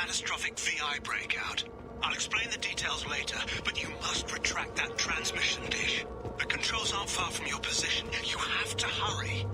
catastrophic VI breakout. I'll explain the details later, but you must retract that transmission dish. The controls aren't far from your position. You have to hurry.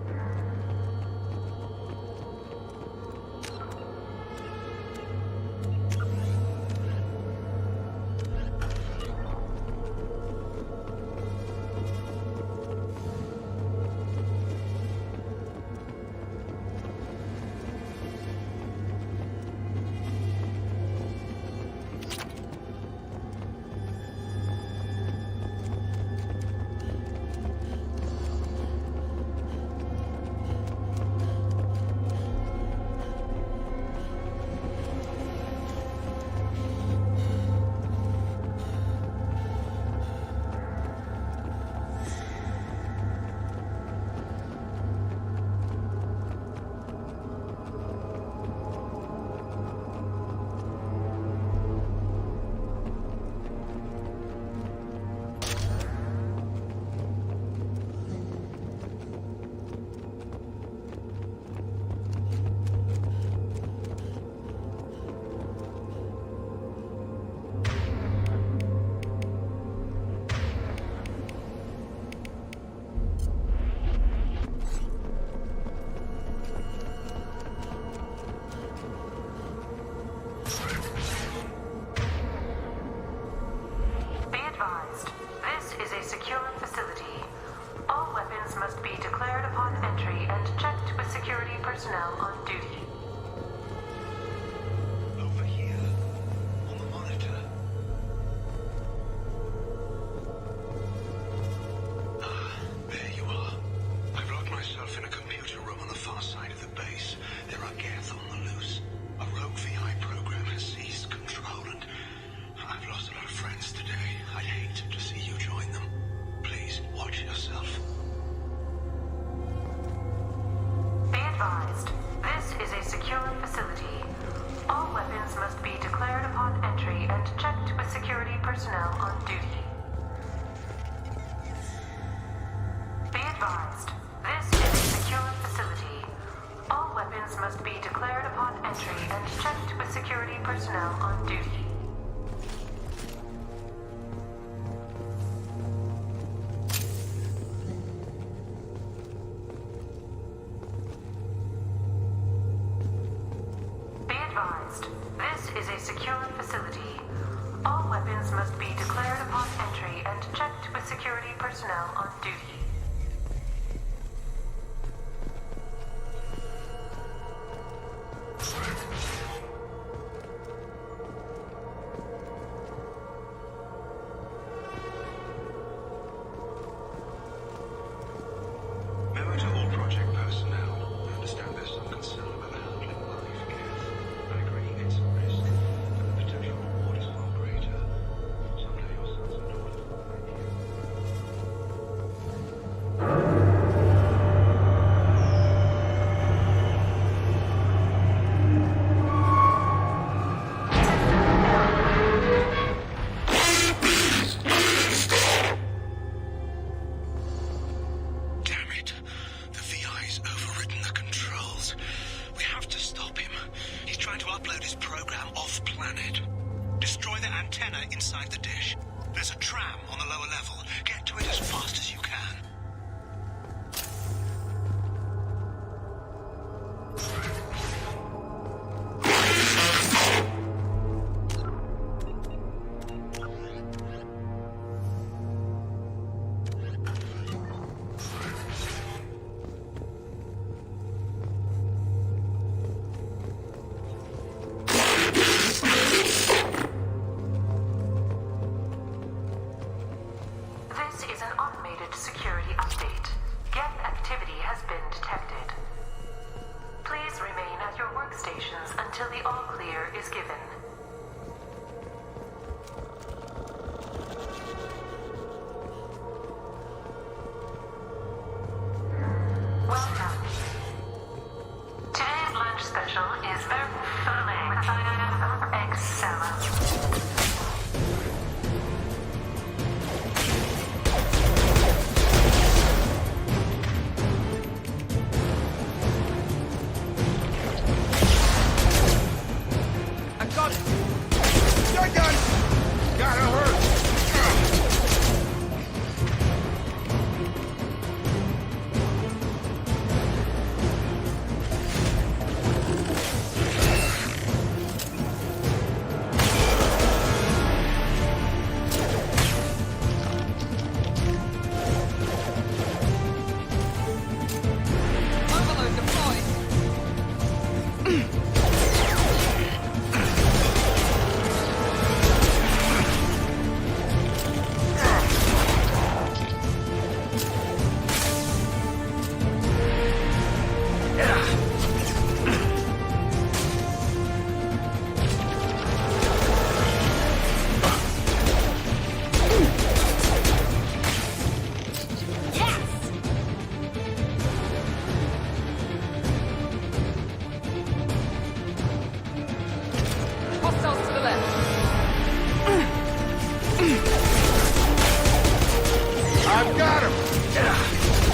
I've got him!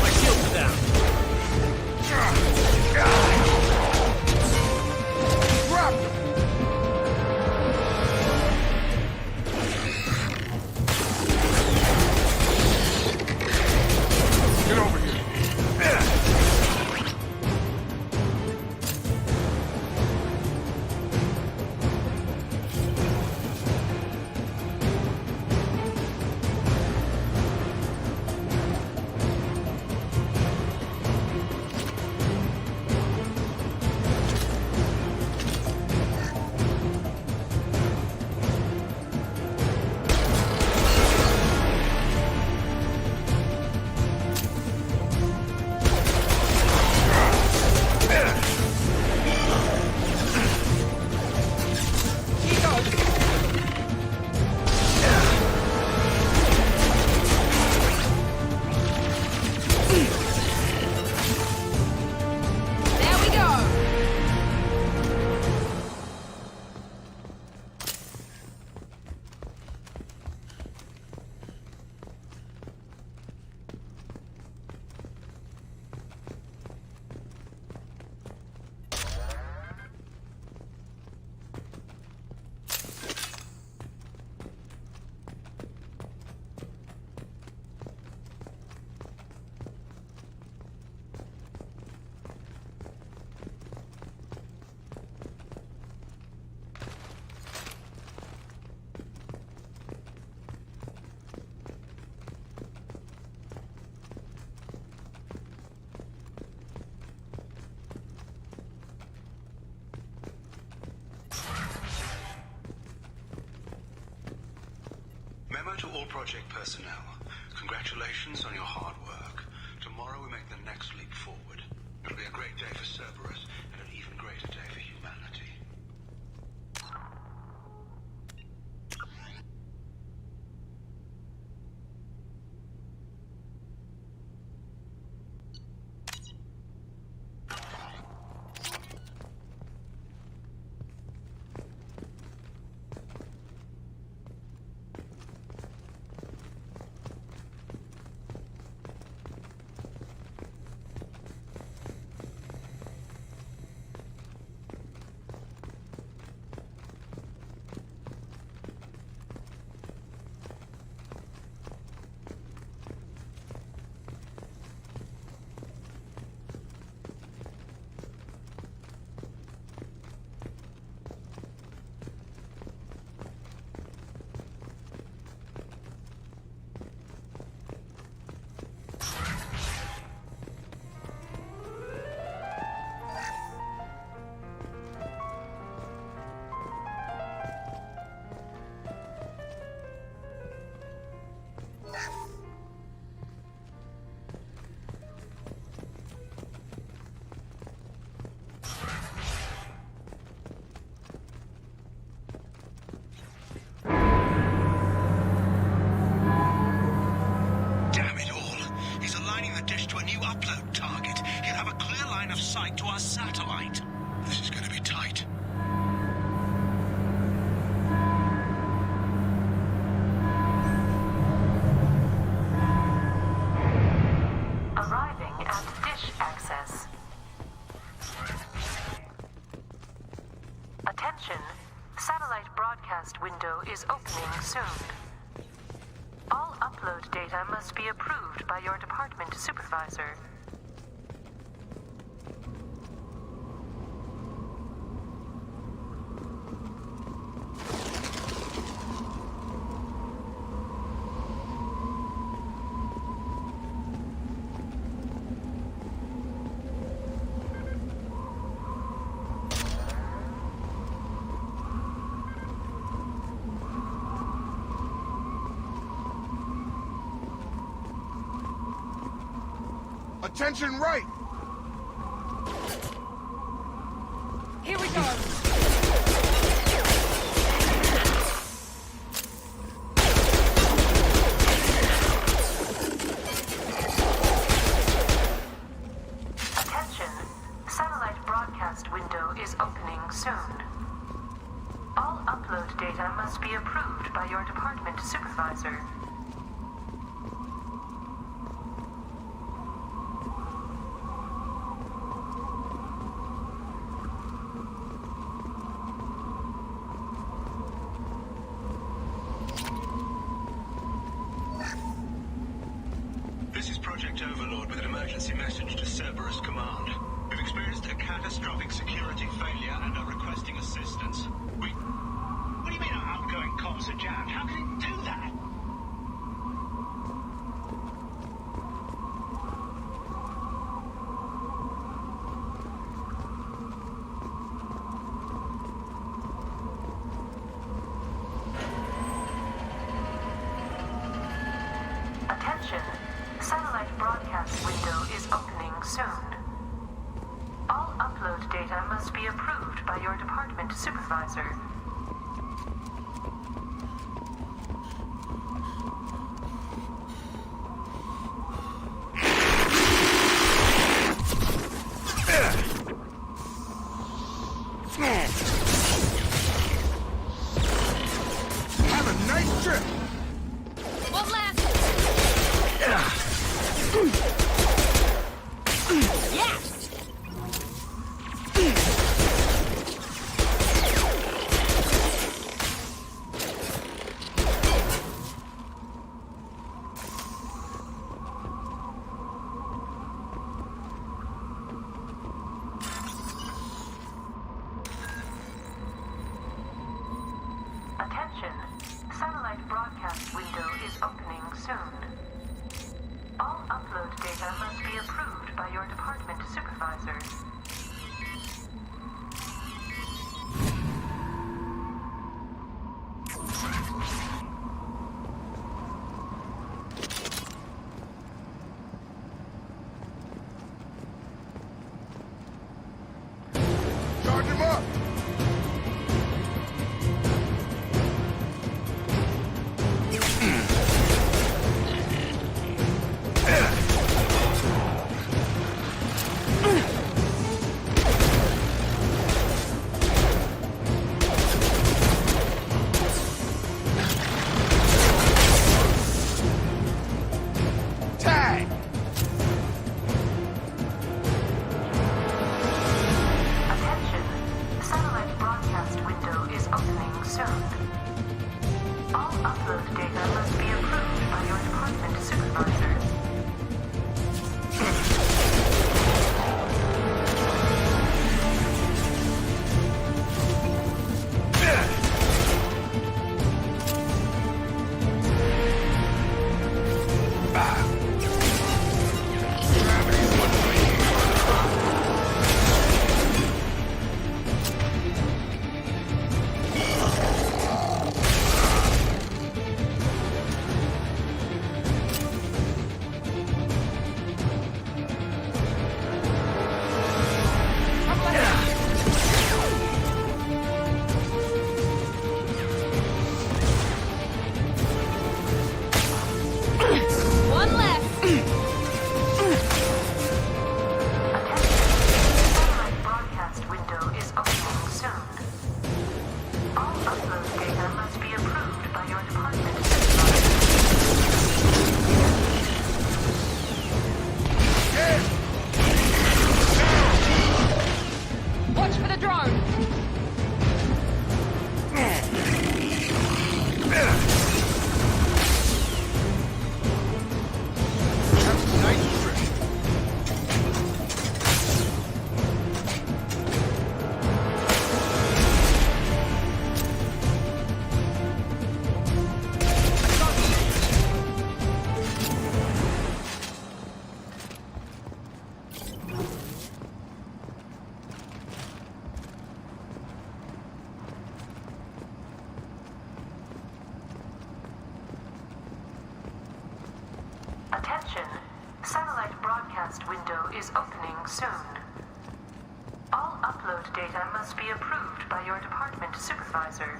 My shields are down. Drop him! Get over here. Memo to all project personnel. Congratulations on your hard work. Tomorrow we make the next leap forward. It'll be a great day for Cerberus, and an even greater day for humanity. To our satellite. This is going to be tight. Arriving at dish access. Attention, satellite broadcast window is opening soon. All upload data must be approved by your department supervisor. Attention right! Here we go! Attention, satellite broadcast window is opening soon. All upload data must be approved by your department supervisor. Project Overlord with an emergency message to Cerberus Command. We've experienced a catastrophic security failure and are requesting assistance. What do you mean our outgoing comms are jammed? How can it do that? Attention. Satellite broadcast window is opening soon. All upload data must be approved by your department supervisor. Have a nice trip. One last. Yeah. Attention. Satellite broadcast window is opening soon. All upload data must be approved by your department supervisor. Charge him up. Tag. Attention. Satellite broadcast window is opening soon. All upload data must be approved by your department supervisor. One left. Satellite broadcast window is opening soon. All upload data must be approved by your department supervisor. Watch for the drone. Have a nice trip. Attention. Satellite broadcast window is opening soon. All upload data must be approved by your department supervisor.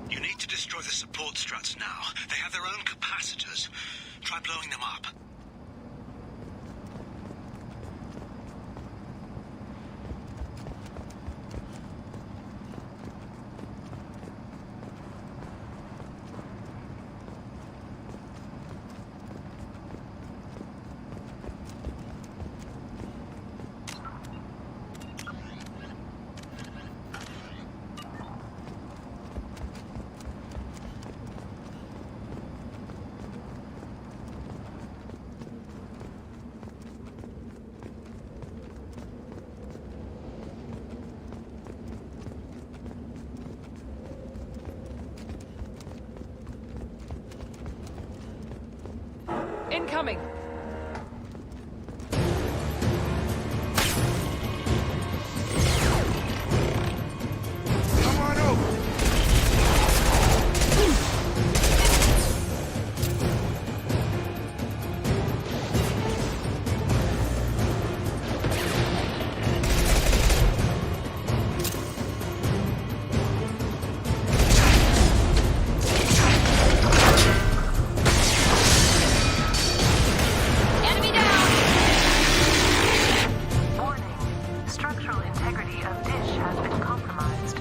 You need to destroy the support struts now. They have their own capacitors. Try blowing them up. incoming. Come on over. Enemy down! Warning. Structural integrity of dish has been compromised.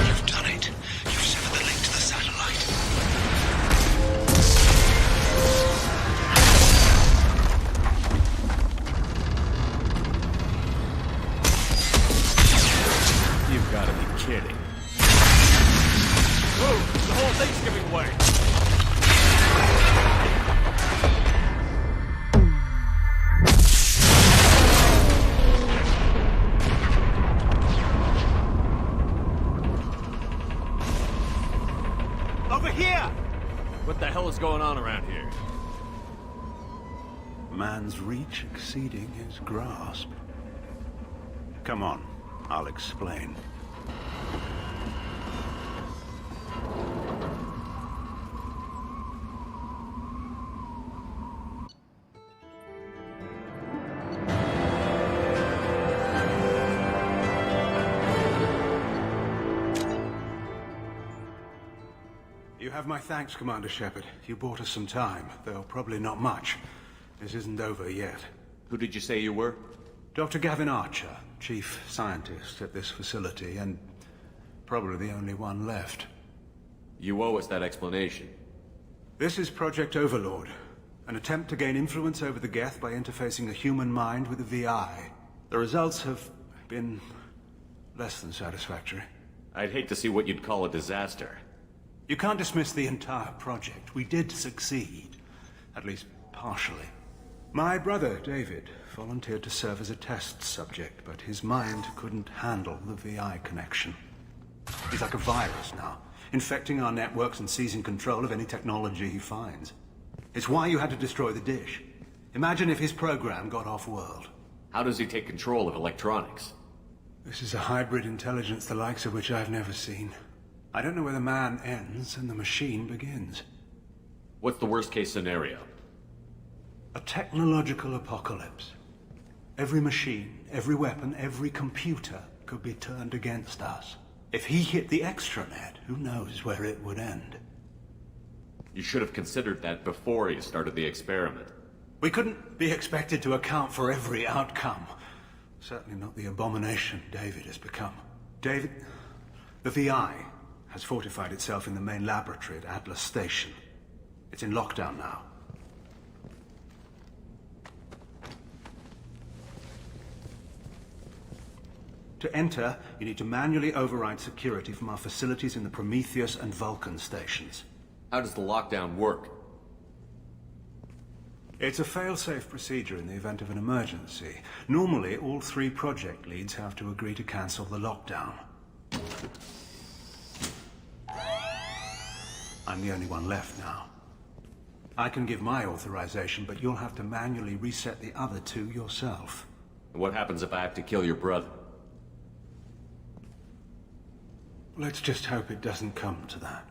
You've done it. You've severed the link to the satellite. You've got to be kidding. Move! The whole thing's giving way! Over here! What the hell is going on around here? Man's reach exceeding his grasp. Come on, I'll explain. You have my thanks, Commander Shepard. You bought us some time, though probably not much. This isn't over yet. Who did you say you were? Dr. Gavin Archer, chief scientist at this facility, and probably the only one left. You owe us that explanation. This is Project Overlord, an attempt to gain influence over the Geth by interfacing a human mind with a VI. The results have been less than satisfactory. I'd hate to see what you'd call a disaster. You can't dismiss the entire project. We did succeed, at least partially. My brother, David, volunteered to serve as a test subject, but his mind couldn't handle the VI connection. He's like a virus now, infecting our networks and seizing control of any technology he finds. It's why you had to destroy the dish. Imagine if his program got off-world. How does he take control of electronics? This is a hybrid intelligence the likes of which I've never seen. I don't know where the man ends and the machine begins. What's the worst case scenario? A technological apocalypse. Every machine, every weapon, every computer could be turned against us. If he hit the extranet, who knows where it would end? You should have considered that before you started the experiment. We couldn't be expected to account for every outcome. Certainly not the abomination David has become. David, the VI has fortified itself in the main laboratory at Atlas Station. It's in lockdown now. To enter, you need to manually override security from our facilities in the Prometheus and Vulcan stations. How does the lockdown work? It's a fail-safe procedure in the event of an emergency. Normally, all 3 project leads have to agree to cancel the lockdown. I'm the only one left now. I can give my authorization, but you'll have to manually reset the other 2 yourself. What happens if I have to kill your brother? Let's just hope it doesn't come to that.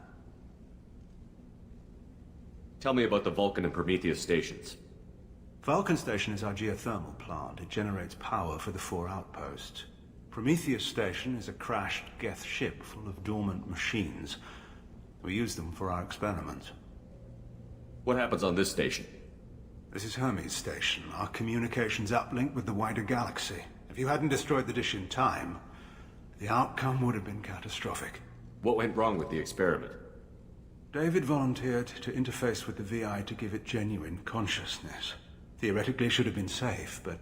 Tell me about the Vulcan and Prometheus stations. Vulcan Station is our geothermal plant. It generates power for the 4 outposts. Prometheus Station is a crashed Geth ship full of dormant machines. We use them for our experiments. What happens on this station? This is Hermes Station, our communications uplink with the wider galaxy. If you hadn't destroyed the dish in time, the outcome would have been catastrophic. What went wrong with the experiment? David volunteered to interface with the VI to give it genuine consciousness. Theoretically, it should have been safe, but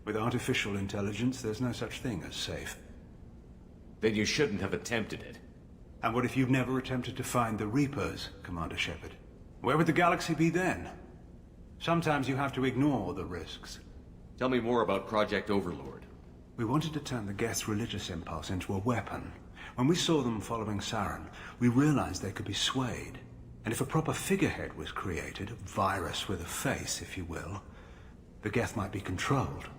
with artificial intelligence, there's no such thing as safe. Then you shouldn't have attempted it. And what if you'd never attempted to find the Reapers, Commander Shepard? Where would the galaxy be then? Sometimes you have to ignore the risks. Tell me more about Project Overlord. We wanted to turn the Geth's religious impulse into a weapon. When we saw them following Saren, we realized they could be swayed. And if a proper figurehead was created, a virus with a face, if you will, the Geth might be controlled.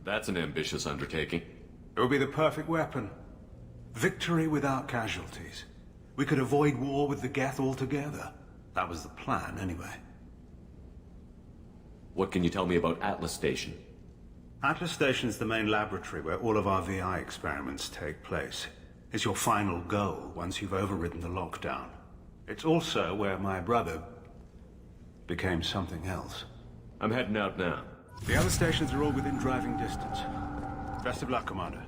That's an ambitious undertaking. It would be the perfect weapon. Victory without casualties. We could avoid war with the Geth altogether. That was the plan, anyway. What can you tell me about Atlas Station? Atlas Station is the main laboratory where all of our VI experiments take place. It's your final goal once you've overridden the lockdown. It's also where my brother became something else. I'm heading out now. The other stations are all within driving distance. Best of luck, Commander.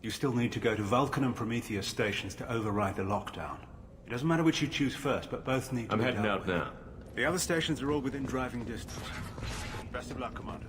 You still need to go to Vulcan and Prometheus stations to override the lockdown. It doesn't matter which you choose first, but both need to I'm be heading dealt out with. now. The other stations are all within driving distance. Best of luck, Commander.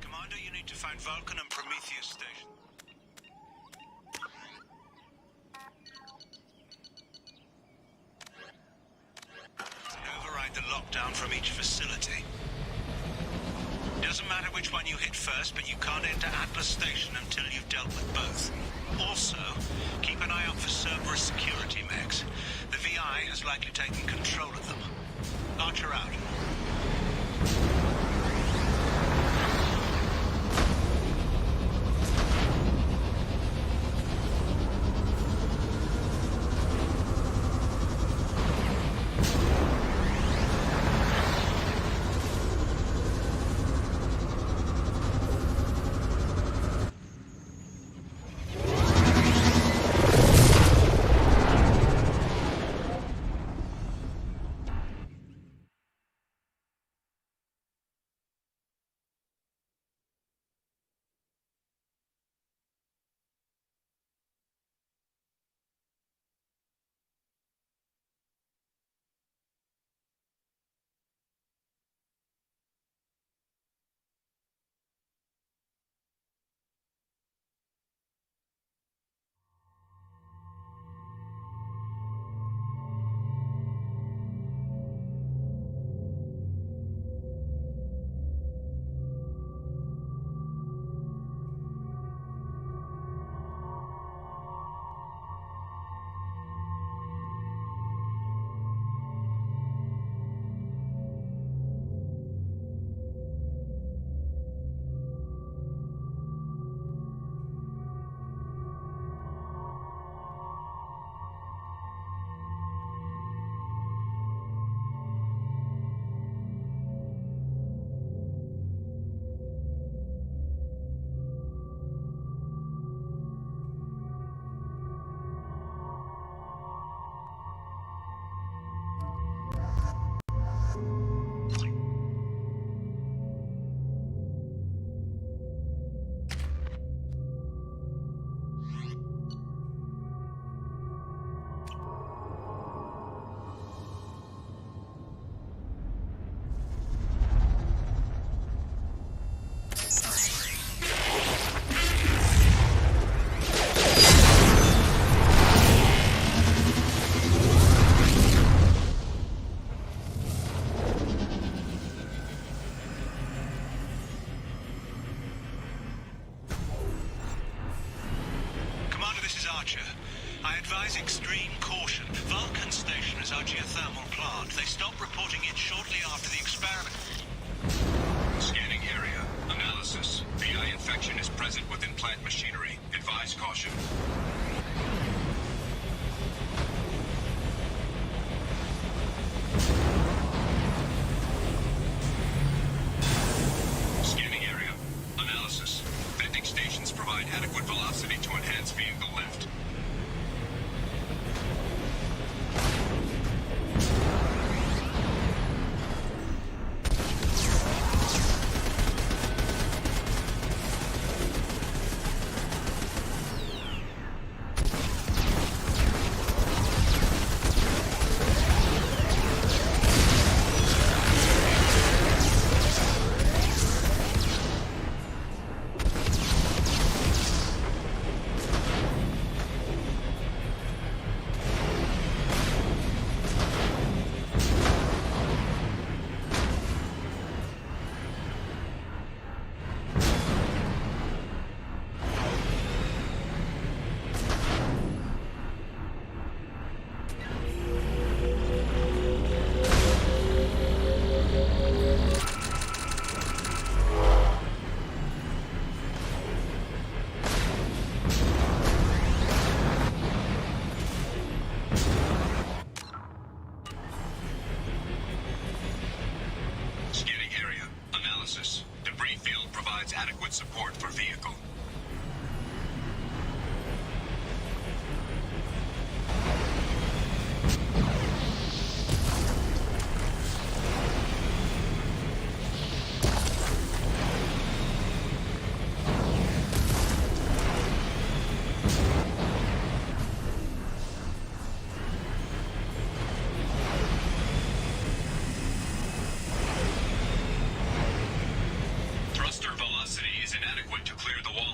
Commander, you need to find Vulcan and Prometheus station. And override the lockdown from each facility. Doesn't matter which one you hit first, but you can't enter Atlas Station until you've dealt with both. Also, keep an eye out for Cerberus security mechs. The VI has likely taken control of them. Archer out. temperature. I advise extreme caution. Vulcan Station is our geothermal plant. They stopped reporting it shortly after the experiment. Scanning area. Analysis. VI infection is present within plant machinery. Advise caution. Scanning area. Analysis. Venting stations provide adequate velocity to enhance vehicle lift. Scanning area. Analysis. Debris field provides adequate support for vehicle. Thruster velocity is inadequate to clear the wall.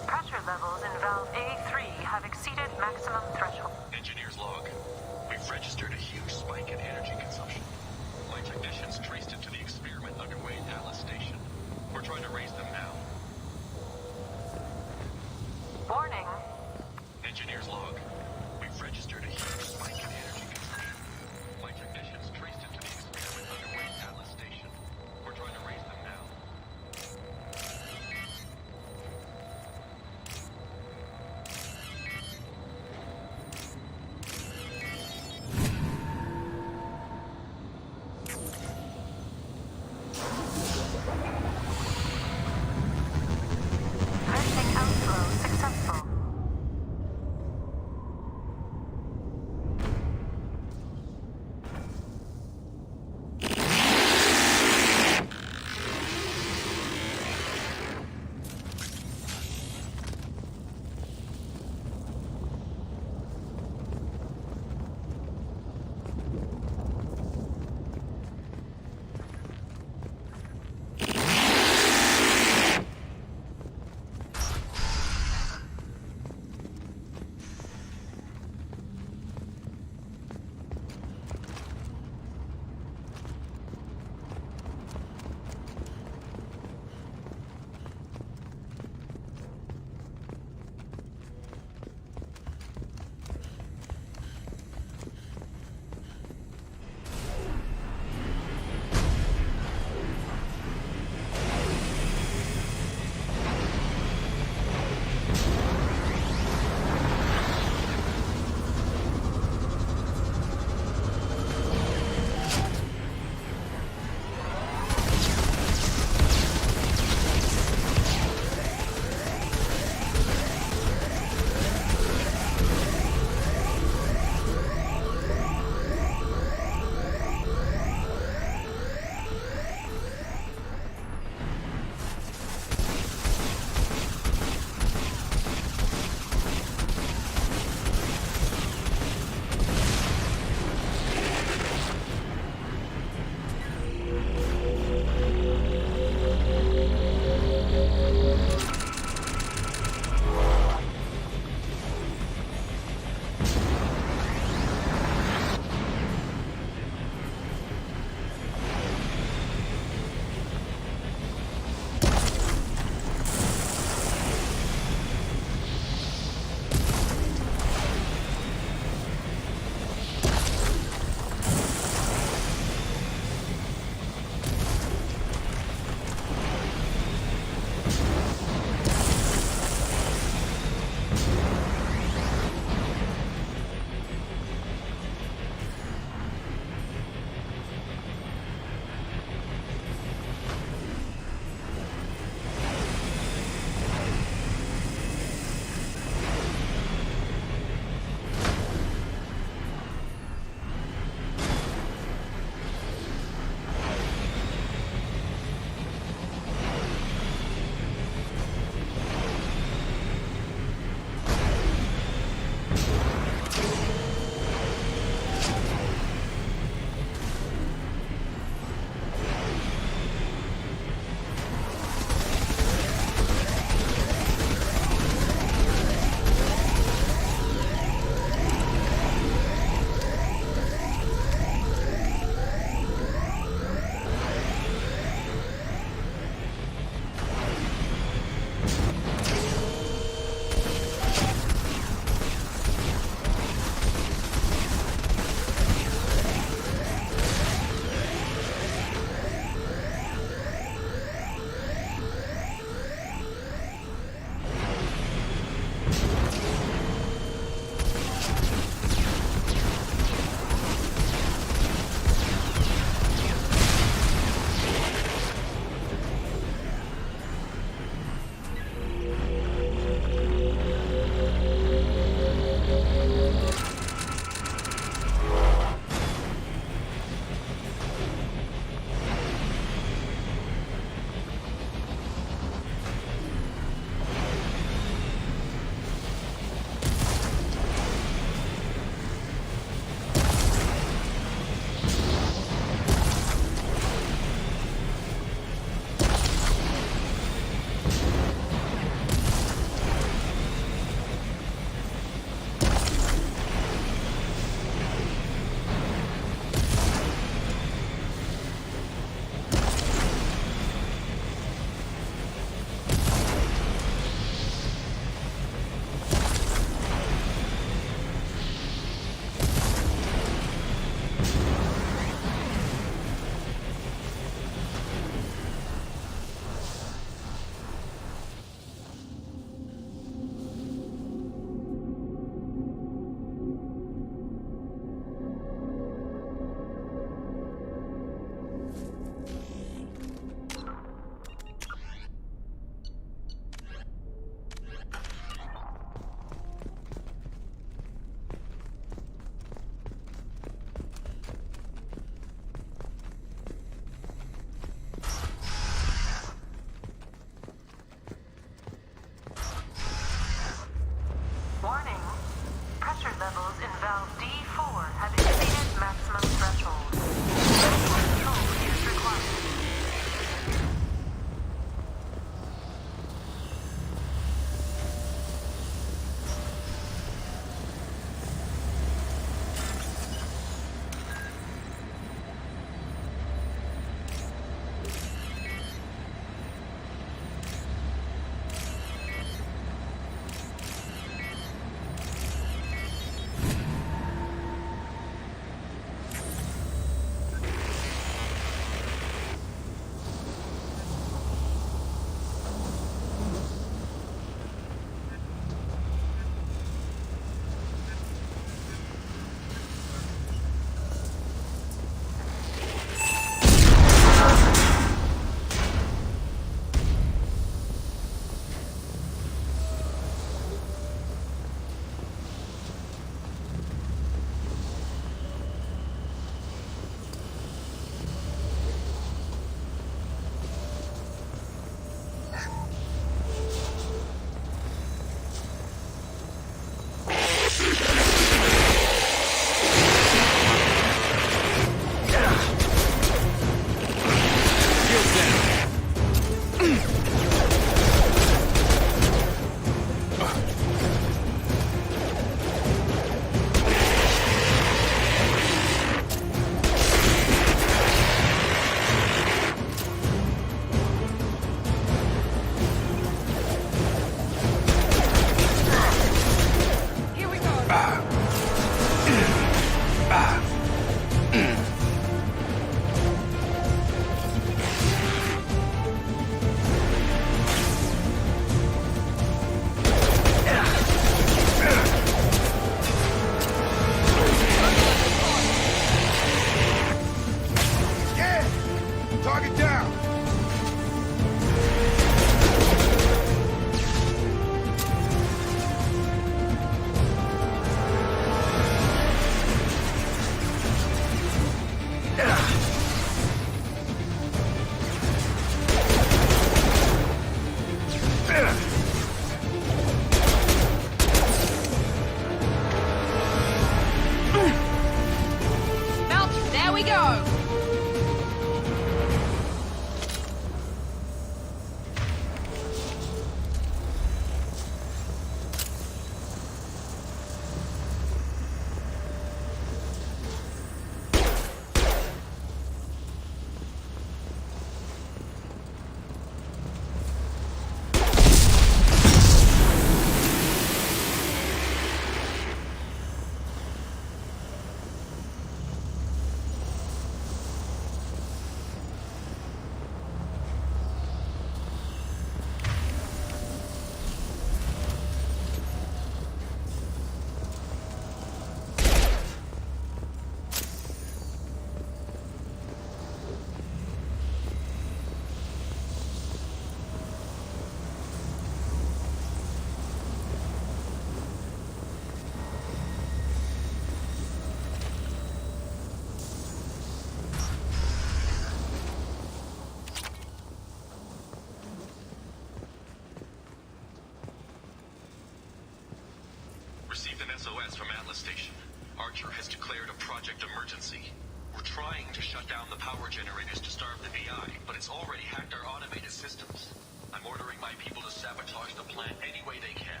station. Archer has declared a project emergency. We're trying to shut down the power generators to starve the VI, but it's already hacked our automated systems. I'm ordering my people to sabotage the plant any way they can.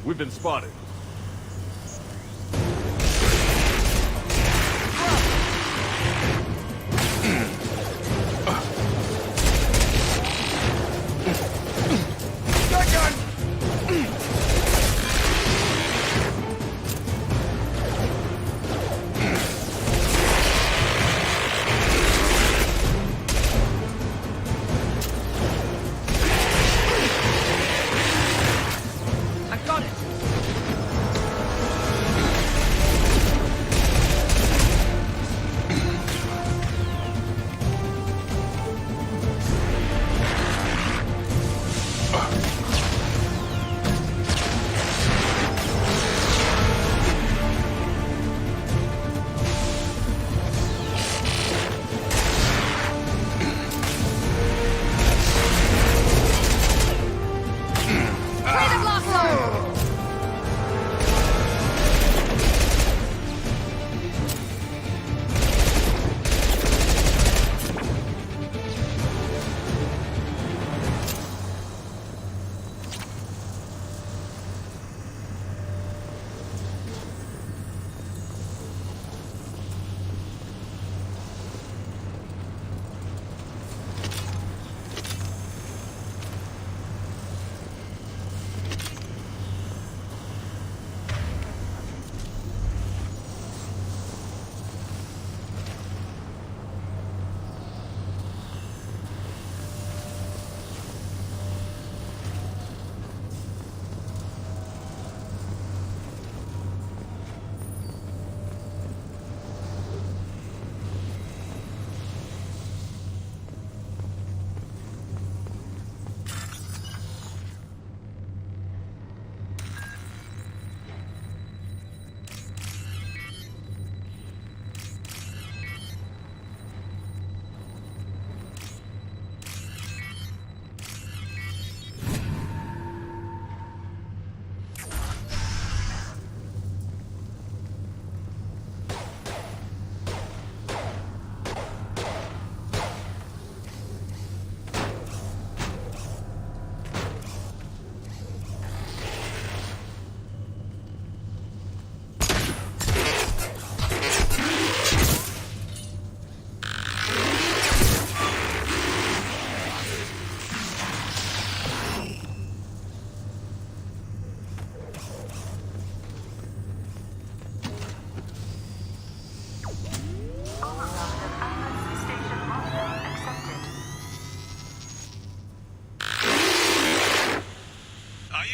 We've been spotted.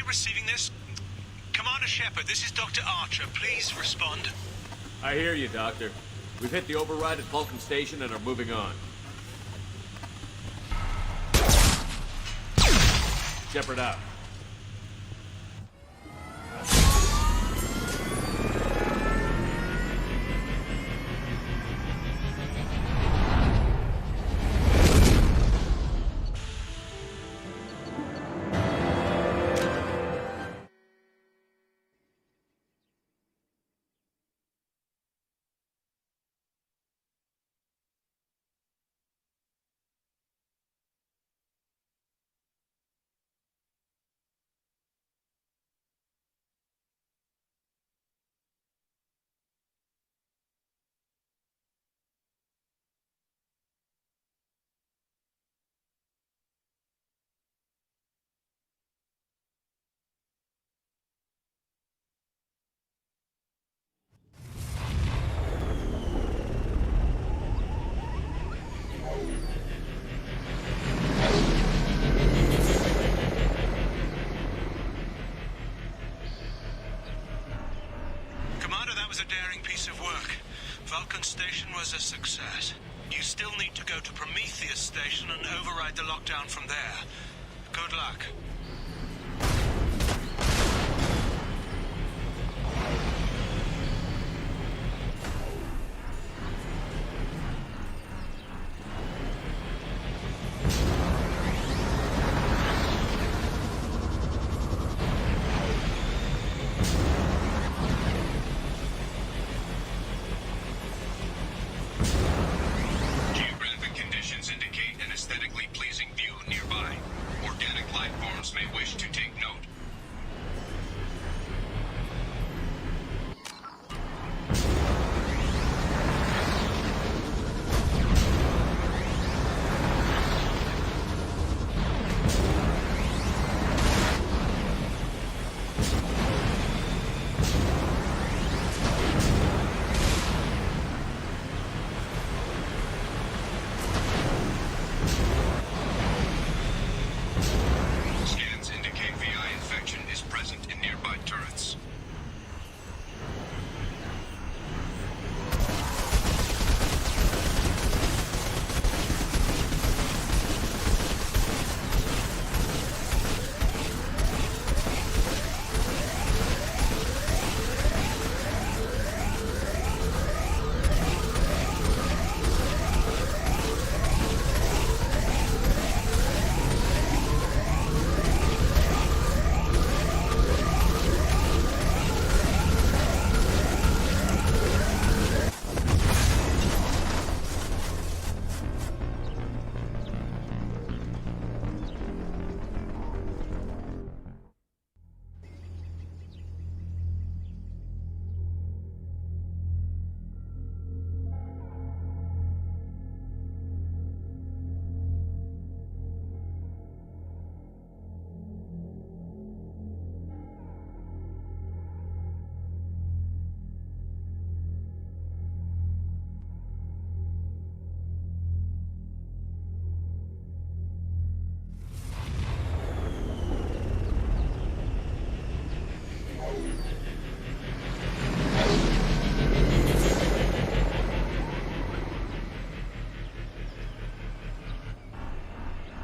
Receiving this? Commander Shepard, this is Dr. Archer. Please respond. I hear you, Doctor. We've hit the override at Vulcan Station and are moving on. Shepard out. Vulcan Station was a success. You still need to go to Prometheus Station and override the lockdown from there. Good luck. Geographic conditions indicate an aesthetically pleasing view nearby. Organic life forms may wish to take note. Scans indicate VI infection is present in nearby turrets.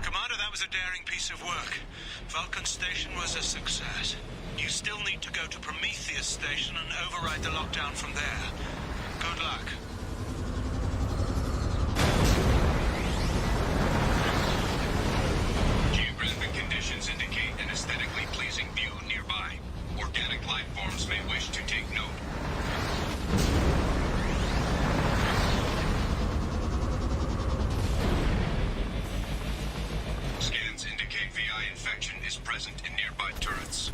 Commander, that was a daring piece of work. Vulcan Station was a success. You still need to go to Prometheus Station and override the lockdown from there. Good luck. Geographic conditions indicate an aesthetically pleasing view nearby. Organic life forms may wish to take note. Scans indicate VI infection is present in nearby turrets.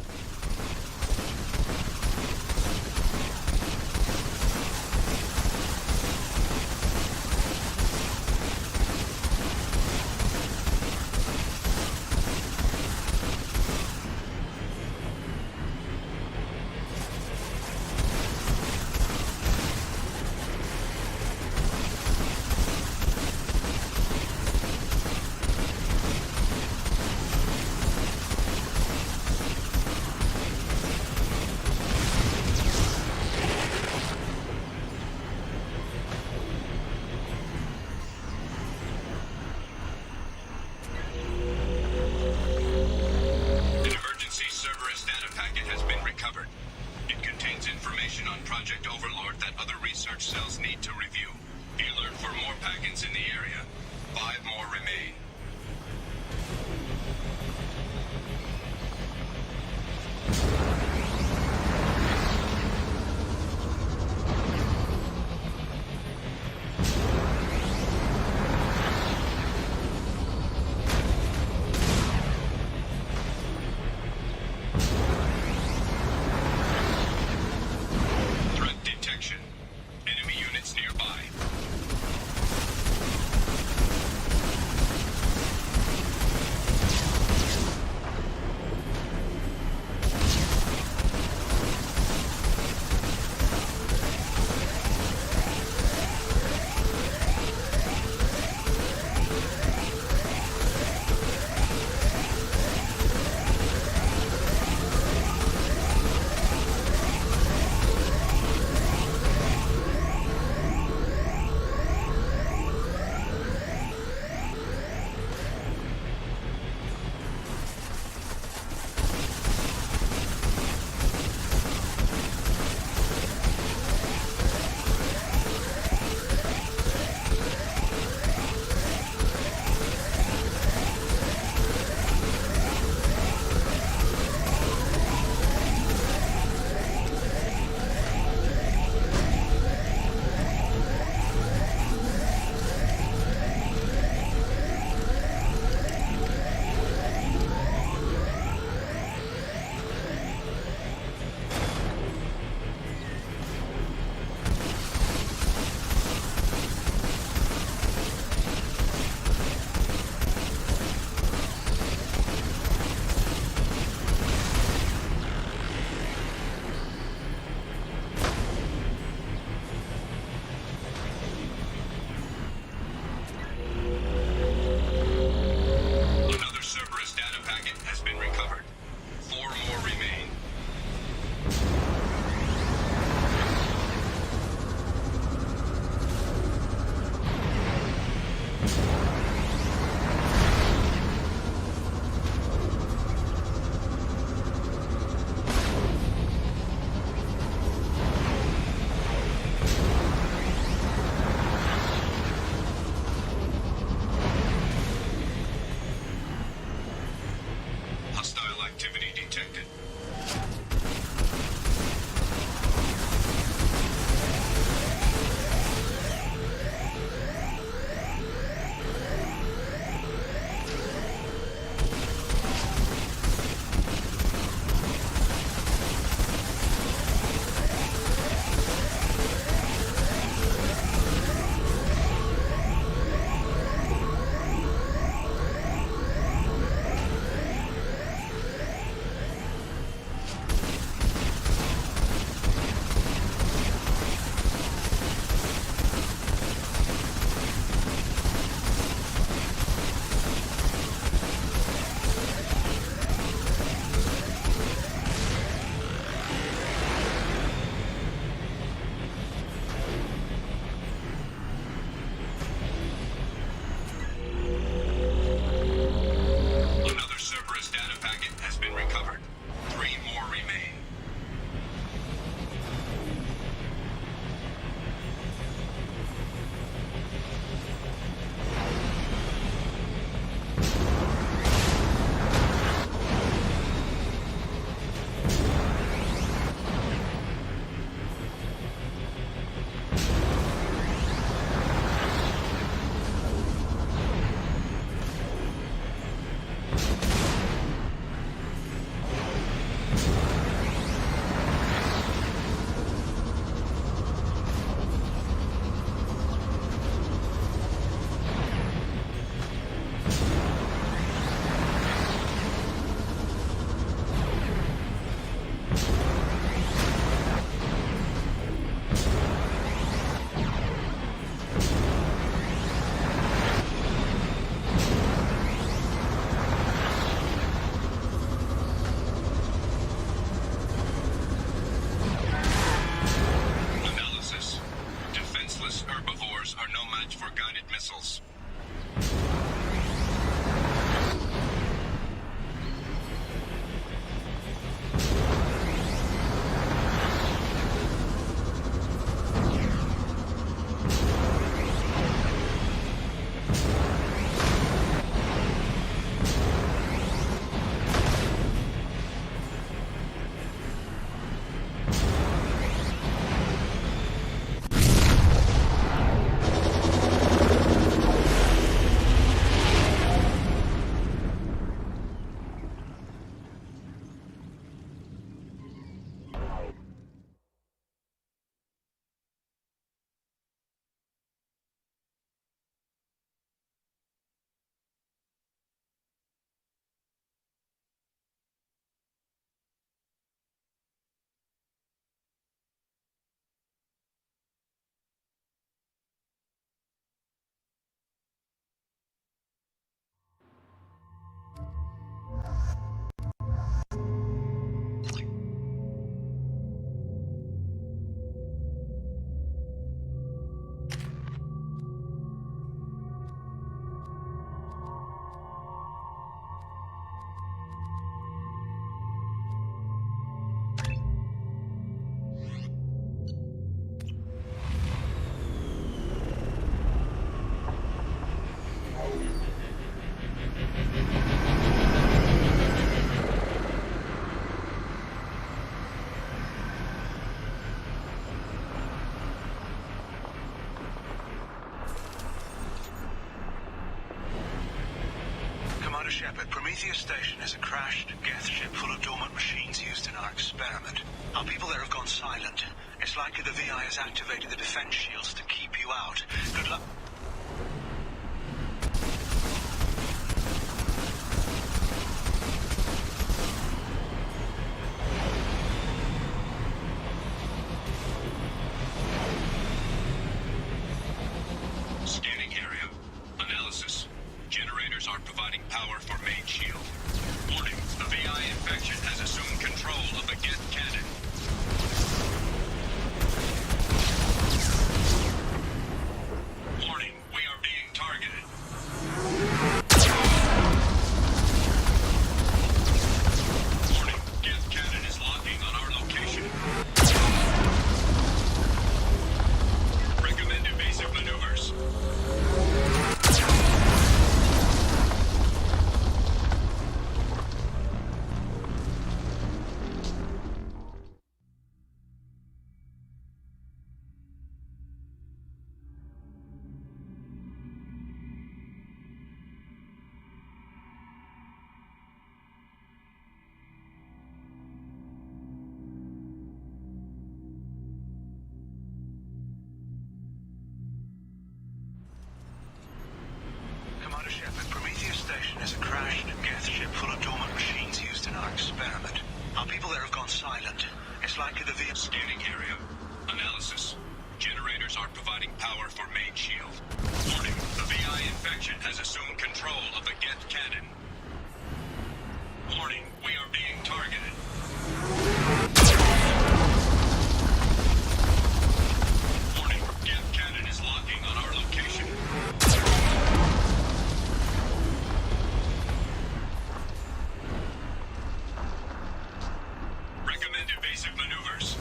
Shepard, Prometheus Station is a crashed Geth ship full of dormant machines used in our experiment. Our people there have gone silent. It's likely the VI has activated the defense shields to keep you out. Good luck. Scanning area. Analysis. Generators are providing power for main shield. Warning, the VI infection has assumed control of the Geth cannon. Warning, we are being targeted. Warning, Geth cannon is locking on our location. Recommend evasive maneuvers. Commander Shepard, Prometheus Station is a crashed Geth ship full of dormant machines used in our experiment. Our people there have gone silent. It's likely the VI... Scanning area. Analysis. Generators are providing power for main shield. Warning, the VI infection has assumed control of the Geth cannon. Warning, we are being targeted. Warning, Geth cannon is locking on our location. Recommend evasive maneuvers.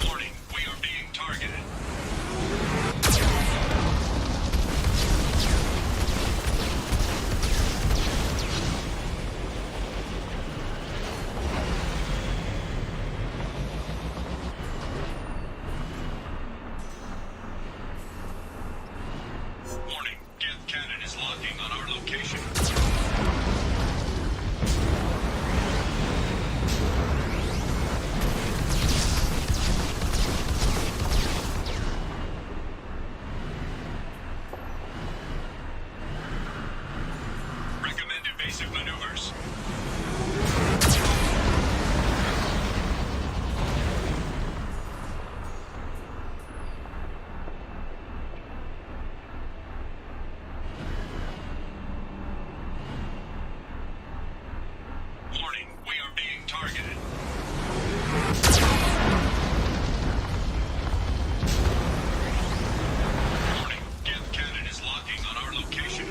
Warning, we are being targeted. Warning, Geth cannon is locking on our location. Recommend evasive maneuvers. Warning, we are being targeted. Warning, Geth cannon is locking on our location.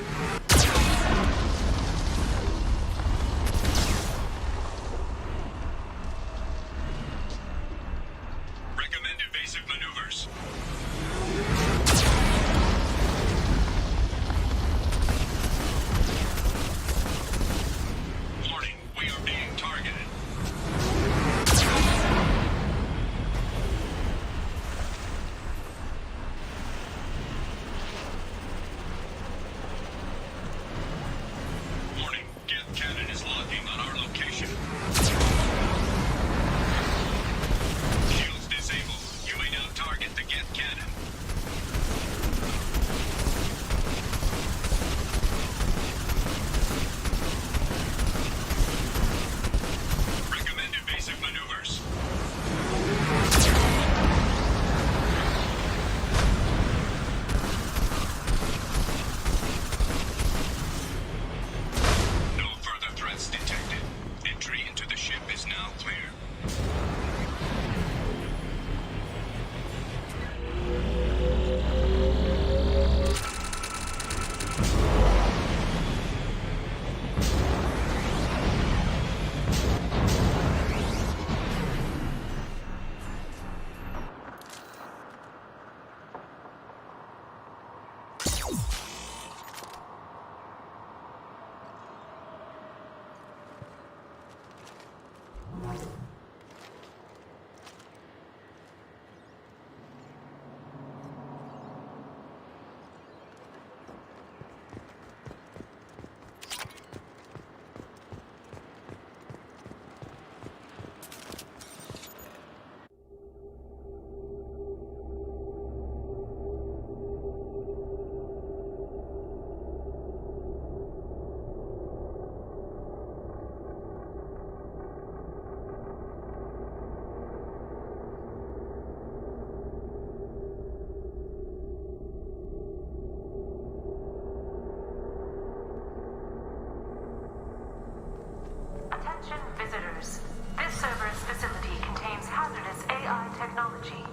technology.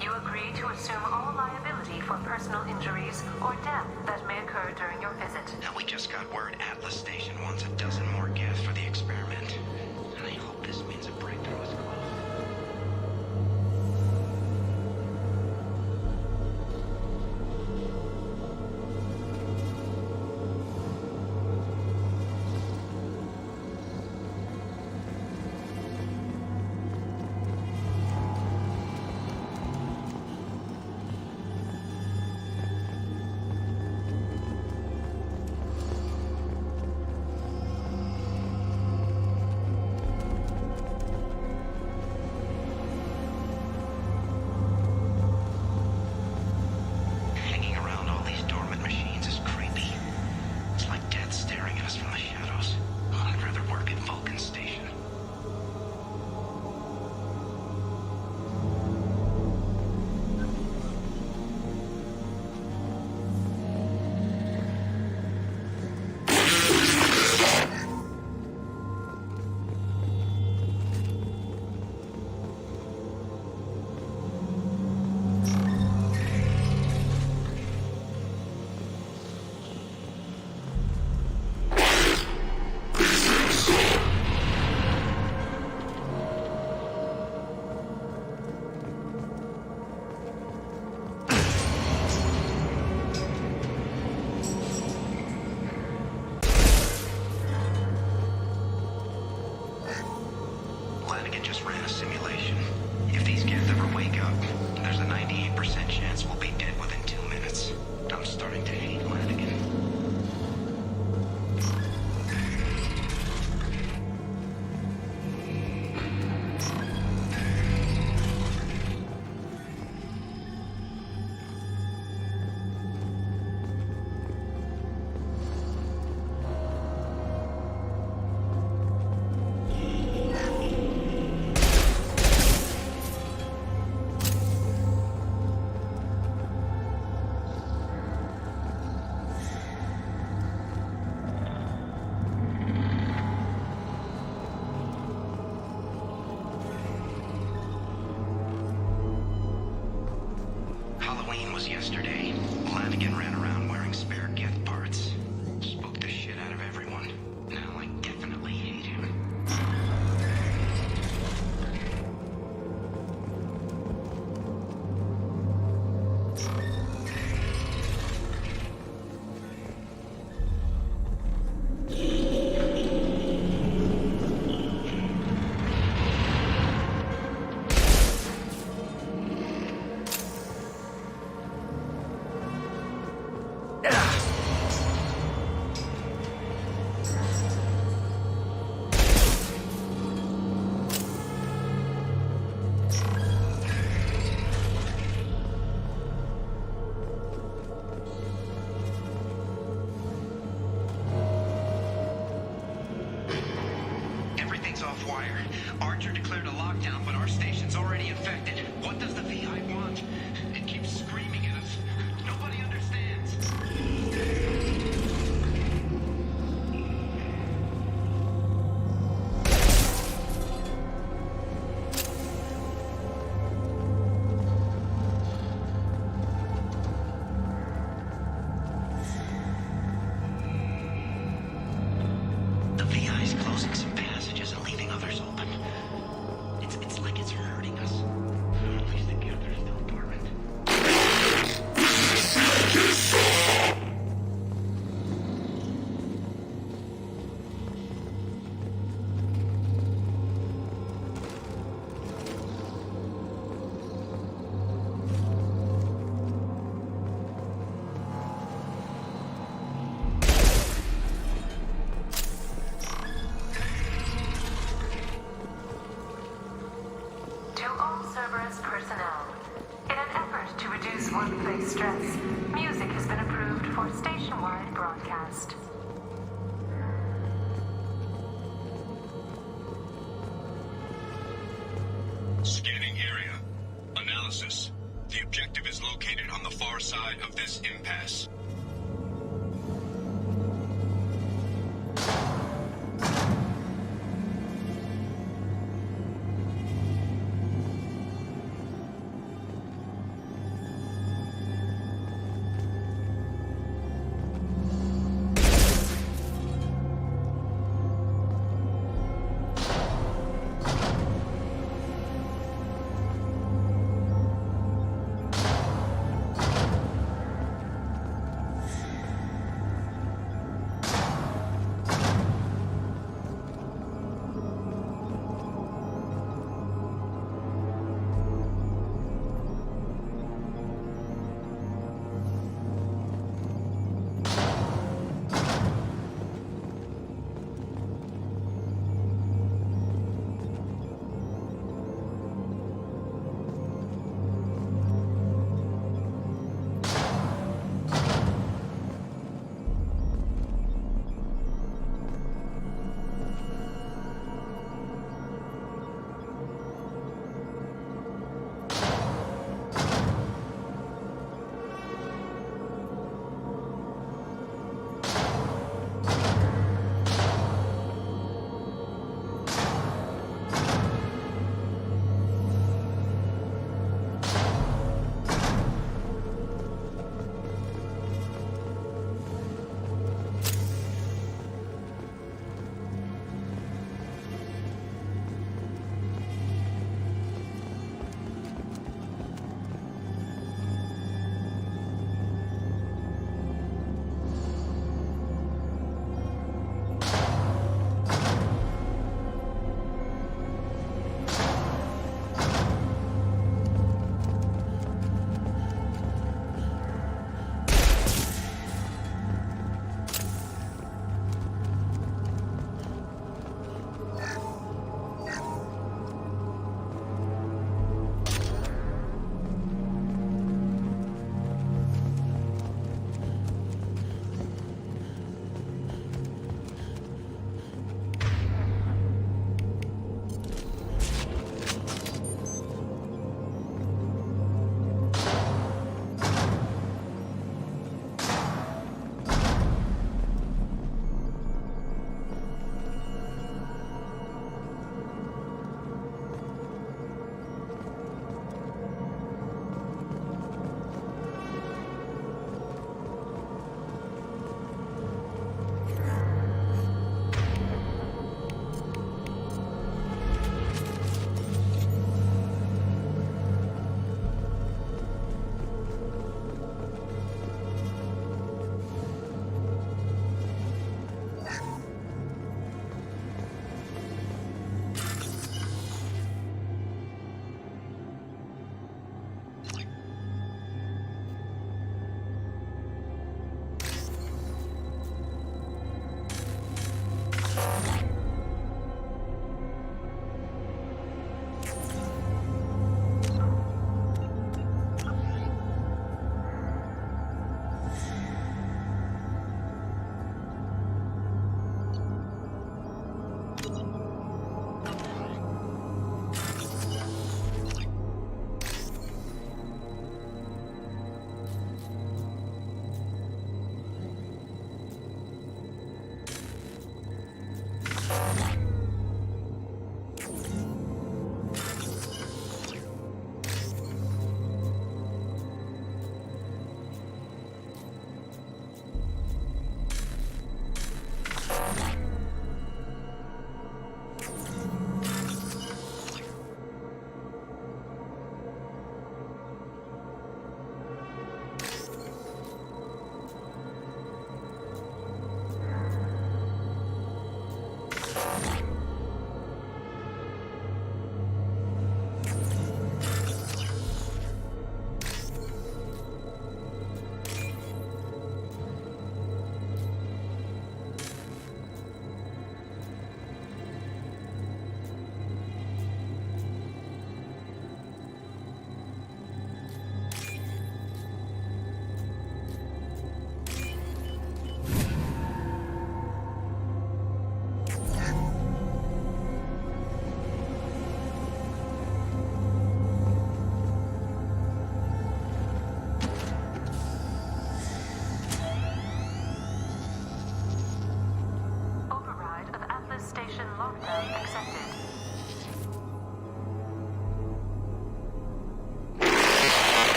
You agree to assume all liability for personal injuries or death that may occur during your visit. Now we just got word Atlas Station wants a dozen more gas for the experiment. And I hope this means a breakthrough is close. Hanging around all these dormant machines is creepy. It's like death staring at us from the shadows. Oh, I'd rather work at Vulcan Station. Flanagan just ran a simulation. If these kids ever wake up, there's a 98% chance we'll be dead within 2 minutes. I'm starting to hate Flanagan. Halloween was yesterday. Flanagan ran around wearing spare gift parts. Spooked the shit out of everyone. Now I definitely hate him. Everything's off wire. Archer declared a lockdown, but our station's already infected. What does the VI want? It keeps screaming at us. Nobody understands. The VI's closing some passages and leaving others open. It's like it's hurting us. At least the gift are still dormant. To all Cerberus personnel, in an effort to reduce workplace stress, music has been approved for station-wide broadcast. Scanning area. Analysis. The objective is located on the far side of this impasse.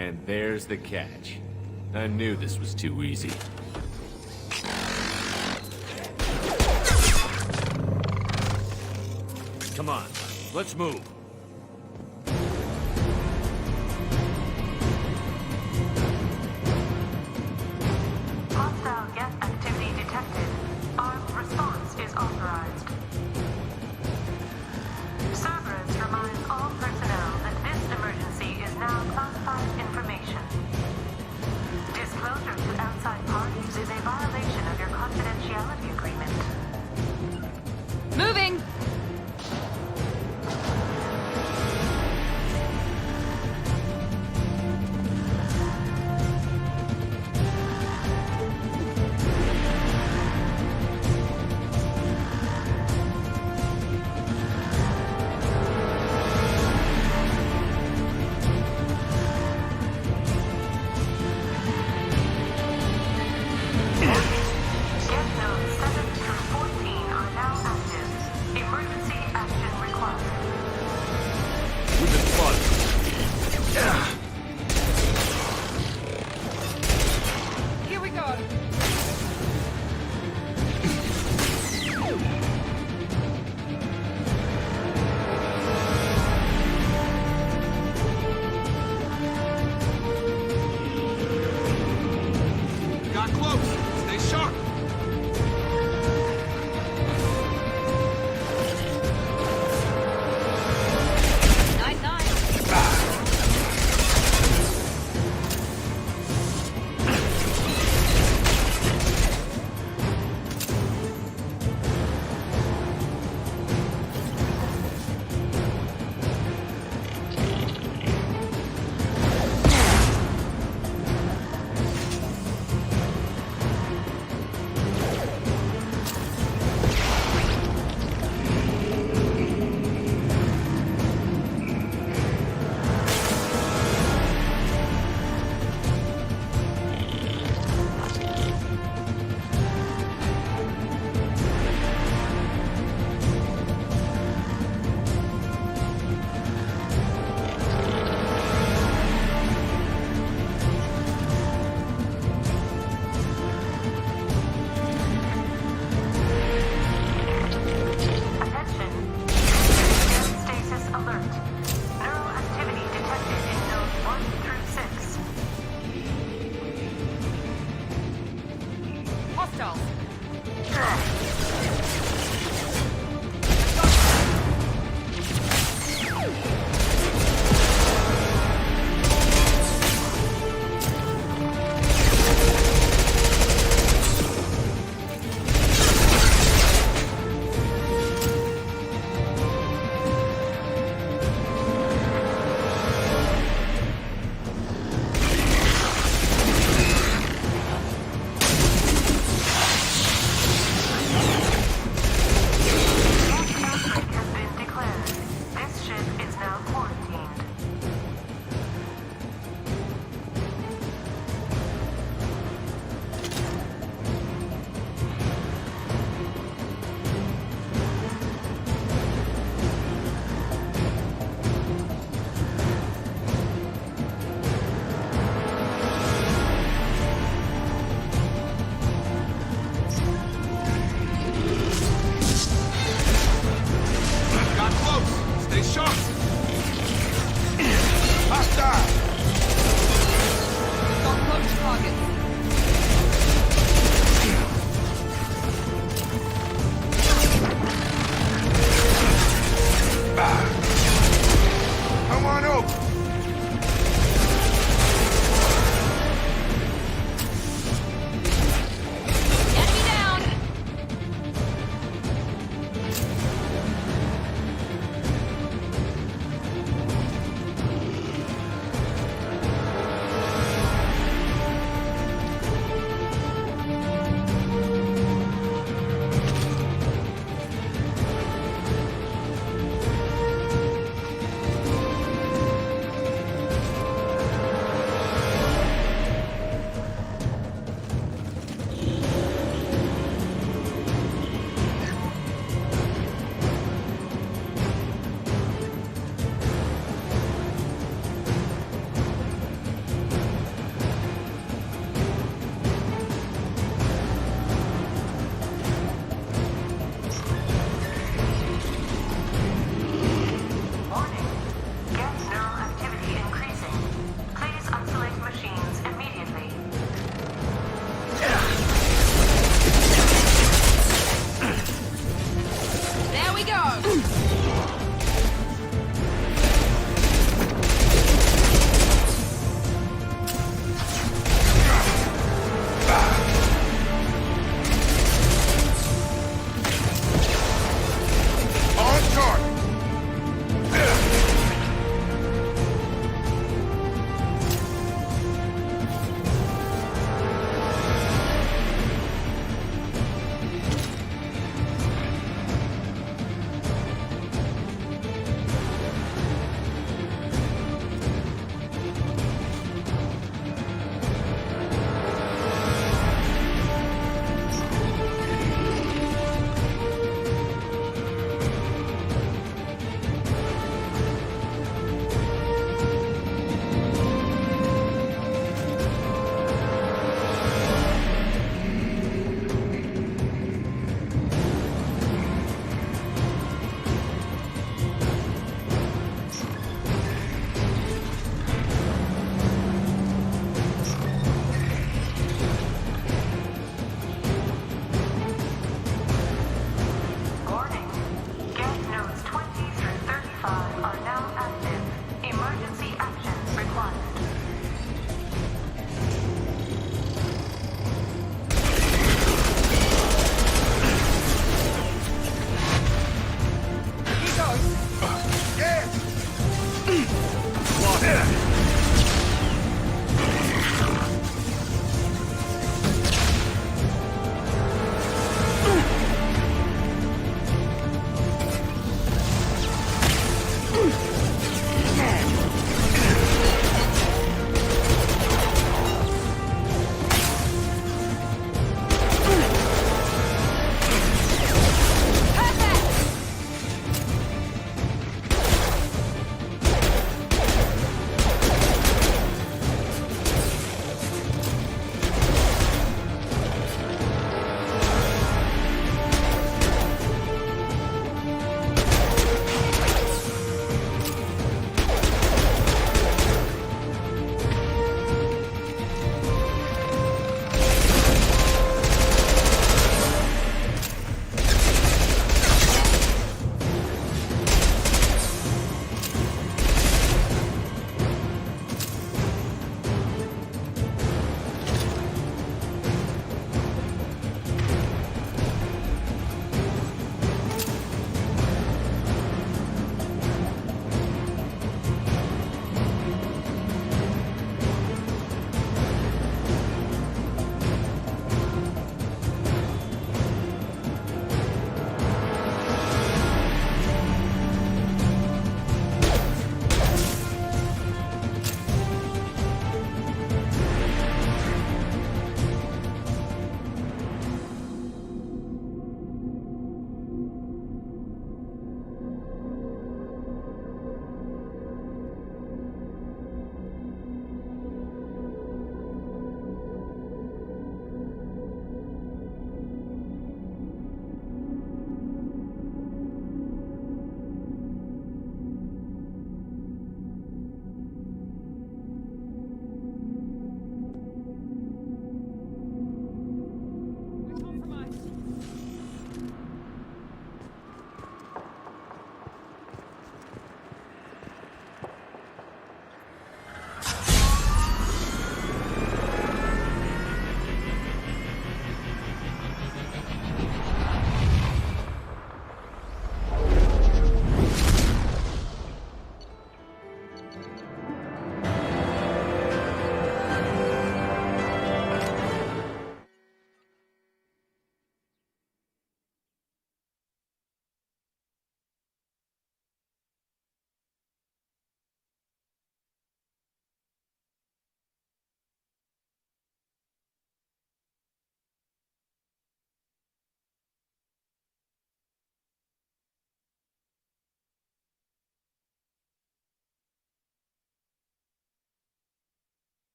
And there's the catch. I knew this was too easy. Come on, let's move. Hostile gas activity detected. Armed response is authorized. Cerberus reminds all personnel that this emergency is now classified information. Disclosure to outside parties is a violation of your confidentiality agreement. Moving!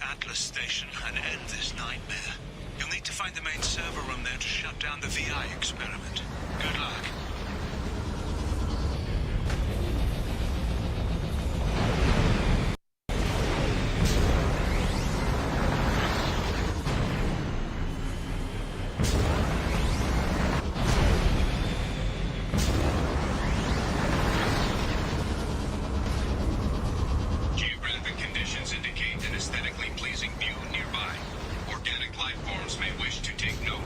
Atlas Station and end this nightmare. You'll need to find the main server room there to shut down the VI experiment. Good luck. Geographic conditions indicate an aesthetically pleasing view nearby. Organic life forms may wish to take note.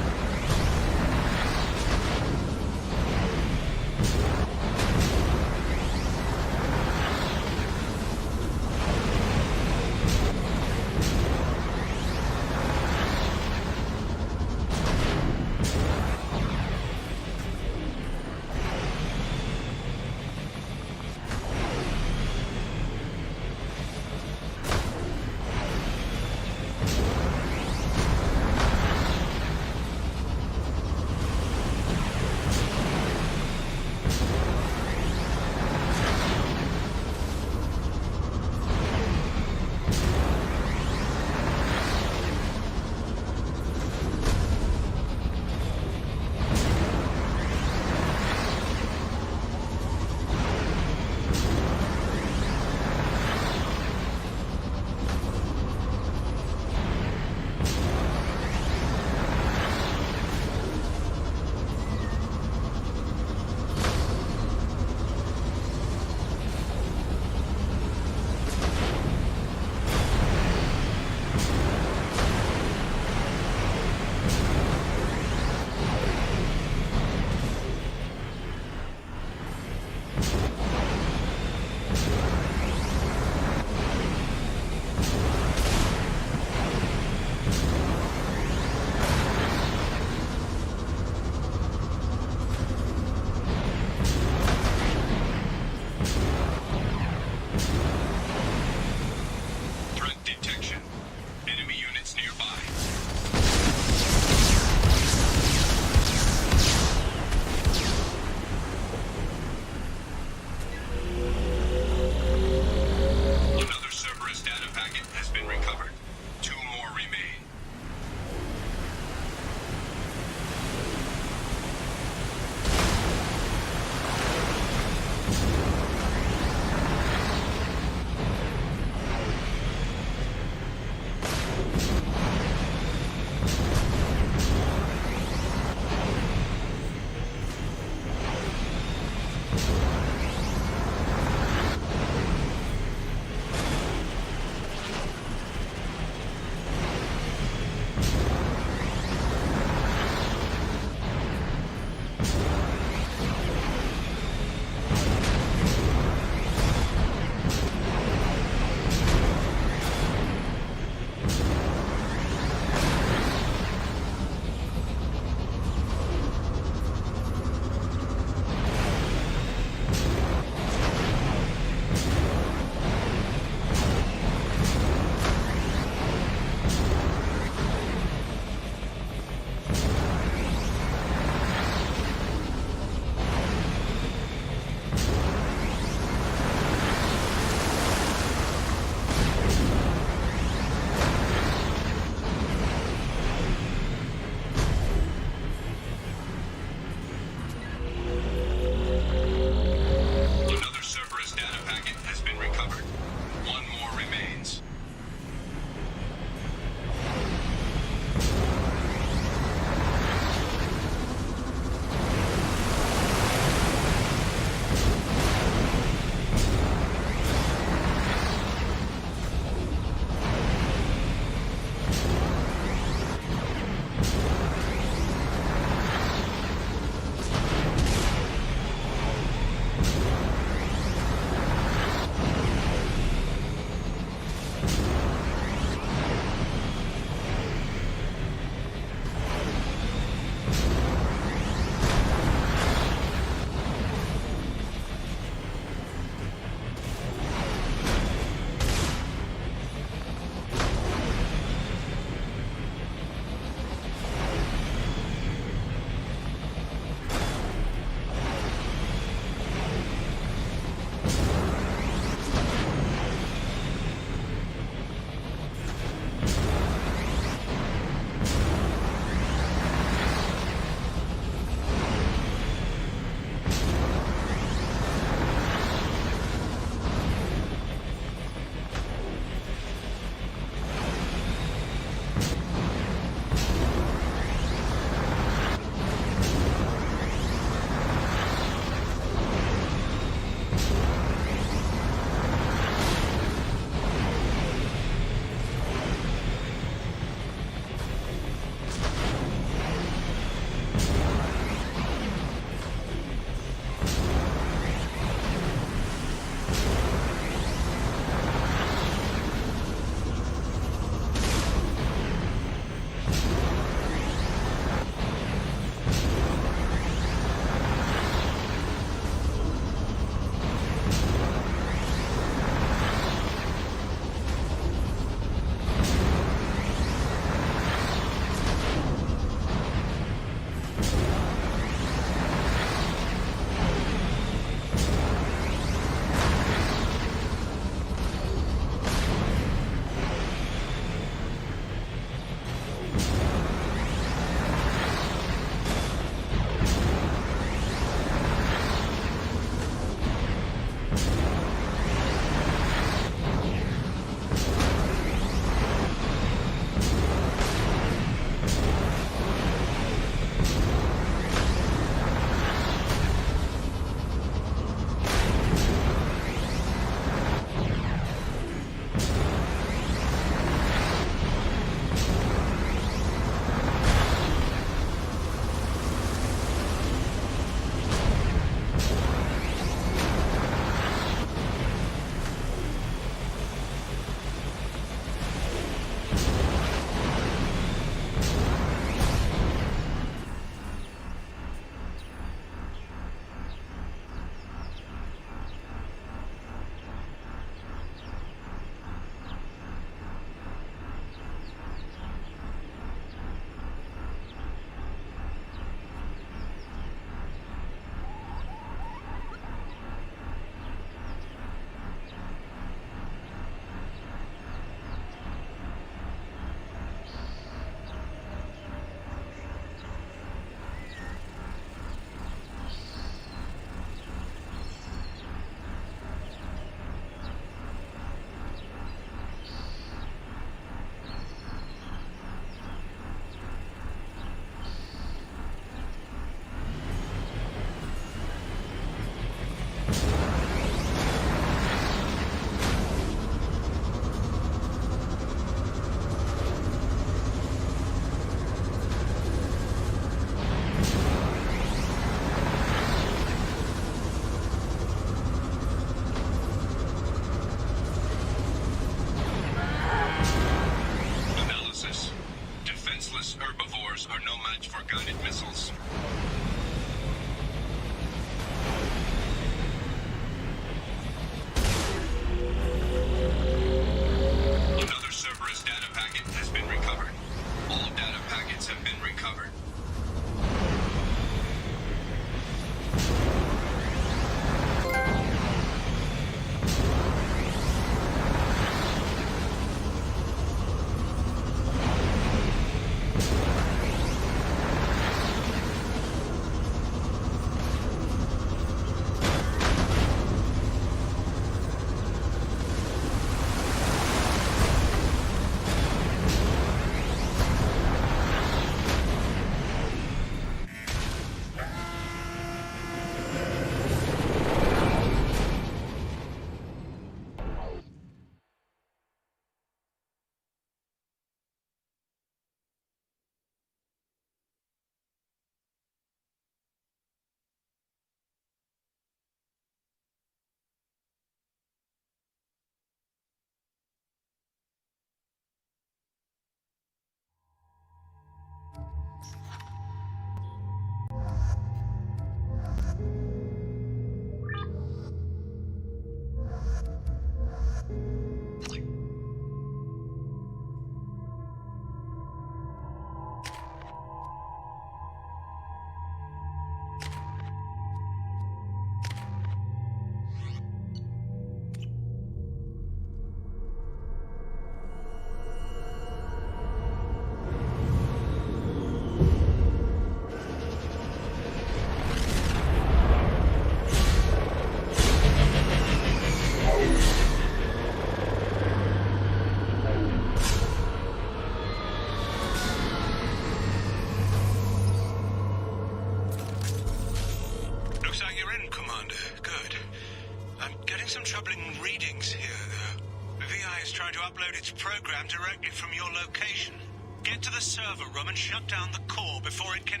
readings here, though. The VI is trying to upload its program directly from your location. Get to the server room and shut down the core before it can...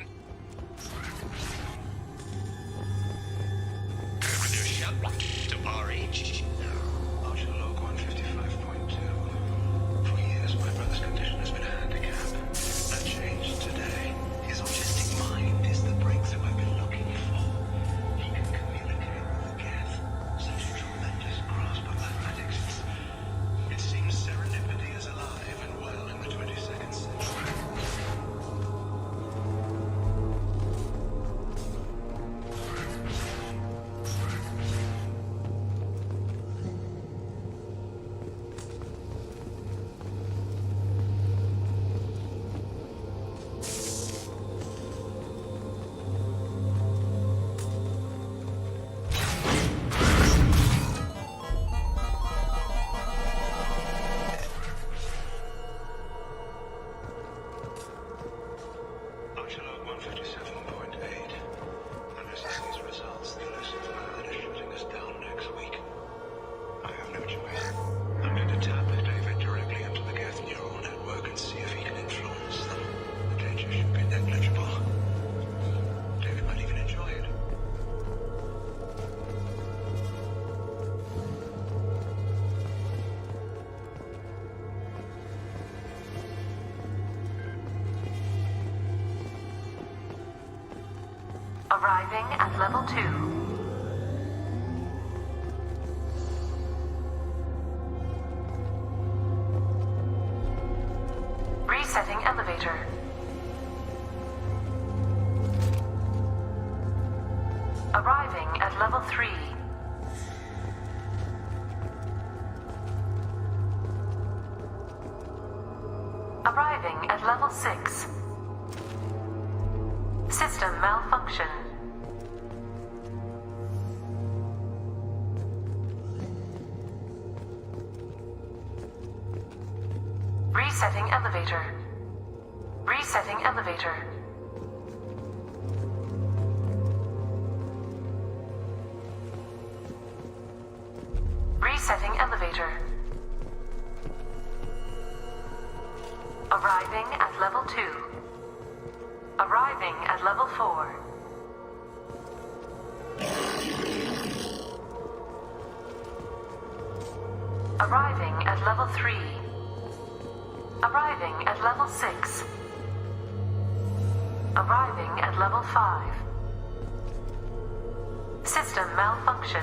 Over there, shut to RH. Archer log 155.2. For years, my brother's condition has been a handicap. That changed today. His autistic mind is the breakthrough I've been looking for. He can communicate with the Geth. Such a tremendous grasp of mathematics. It seems serendipity is alive and well in the 22nd century. Archer log 157.8. Unless it sees results, the Lucifer man is shutting us down next week. I have no choice. I'm going to tap David directly into the Geth neural network and see if he can influence them. The danger should be negligible. David might even enjoy it. Arriving at level 2. Resetting elevator. Arriving at level 3. Arriving at level 6. System malfunction. Resetting elevator. Resetting elevator. Resetting elevator. Arriving at level 2. Arriving at level 4. Arriving at level 3. Arriving at level 6. Arriving at level 5. System malfunction.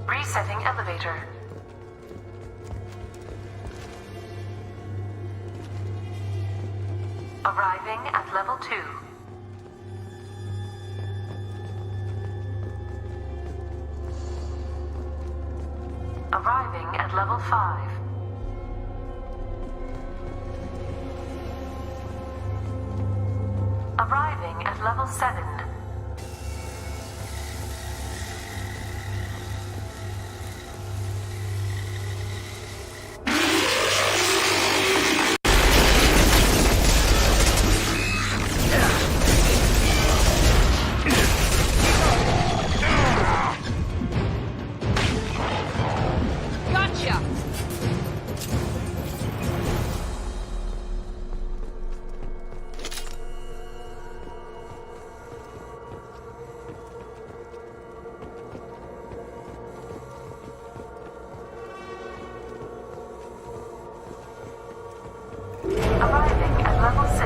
Resetting elevator. Arriving at level 2. Arriving at level 5. Arriving at level 7. Gotcha! Arriving at level 6.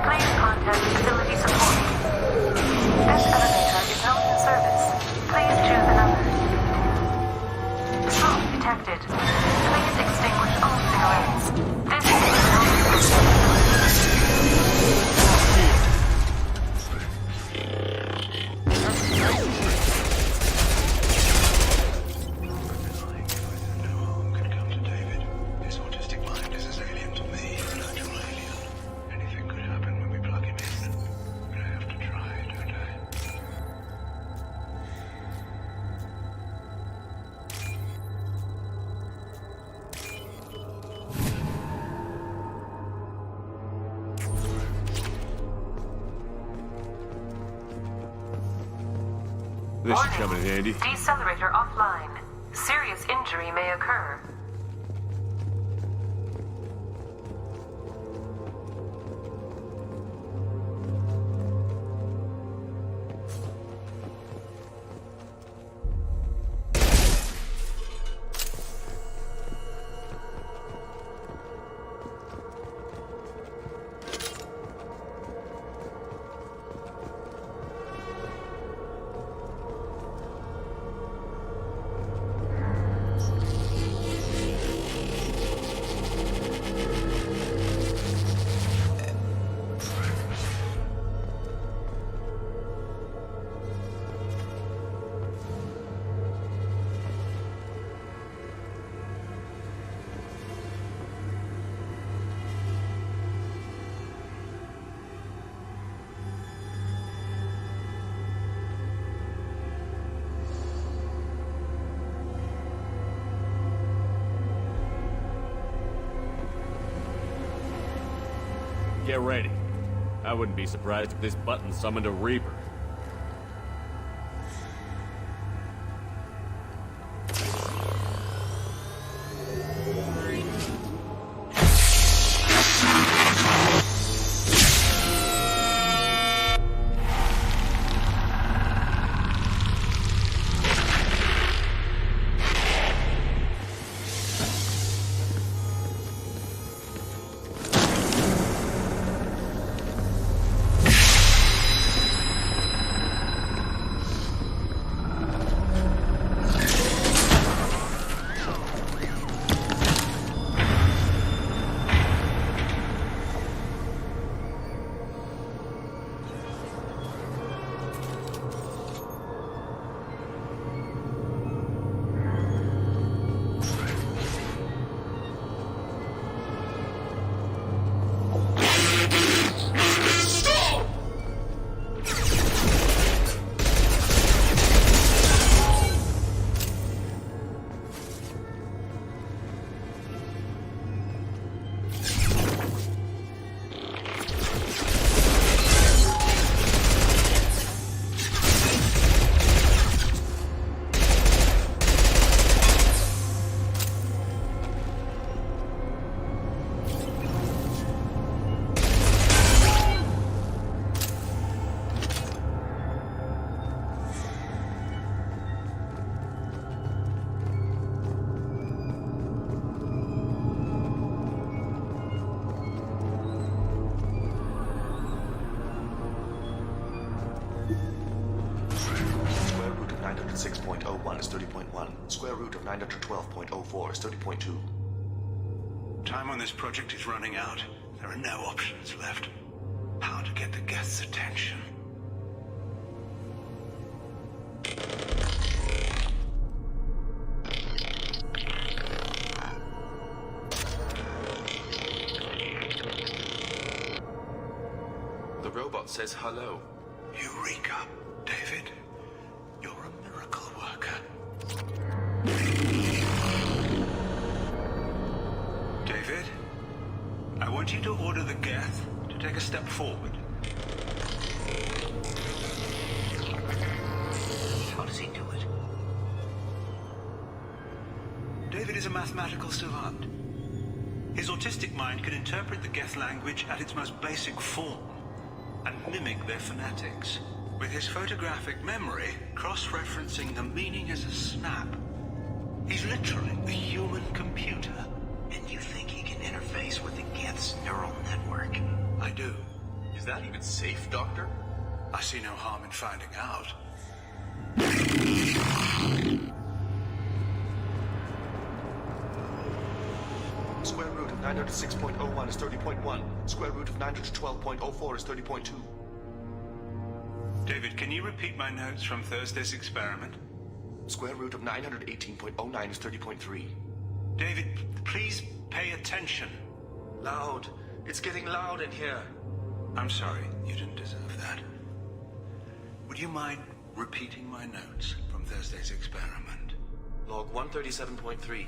Please contact facility support. This elevator is not in service. Please choose another. Smoke detected. Please extinguish all cigarettes. This This should come in handy. Decelerator offline. Serious injury may occur. Get ready. I wouldn't be surprised if this button summoned a Reaper. is 30.1. Square root of 912.04 is 30.2. Time on this project is running out. There are no options left. How to get the guests' attention? The robot says hello. Eureka, David. You're a miracle worker. David, I want you to order the Geth to take a step forward. How does he do it? David is a mathematical savant. His autistic mind can interpret the Geth language at its most basic form and mimic their phonetics. With his photographic memory, cross-referencing the meaning as a snap. He's literally a human computer. And you think he can interface with the Geth's neural network? I do. Is that even safe, Doctor? I see no harm in finding out. Square root of 906.01 is 30.1. Square root of 912.04 is 30.2. David, can you repeat my notes from Thursday's experiment? Square root of 918.09 is 30.3. David, please pay attention. Loud. It's getting loud in here. I'm sorry, you didn't deserve that. Would you mind repeating my notes from Thursday's experiment? Log 137.3.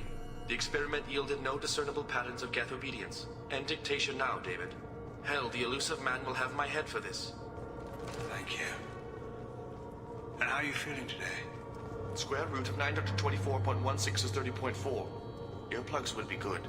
The experiment yielded no discernible patterns of Geth obedience. End dictation now, David. Hell, the elusive man will have my head for this. Thank you. And how How are you feeling today? Square root of 924.16 is 30.4. Earplugs would be good.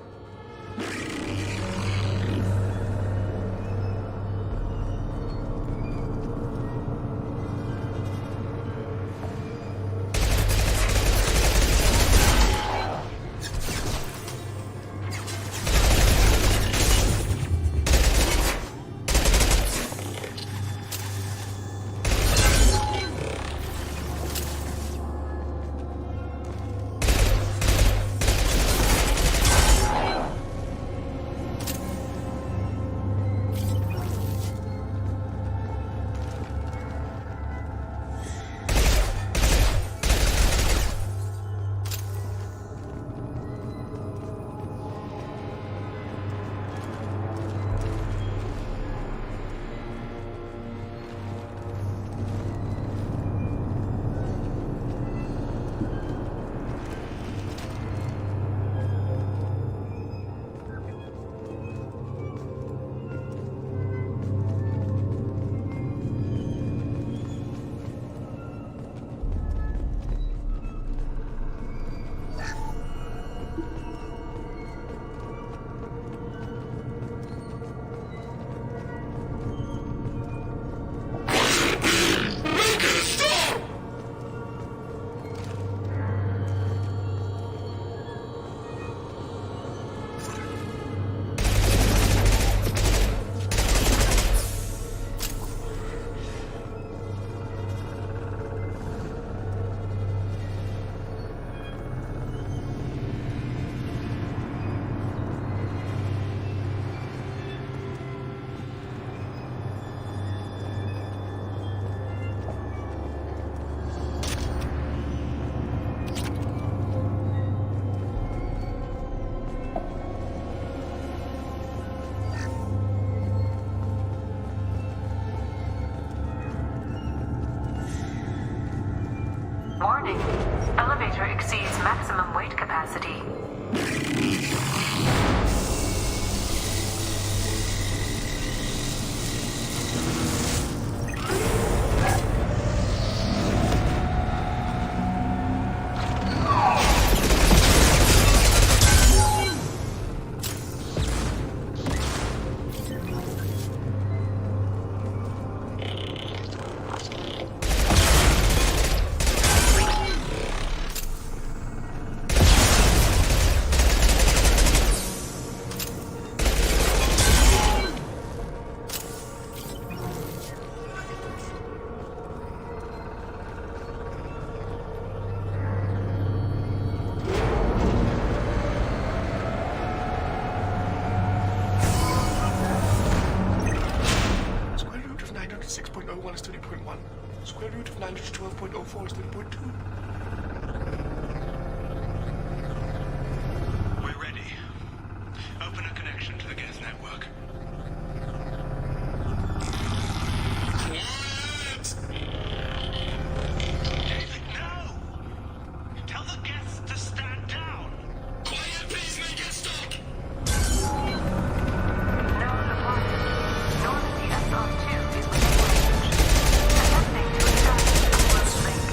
Warning. Elevator exceeds maximum weight capacity. Is 30.1. Square root of 912.04 is 30.2. We're ready. Open a connection to the Geth network. Quiet! David, no! Tell the Geths to stand down! Quiet, peacemaker, stop! No reported. Normandy SR2 is within range. Attempting to establish a close link.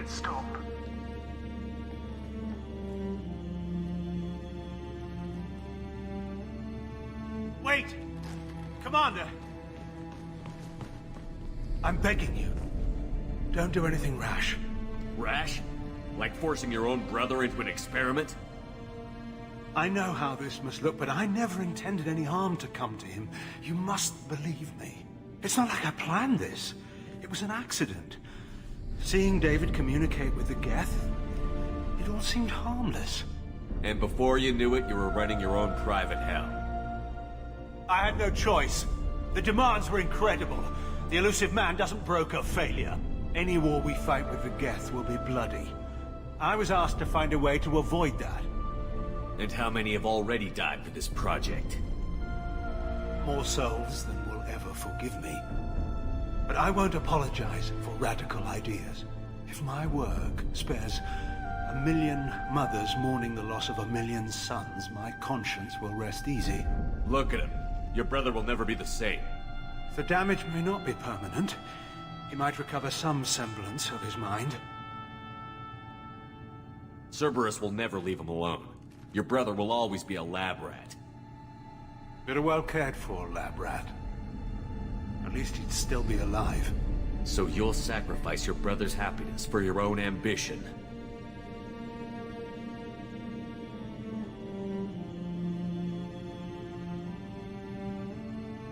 it stop. Wait! Commander! I'm begging you. Don't do anything rash. Rash? Like forcing your own brother into an experiment? I know how this must look, but I never intended any harm to come to him. You must believe me. It's not like I planned this. It was an accident. Seeing David communicate with the Geth, it all seemed harmless. And before you knew it, you were running your own private hell. I had no choice. The demands were incredible. The elusive man doesn't broker failure. Any war we fight with the Geth will be bloody. I was asked to find a way to avoid that. And how many have already died for this project? More souls than will ever forgive me. But I won't apologize for radical ideas. If my work spares 1,000,000 mothers mourning the loss of 1,000,000 sons, my conscience will rest easy. Look at him. Your brother will never be the same. The damage may not be permanent. He might recover some semblance of his mind. Cerberus will never leave him alone. Your brother will always be a lab rat. But a well cared-for lab rat. At least he'd still be alive. So you'll sacrifice your brother's happiness for your own ambition.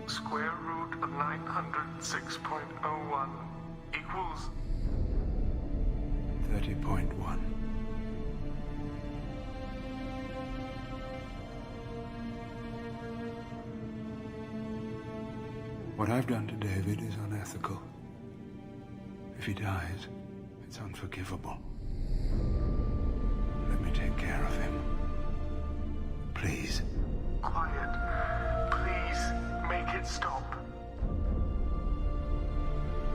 Square root of 906.01 equals 30.1. What I've done to David is unethical. If he dies, it's unforgivable. Let me take care of him. Please. quiet. Please, make it stop.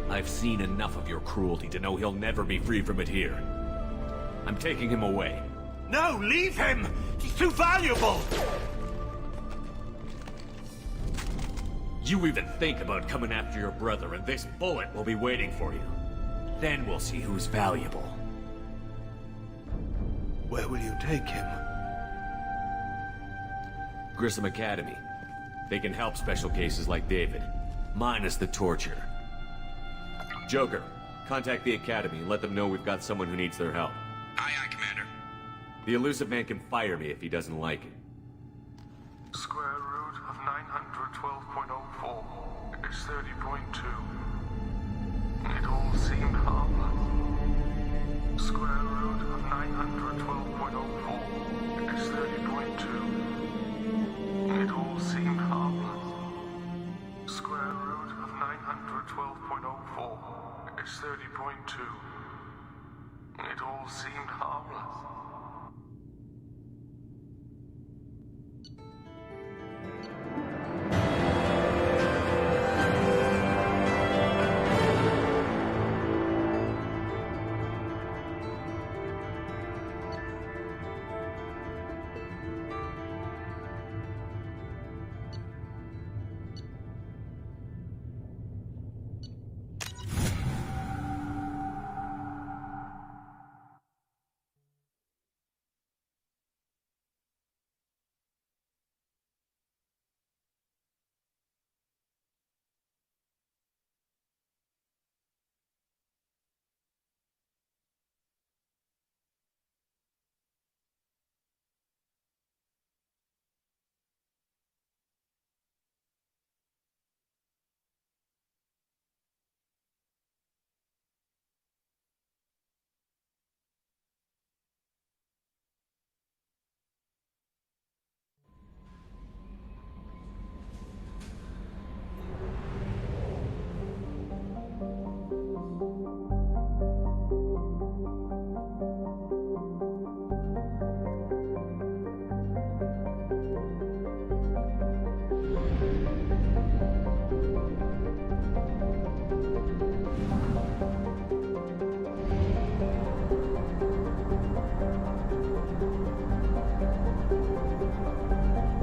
I've seen enough of your cruelty to know he'll never be free from it here. I'm taking him away. No, leave him! He's too valuable! You even think about coming after your brother, and this bullet will be waiting for you. Then we'll see who's valuable. Where will you take him? Grissom Academy. They can help special cases like David. Minus the torture. Joker, contact the Academy and let them know we've got someone who needs their help. Aye, aye, Commander. The elusive man can fire me if he doesn't like it. Square root of 912.04 is 30.2. It all seemed harmless. Square root of 912.04 is 30.2. It all seemed harmless. Square root of 912.04 is 30.2. It all seemed harmless.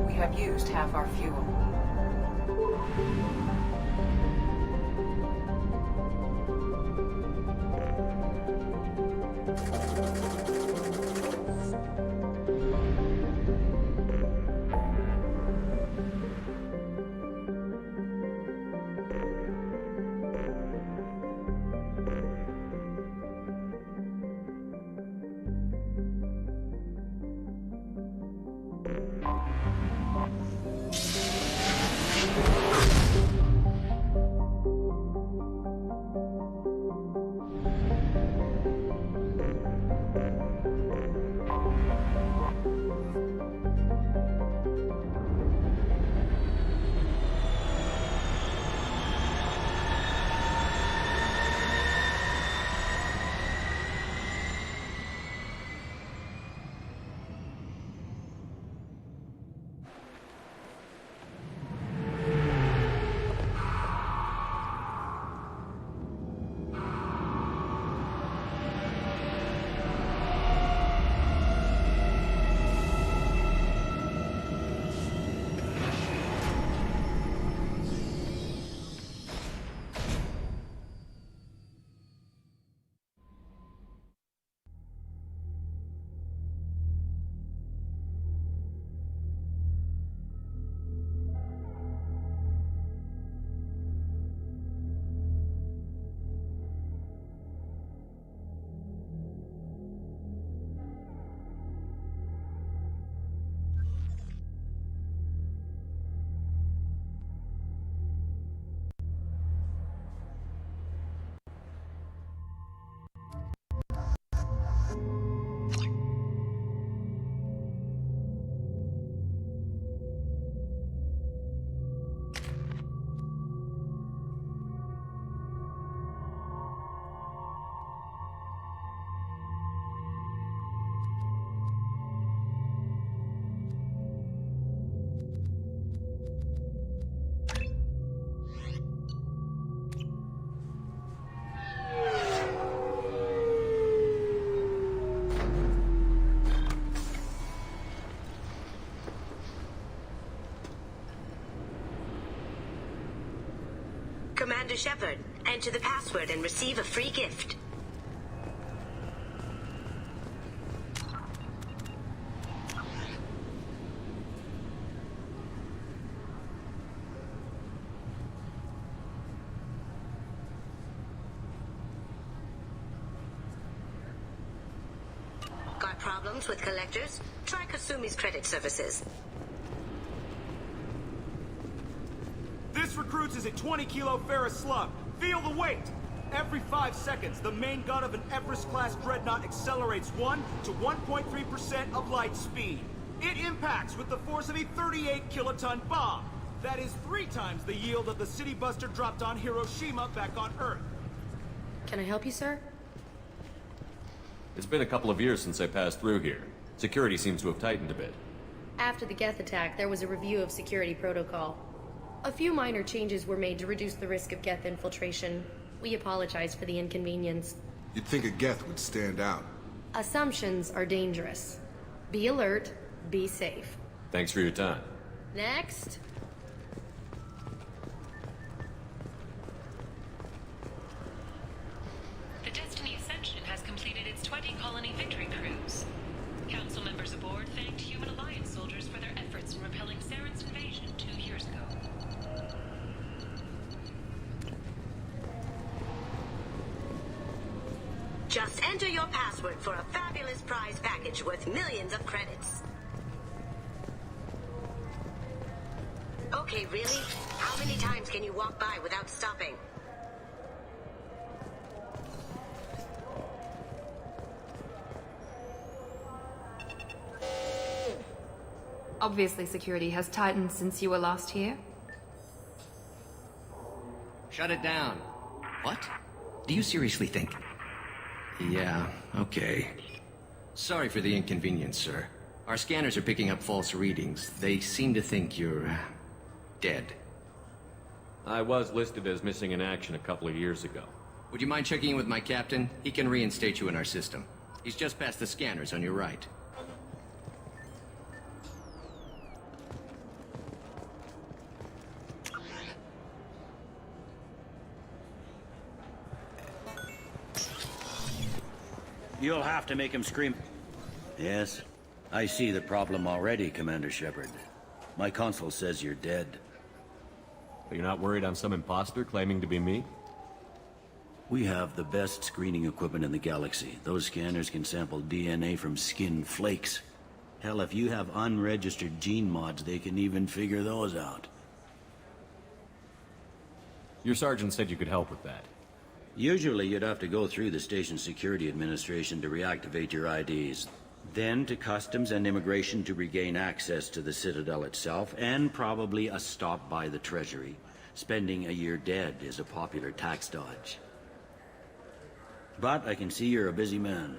We have used half our fuel. Commander Shepard, enter the password and receive a free gift. Got problems with collectors? Try Kasumi's credit services. This recruits is a 20-kilo ferrous slug. Feel the weight! Every 5 seconds, the main gun of an Everest-class dreadnought accelerates 1 to 1.3% of light speed. It impacts with the force of a 38-kiloton bomb. That is 3 times the yield of the city buster dropped on Hiroshima back on Earth. Can I help you, sir? It's been a couple of years since I passed through here. Security seems to have tightened a bit. After the Geth attack, there was a review of security protocol. A few minor changes were made to reduce the risk of Geth infiltration. We apologize for the inconvenience. You'd think a Geth would stand out. Assumptions are dangerous. Be alert, be safe. Thanks for your time. Next. The Destiny Ascension has completed its 20-colony victory cruise. Council members aboard thanked Human Alliance soldiers for their efforts in repelling Saren's invasion 2 years ago. Just enter your password for a fabulous prize package worth millions of credits. Okay, really? How many times can you walk by without stopping? Obviously, security has tightened since you were last here. Shut it down. What? Do you seriously think? Yeah, okay. Sorry for the inconvenience, sir. Our scanners are picking up false readings. They seem to think you're... dead. I was listed as missing in action a couple of years ago. Would you mind checking in with my captain? He can reinstate you in our system. He's just past the scanners on your right. You'll have to make him scream. Yes, I see the problem already, Commander Shepard. My console says you're dead. But you're not worried I'm some imposter claiming to be me? We have the best screening equipment in the galaxy. Those scanners can sample DNA from skin flakes. Hell, if you have unregistered gene mods, they can even figure those out. Your sergeant said you could help with that. Usually you'd have to go through the station security administration to reactivate your IDs. Then to customs and immigration to regain access to the Citadel itself, and probably a stop by the Treasury. Spending a year dead is a popular tax dodge. But I can see you're a busy man.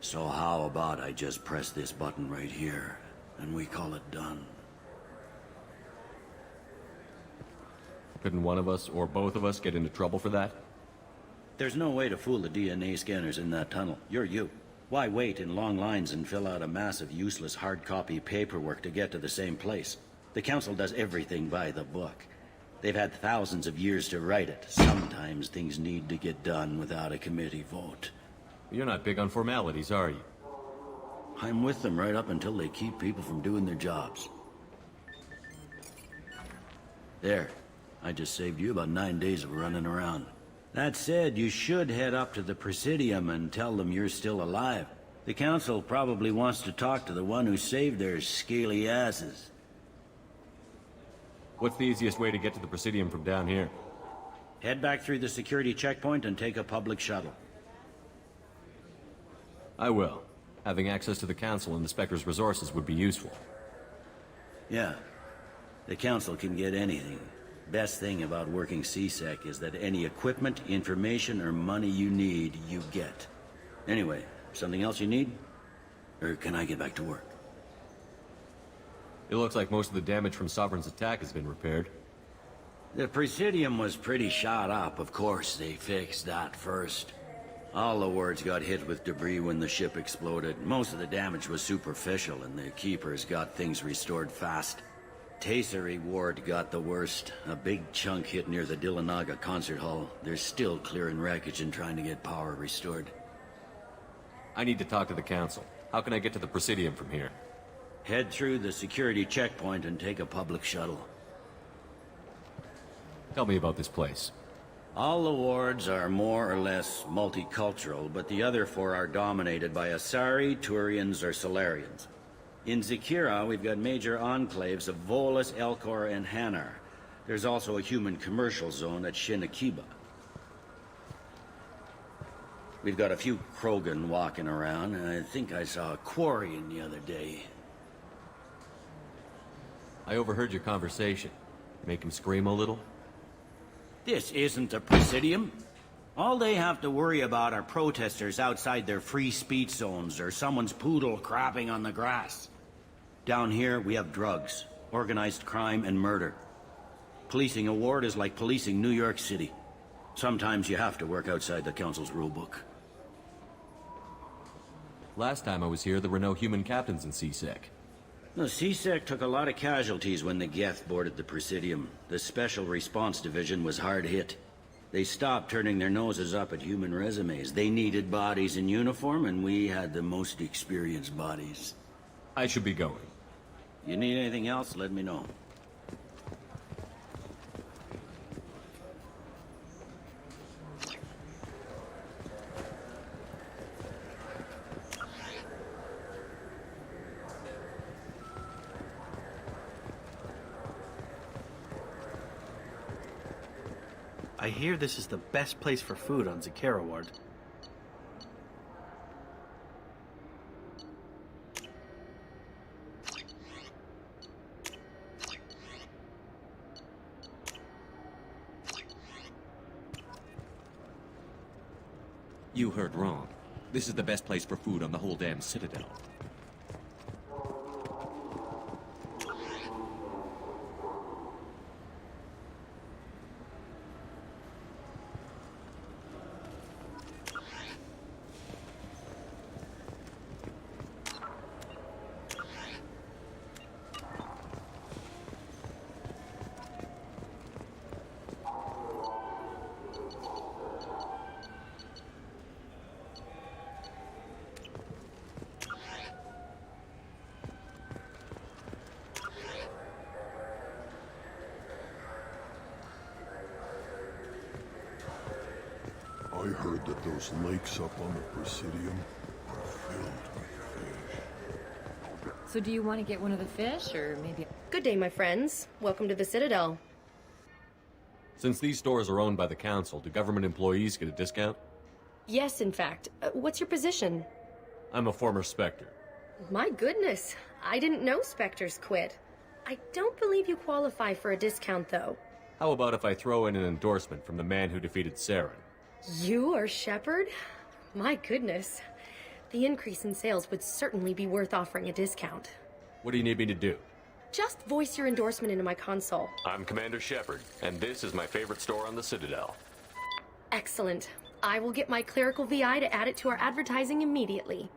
So how about I just press this button right here, and we call it done? Couldn't one of us, or both of us, get into trouble for that? There's no way to fool the DNA scanners in that tunnel. You're you. Why wait in long lines and fill out a massive useless hard copy paperwork to get to the same place? The Council does everything by the book. They've had thousands of years to write it. Sometimes things need to get done without a committee vote. You're not big on formalities, are you? I'm with them right up until they keep people from doing their jobs. There. I just saved you about 9 days of running around. That said, you should head up to the Presidium and tell them you're still alive. The Council probably wants to talk to the one who saved their scaly asses. What's the easiest way to get to the Presidium from down here? Head back through the security checkpoint and take a public shuttle. I will. Having access to the Council and the Spectre's resources would be useful. Yeah. The Council can get anything. Best thing about working CSEC is that any equipment, information, or money you need, you get. Anyway, something else you need? Or can I get back to work? It looks like most of the damage from Sovereign's attack has been repaired. The Presidium was pretty shot up. Of course, they fixed that first. All the wards got hit with debris when the ship exploded. Most of the damage was superficial, and the Keepers got things restored fast. Tasery Ward got the worst. A big chunk hit near the Dillanaga concert hall. They're still clearing wreckage and trying to get power restored. I need to talk to the Council. How can I get to the Presidium from here? Head through the security checkpoint and take a public shuttle. Tell me about this place. All the wards are more or less multicultural, but the other four are dominated by Asari, Turians, or Solarians. In Zakira, we've got major enclaves of Volus, Elcor, and Hanar. There's also a human commercial zone at Shinakiba. We've got a few Krogan walking around, and I think I saw a Quarian the other day. I overheard your conversation. Make him scream a little? This isn't a Presidium. All they have to worry about are protesters outside their free speech zones or someone's poodle crapping on the grass. Down here, we have drugs, organized crime, and murder. Policing a ward is like policing New York City. Sometimes you have to work outside the Council's rulebook. Last time I was here, there were no human captains in CSEC. The CSEC took a lot of casualties when the Geth boarded the Presidium. The Special Response Division was hard hit. They stopped turning their noses up at human resumes. They needed bodies in uniform, and we had the most experienced bodies. I should be going. You need anything else, let me know. I hear this is the best place for food on Zakira Ward. You heard wrong. This is the best place for food on the whole damn Citadel. Those lakes up on the Presidium are filled with fish. So do you want to get one of the fish, or maybe... Good day, my friends. Welcome to the Citadel. Since these stores are owned by the Council, do government employees get a discount? Yes, in fact. What's your position? I'm a former Spectre. My goodness. I didn't know Spectres quit. I don't believe you qualify for a discount, though. How about if I throw in an endorsement from the man who defeated Saren? You are Shepard? My goodness. The increase in sales would certainly be worth offering a discount. What do you need me to do? Just voice your endorsement into my console. I'm Commander Shepard, and this is my favorite store on the Citadel. Excellent. I will get my clerical VI to add it to our advertising immediately.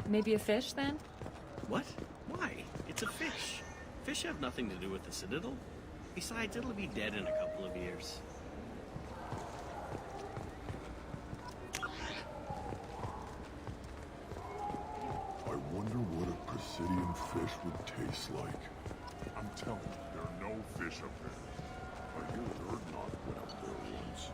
Maybe a fish, then? What? Why? It's a fish. Fish have nothing to do with the Citadel. Besides, it'll be dead in a couple of years. I wonder what a Presidium fish would taste like. I'm telling you, there are no fish up there. I hear there are not been up there once.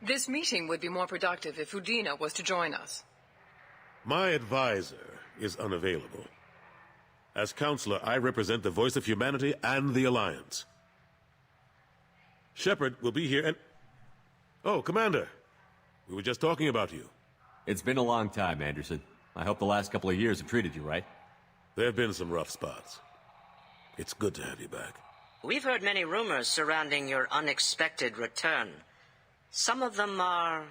This meeting would be more productive if Udina was to join us. My advisor is unavailable. As counselor, I represent the voice of humanity and the Alliance. Shepard will be here and... Oh, Commander. We were just talking about you. It's been a long time, Anderson. I hope the last couple of years have treated you right. There have been some rough spots. It's good to have you back. We've heard many rumors surrounding your unexpected return. Some of them are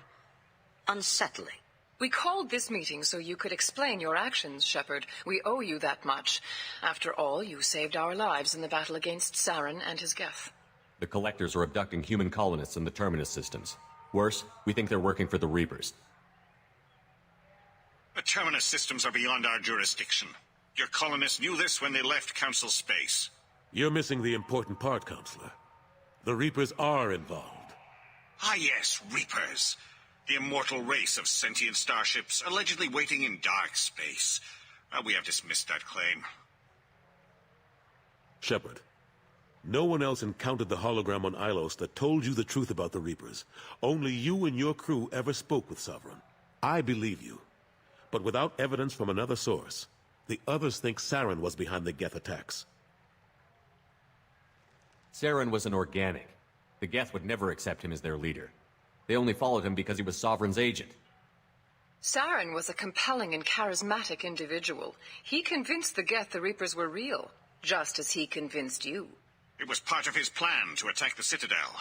unsettling. We called this meeting so you could explain your actions, Shepard. We owe you that much. After all, you saved our lives in the battle against Saren and his Geth. The Collectors are abducting human colonists in the Terminus systems. Worse, we think they're working for the Reapers. The Terminus systems are beyond our jurisdiction. Your colonists knew this when they left Council space. You're missing the important part, Counselor. The Reapers are involved. Ah yes, Reapers. The immortal race of sentient starships allegedly waiting in dark space. We have dismissed that claim. Shepard, no one else encountered the hologram on Ilos that told you the truth about the Reapers. Only you and your crew ever spoke with Sovereign. I believe you. But without evidence from another source, the others think Saren was behind the Geth attacks. Saren was an organic. The Geth would never accept him as their leader. They only followed him because he was Sovereign's agent. Saren was a compelling and charismatic individual. He convinced the Geth the Reapers were real, just as he convinced you. It was part of his plan to attack the Citadel.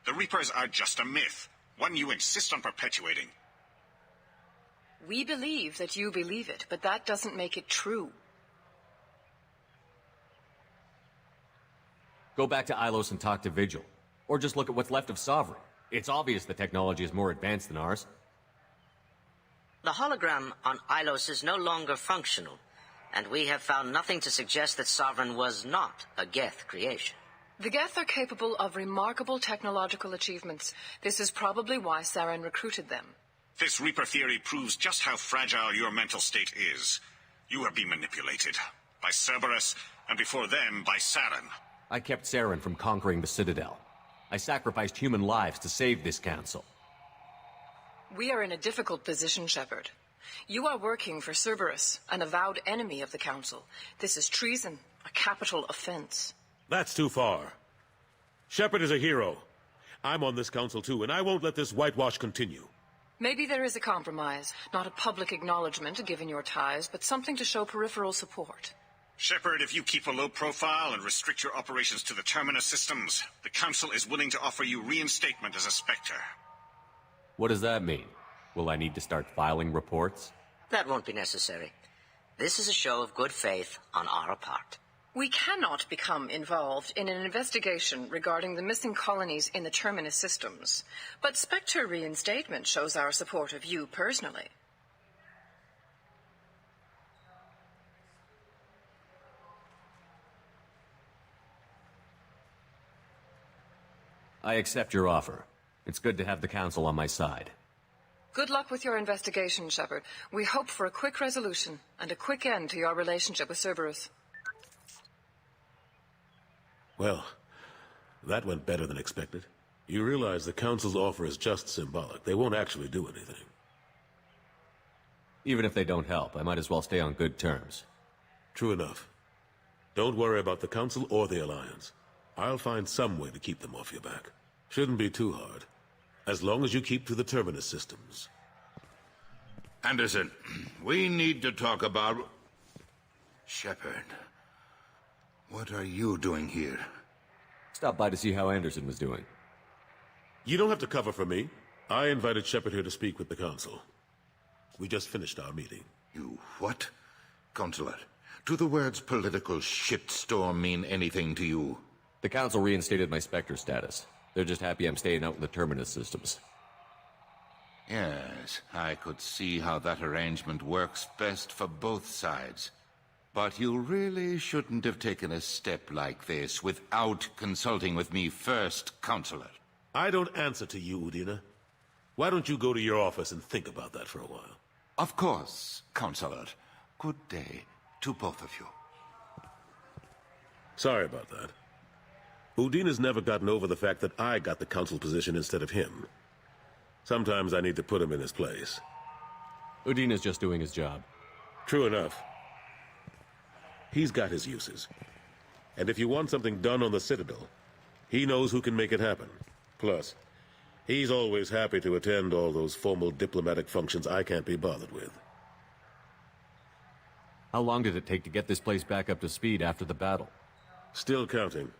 The Reapers are just a myth, one you insist on perpetuating. We believe that you believe it, but that doesn't make it true. Go back to Ilos and talk to Vigil. Or just look at what's left of Sovereign. It's obvious the technology is more advanced than ours. The hologram on Ilos is no longer functional, and we have found nothing to suggest that Sovereign was not a Geth creation. The Geth are capable of remarkable technological achievements. This is probably why Saren recruited them. This Reaper theory proves just how fragile your mental state is. You are being manipulated. By Cerberus, and before them, by Saren. I kept Saren from conquering the Citadel. I sacrificed human lives to save this council. We are in a difficult position, Shepard. You are working for Cerberus, an avowed enemy of the Council. This is treason, a capital offense. That's too far. Shepard is a hero. I'm on this council too, and I won't let this whitewash continue. Maybe there is a compromise. Not a public acknowledgement given your ties, but something to show peripheral support. Shepard, if you keep a low profile and restrict your operations to the Terminus systems, the Council is willing to offer you reinstatement as a Spectre. What does that mean? Will I need to start filing reports? That won't be necessary. This is a show of good faith on our part. We cannot become involved in an investigation regarding the missing colonies in the Terminus systems, but Spectre reinstatement shows our support of you personally. I accept your offer. It's good to have the Council on my side. Good luck with your investigation, Shepard. We hope for a quick resolution and a quick end to your relationship with Cerberus. Well, that went better than expected. You realize the Council's offer is just symbolic. They won't actually do anything. Even if they don't help, I might as well stay on good terms. True enough. Don't worry about the Council or the Alliance. I'll find some way to keep them off your back. Shouldn't be too hard. As long as you keep to the Terminus systems. Anderson, we need to talk about... Shepard. What are you doing here? Stopped by to see how Anderson was doing. You don't have to cover for me. I invited Shepard here to speak with the Council. We just finished our meeting. You what? Consular, do the words political shitstorm mean anything to you? The Council reinstated my Spectre status. They're just happy I'm staying out in the Terminus systems. Yes, I could see how that arrangement works best for both sides. But you really shouldn't have taken a step like this without consulting with me first, Counselor. I don't answer to you, Udina. Why don't you go to your office and think about that for a while? Of course, Counselor. Good day to both of you. Sorry about that. Udina's never gotten over the fact that I got the Council position instead of him. Sometimes I need to put him in his place. Udina's just doing his job. True enough. He's got his uses. And if you want something done on the Citadel, he knows who can make it happen. Plus, he's always happy to attend all those formal diplomatic functions I can't be bothered with. How long did it take to get this place back up to speed after the battle? Still counting.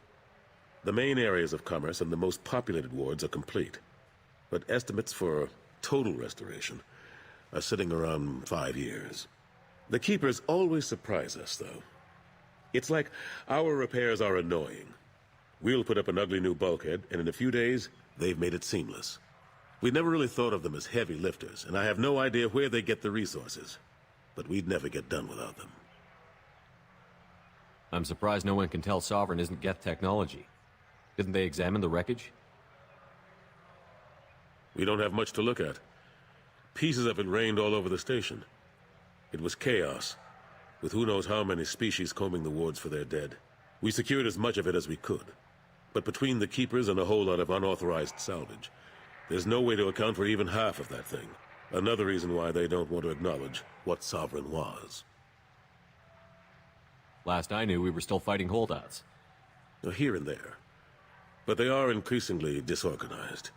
The main areas of commerce and the most populated wards are complete. But estimates for total restoration are sitting around 5 years. The Keepers always surprise us, though. It's like our repairs are annoying. We'll put up an ugly new bulkhead, and in a few days, they've made it seamless. We never really thought of them as heavy lifters, and I have no idea where they get the resources. But we'd never get done without them. I'm surprised no one can tell Sovereign isn't Geth technology. Didn't they examine the wreckage? We don't have much to look at. Pieces of it rained all over the station. It was chaos, with who knows how many species combing the wards for their dead. We secured as much of it as we could. But between the Keepers and a whole lot of unauthorized salvage, there's no way to account for even half of that thing. Another reason why they don't want to acknowledge what Sovereign was. Last I knew, we were still fighting holdouts. Here and there. But they are increasingly disorganized.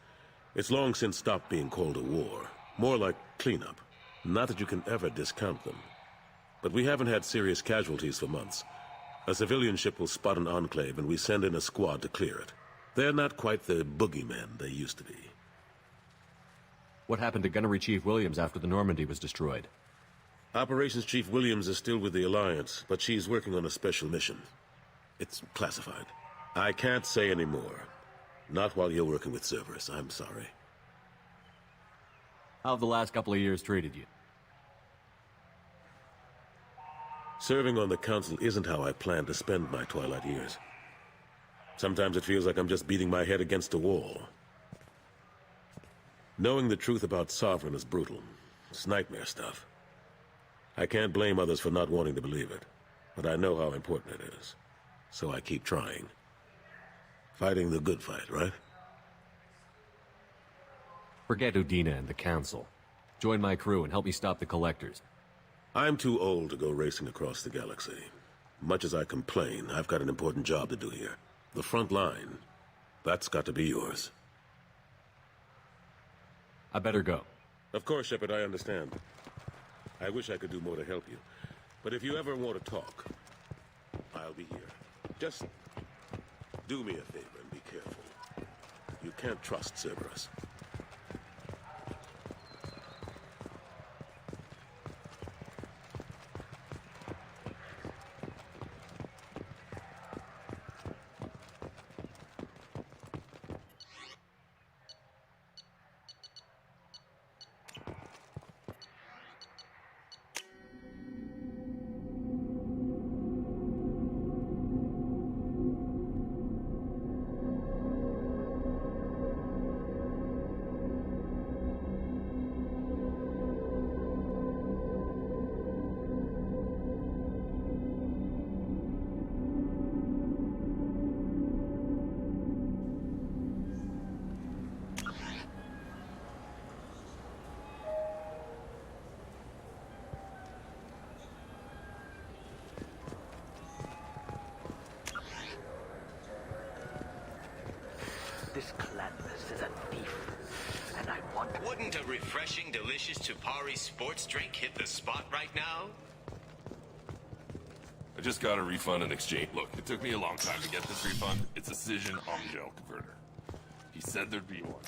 It's long since stopped being called a war. More like cleanup. Not that you can ever discount them. But we haven't had serious casualties for months. A civilian ship will spot an enclave and we send in a squad to clear it. They're not quite the boogeymen they used to be. What happened to Gunnery Chief Williams after the Normandy was destroyed? Operations Chief Williams is still with the Alliance, but she's working on a special mission. It's classified. I can't say any more. Not while you're working with Cerberus, I'm sorry. How have the last couple of years treated you? Serving on the Council isn't how I plan to spend my twilight years. Sometimes it feels like I'm just beating my head against a wall. Knowing the truth about Sovereign is brutal. It's nightmare stuff. I can't blame others for not wanting to believe it, but I know how important it is. So I keep trying. Fighting the good fight, right? Forget Udina and the Council. Join my crew and help me stop the Collectors. I'm too old to go racing across the galaxy. Much as I complain, I've got an important job to do here. The front line. That's got to be yours. I better go. Of course, Shepard, I understand. I wish I could do more to help you. But if you ever want to talk, I'll be here. Just do me a favor and be careful. You can't trust Cerberus. This Clandmus is a thief, and I want... Wouldn't a refreshing, delicious Tupari sports drink hit the spot right now? I just got a refund and exchange. Look, it took me a long time to get this refund. It's a Cision Omgel converter. He said there'd be one.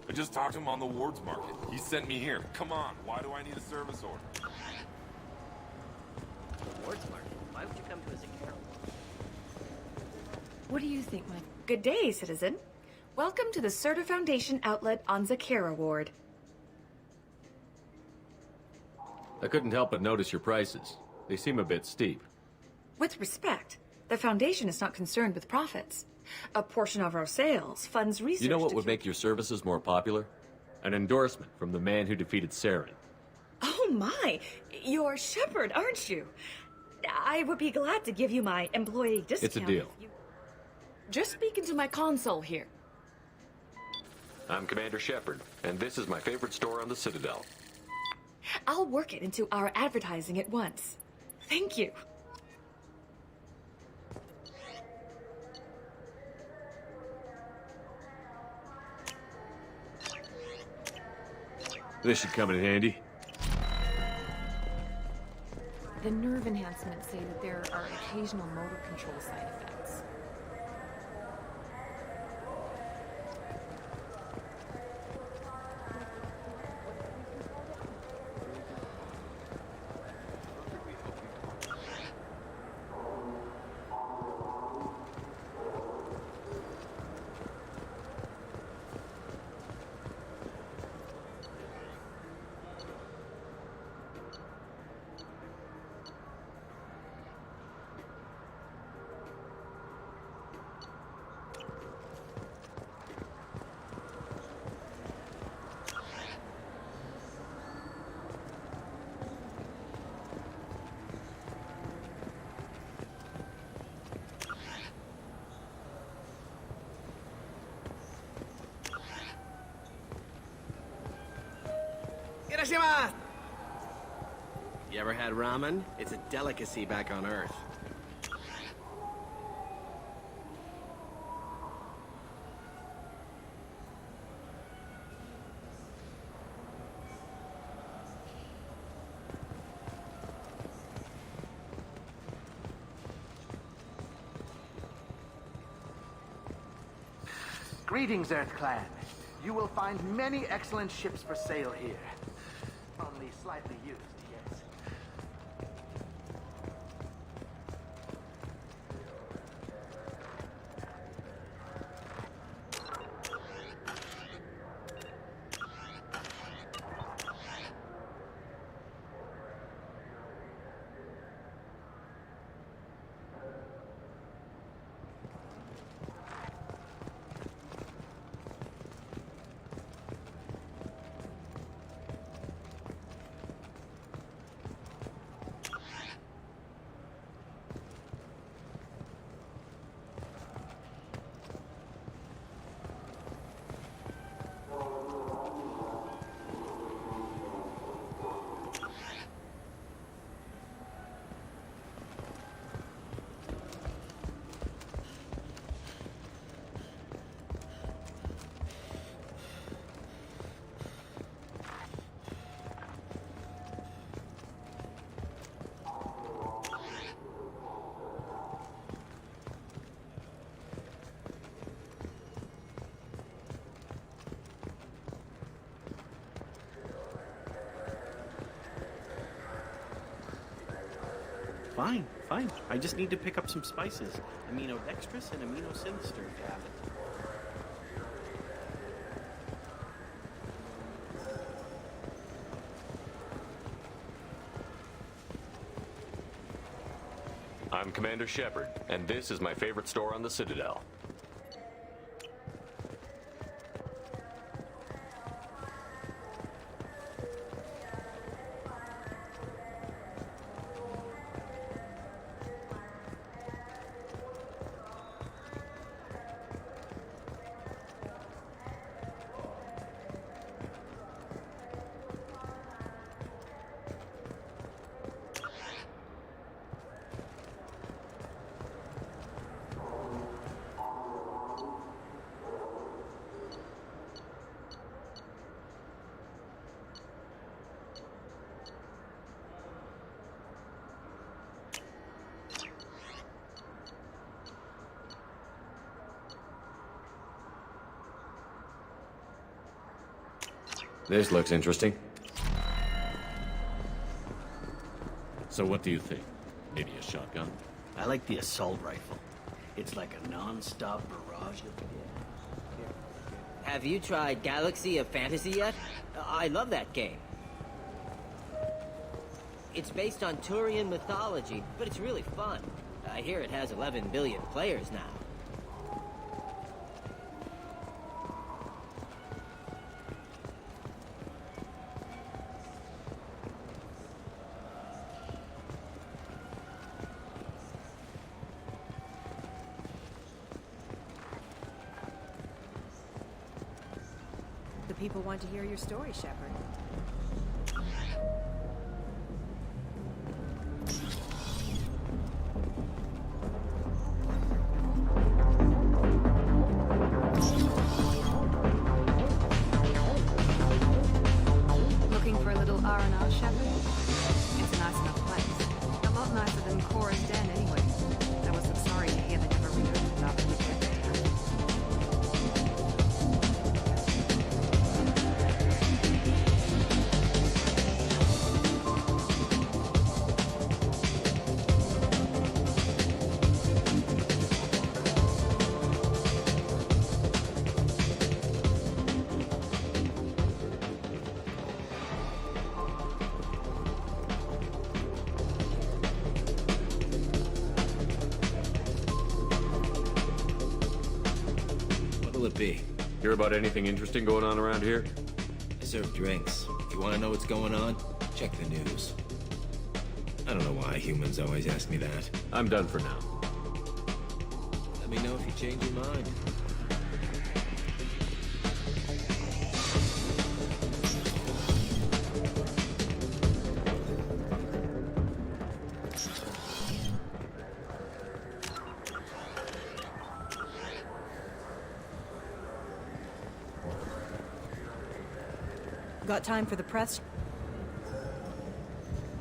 I just talked to him on the wards market. He sent me here. Come on, why do I need a service order? The wards market? Why would you come to a Zakara? What do you think, Mike? Good day, citizen. Welcome to the Certa Foundation outlet on Zakara Ward. I couldn't help but notice your prices. They seem a bit steep. With respect, the Foundation is not concerned with profits. A portion of our sales funds research. You know what would make your services more popular? An endorsement from the man who defeated Saren. Oh my! You're Shepard, aren't you? I would be glad to give you my employee discount. It's a deal. Just speak into my console here. I'm Commander Shepard, and this is my favorite store on the Citadel. I'll work it into our advertising at once. Thank you. This should come in handy. The nerve enhancements say that there are occasional motor control side effects. You ever had ramen? It's a delicacy back on Earth. Greetings, Earth Clan. You will find many excellent ships for sale here. Only slightly used, yes. Fine, fine. I just need to pick up some spices. Aminodextrous and aminosinister if you have it. I'm Commander Shepard, and this is my favorite store on the Citadel. This looks interesting. So what do you think? Maybe a shotgun? I like the assault rifle. It's like a non-stop barrage of... Have you tried Galaxy of Fantasy yet? I love that game. It's based on Turian mythology, but it's really fun. I hear it has 11 billion players now. People want to hear your story, Shepard. Looking for a little R&R, Shepard? It's a nice enough place. A lot nicer than Cora's Den anyway. I wasn't sorry to hear they never reopened after the death. Be. Hear about anything interesting going on around here? I serve drinks. If you want to know what's going on, check the news. I don't know why humans always ask me that. I'm done for now. Let me know if you change your mind. Got time for the press?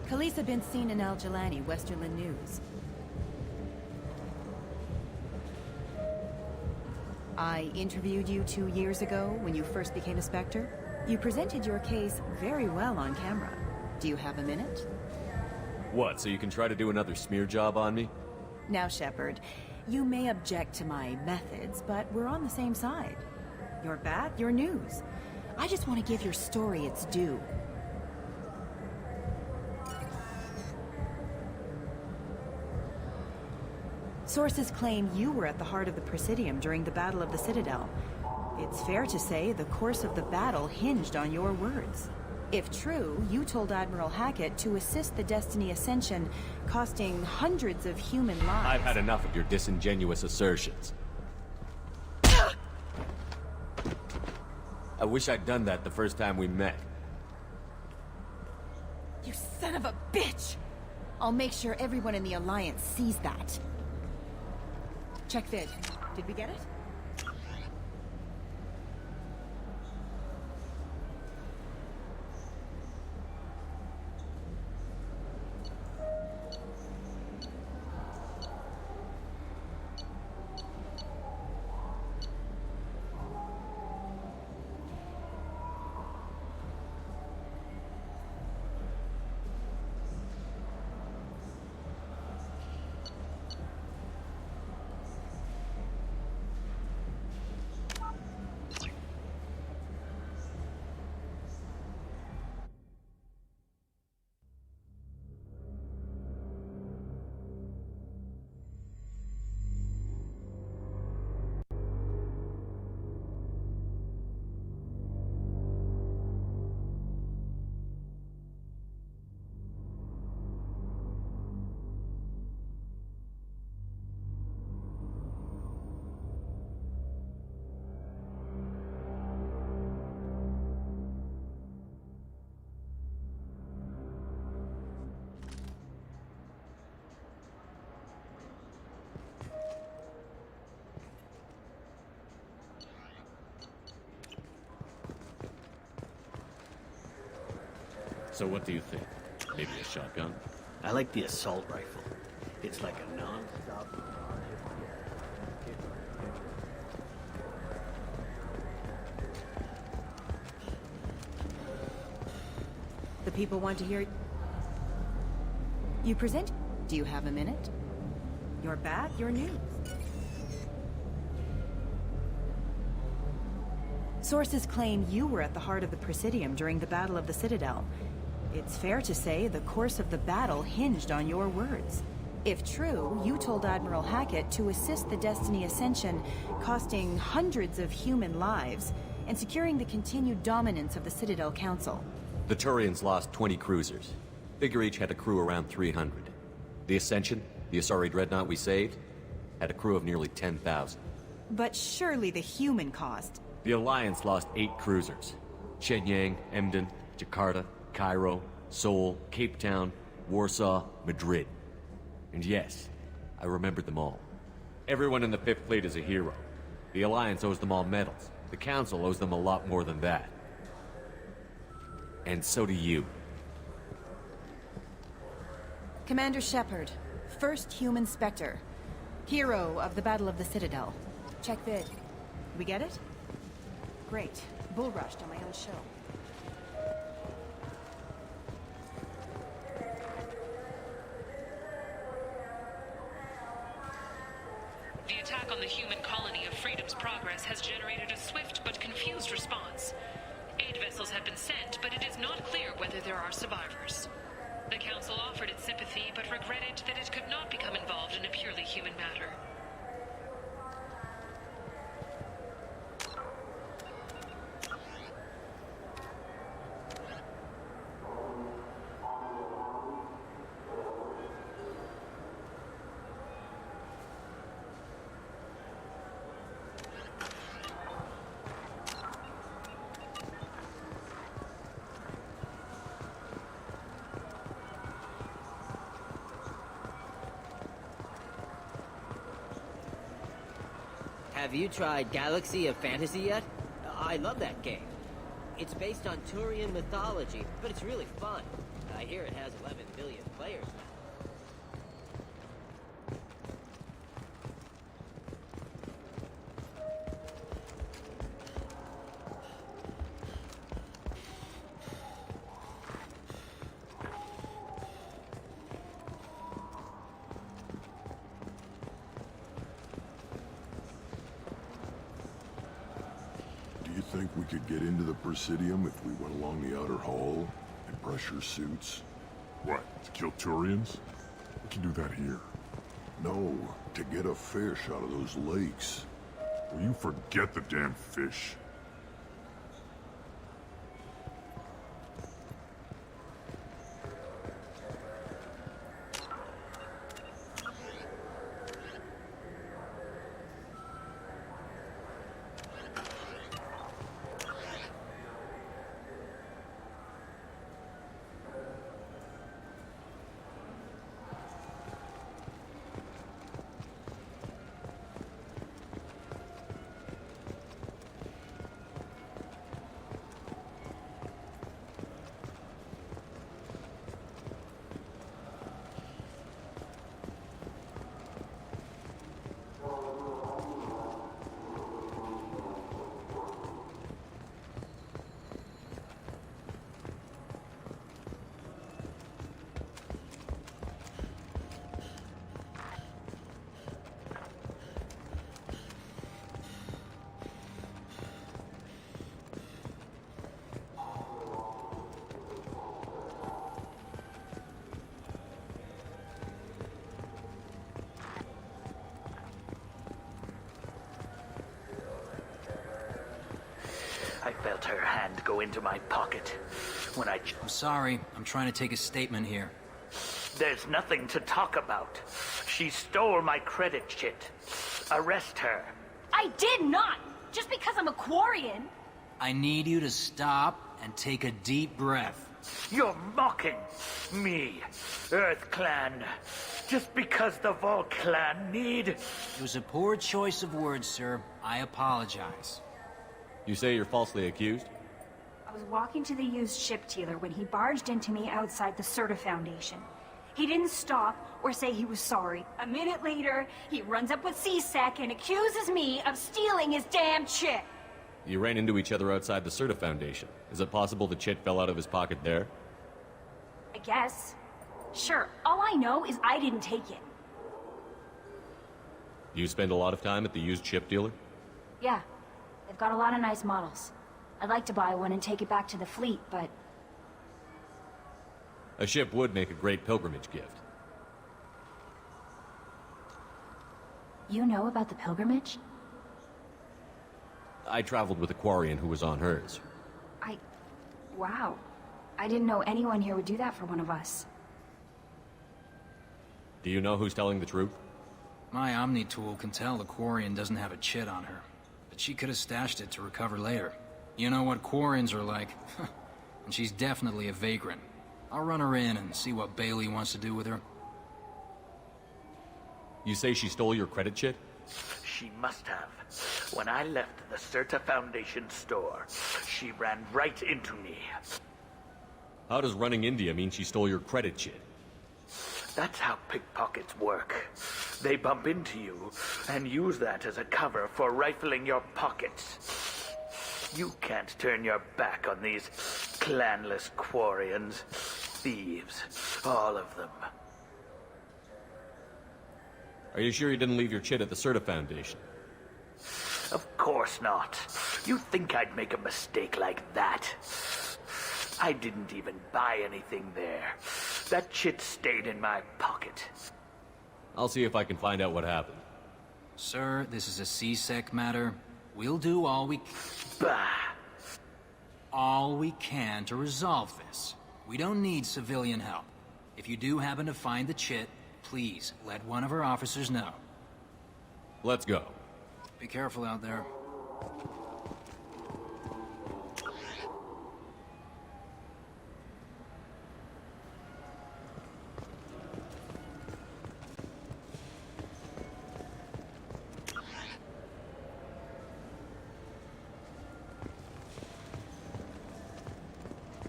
Khaleesa been seen in Al Jalani, Westerland News. I interviewed you 2 years ago when you first became a Spectre. You presented your case very well on camera. Do you have a minute? What, so you can try to do another smear job on me? Now, Shepard, you may object to my methods, but we're on the same side. You're bad, you're news. I just want to give your story its due. Sources claim you were at the heart of the Presidium during the Battle of the Citadel. It's fair to say the course of the battle hinged on your words. If true, you told Admiral Hackett to assist the Destiny Ascension, costing hundreds of human lives. I've had enough of your disingenuous assertions. I wish I'd done that the first time we met. You son of a bitch! I'll make sure everyone in the Alliance sees that. Check vid. Did we get it? So what do you think? Maybe a shotgun? I like the assault rifle. It's like a non-stop... The people want to hear... You present... Do you have a minute? You're back, you're new. Sources claim you were at the heart of the Presidium during the Battle of the Citadel. It's fair to say the course of the battle hinged on your words. If true, you told Admiral Hackett to assist the Destiny Ascension, costing hundreds of human lives, and securing the continued dominance of the Citadel Council. The Turians lost 20 cruisers. Figure each had a crew around 300. The Ascension, the Asari dreadnought we saved, had a crew of nearly 10,000. But surely the human cost. The Alliance lost 8 cruisers. Shenyang, Emden, Jakarta, Cairo, Seoul, Cape Town, Warsaw, Madrid. And yes, I remembered them all. Everyone in the 5th Fleet is a hero. The Alliance owes them all medals. The Council owes them a lot more than that. And so do you. Commander Shepard, first human Spectre. Hero of the Battle of the Citadel. Check vid. We get it? Great. Bull rushed on my own show. The attack on the human colony of Freedom's Progress has generated a swift but confused response. Aid vessels have been sent, but it is not clear whether there are survivors. The Council offered its sympathy, but regretted that it could not become involved in a purely human matter. Have you tried Galaxy of Fantasy yet? I love that game. It's based on Turian mythology, but it's really fun. I hear it has 11 billion players now. Do you think we could get into the Presidium if we went along the outer hall in pressure suits? What, to kill Turians? We can do that here. No, to get a fish out of those lakes. Will you forget the damn fish? I felt her hand go into my pocket when I... I'm sorry. I'm trying to take a statement here. There's nothing to talk about. She stole my credit chit. Arrest her. I did not! Just because I'm a Quarian! I need you to stop and take a deep breath. You're mocking me, Earth Clan. Just because the Vol Clan need... It was a poor choice of words, sir. I apologize. You say you're falsely accused? was walking to the used ship dealer when he barged into me outside the Serta Foundation. He didn't stop or say he was sorry. A minute later, he runs up with C-Sec and accuses me of stealing his damn chit. You ran into each other outside the Serta Foundation. Is it possible the chit fell out of his pocket there? I guess. Sure, all I know is I didn't take it. You spend a lot of time at the used ship dealer? Yeah, they've got a lot of nice models. I'd like to buy one and take it back to the fleet, but... A ship would make a great pilgrimage gift. You know about the pilgrimage? I traveled with a Quarian who was on hers. Wow. I didn't know anyone here would do that for one of us. Do you know who's telling the truth? My Omni tool can tell the Quarian doesn't have a chit on her, but she could have stashed it to recover later. You know what Quarians are like, and she's definitely a vagrant. I'll run her in and see what Bailey wants to do with her. You say she stole your credit chit? She must have. When I left the Serta Foundation store, she ran right into me. How does running into you mean she stole your credit chit? That's how pickpockets work. They bump into you and use that as a cover for rifling your pockets. You can't turn your back on these clanless Quarians. Thieves, all of them. Are you sure you didn't leave your chit at the Serta Foundation? Of course not. You think I'd make a mistake like that? I didn't even buy anything there. That chit stayed in my pocket. I'll see if I can find out what happened. Sir, this is a C-Sec matter. We'll do all we can to resolve this. We don't need civilian help. If you do happen to find the chit, please let one of our officers know. Let's go. Be careful out there.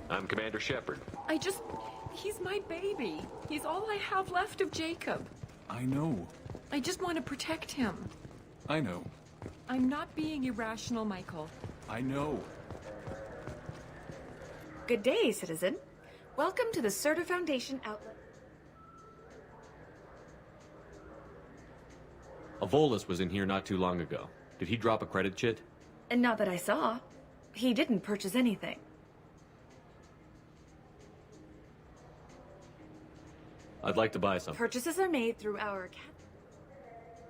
I'm Commander Shepard. He's my baby. He's all I have left of Jacob. I know. I just want to protect him. I know. I'm not being irrational, Michael. I know. Good day, citizen. Welcome to the Serta Foundation outlet. Avolis was in here not too long ago. Did he drop a credit chit? And not that I saw. He didn't purchase anything. I'd like to buy something. Purchases are made through our...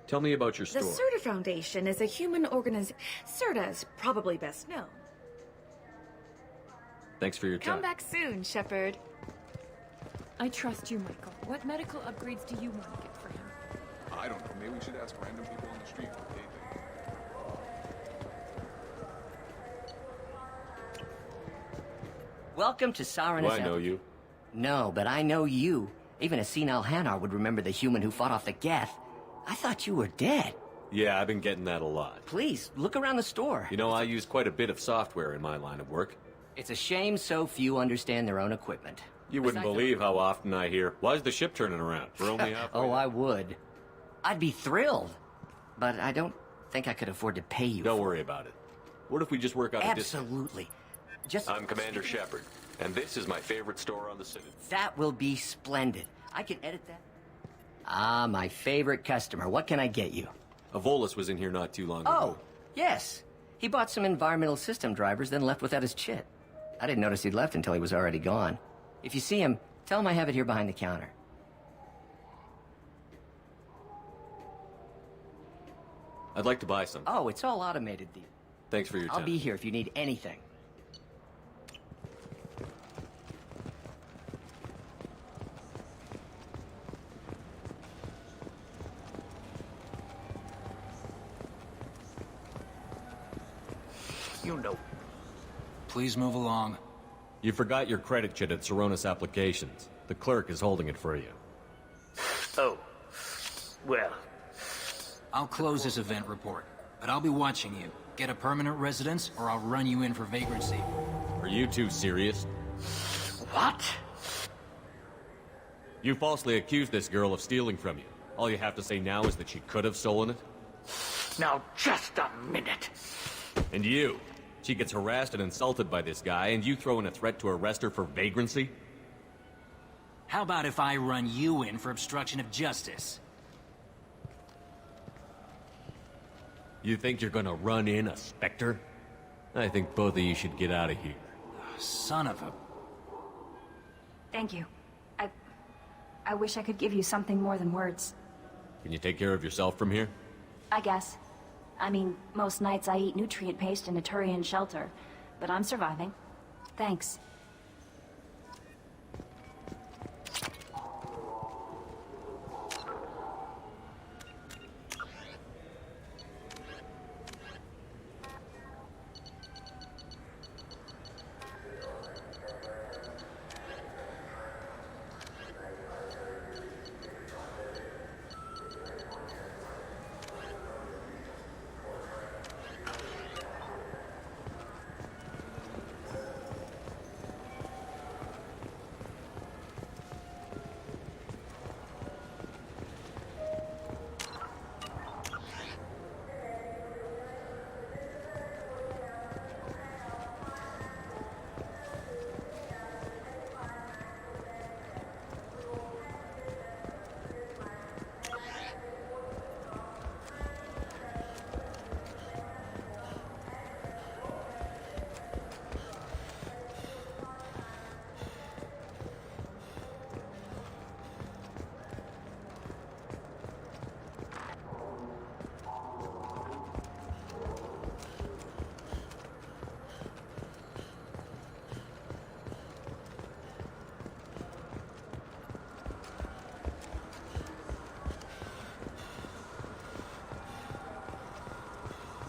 Tell me about your store. The Serta Foundation is a human organization. Serta is probably best known. Thanks for your time. Come back soon, Shepard. I trust you, Michael. What medical upgrades do you want to get for him? I don't know. Maybe we should ask random people on the street what they think. Welcome to Sarenus. Do I know you? No, but I know you. Even a senile Hanar would remember the human who fought off the Geth. I thought you were dead. Yeah, I've been getting that a lot. Please, look around the store. You know, I use quite a bit of software in my line of work. It's a shame so few understand their own equipment. You wouldn't believe how often I hear, "Why's the ship turning around?" We're only halfway. Oh, I would. I'd be thrilled. But I don't think I could afford to pay you. Don't worry about it. What if we just work out a discount? Absolutely. Just... I'm Commander Shepard, and this is my favorite store on the city. That will be splendid. I can edit that. Ah, my favorite customer. What can I get you? Avolis was in here not too long ago. Oh, yes. He bought some environmental system drivers, then left without his chit. I didn't notice he'd left until he was already gone. If you see him, tell him I have it here behind the counter. I'd like to buy some. Oh, it's all automated. Thanks for your time. I'll be here if you need anything. You know. Please move along. You forgot your credit chit at Sarenus Applications. The clerk is holding it for you. Oh. Well. I'll close this event report, but I'll be watching you. Get a permanent residence, or I'll run you in for vagrancy. Are Are you two serious? What? You falsely accused this girl of stealing from you. All you have to say now is that she could have stolen it? Now, just a minute. And you? She gets harassed and insulted by this guy, and you throw in a threat to arrest her for vagrancy? How about if I run you in for obstruction of justice? You think you're gonna run in a Spectre? I think both of you should get out of here. Son of a... Thank you. I wish I could give you something more than words. Can you take care of yourself from here? I guess. I mean, most nights I eat nutrient paste in a Turian shelter, but I'm surviving. Thanks.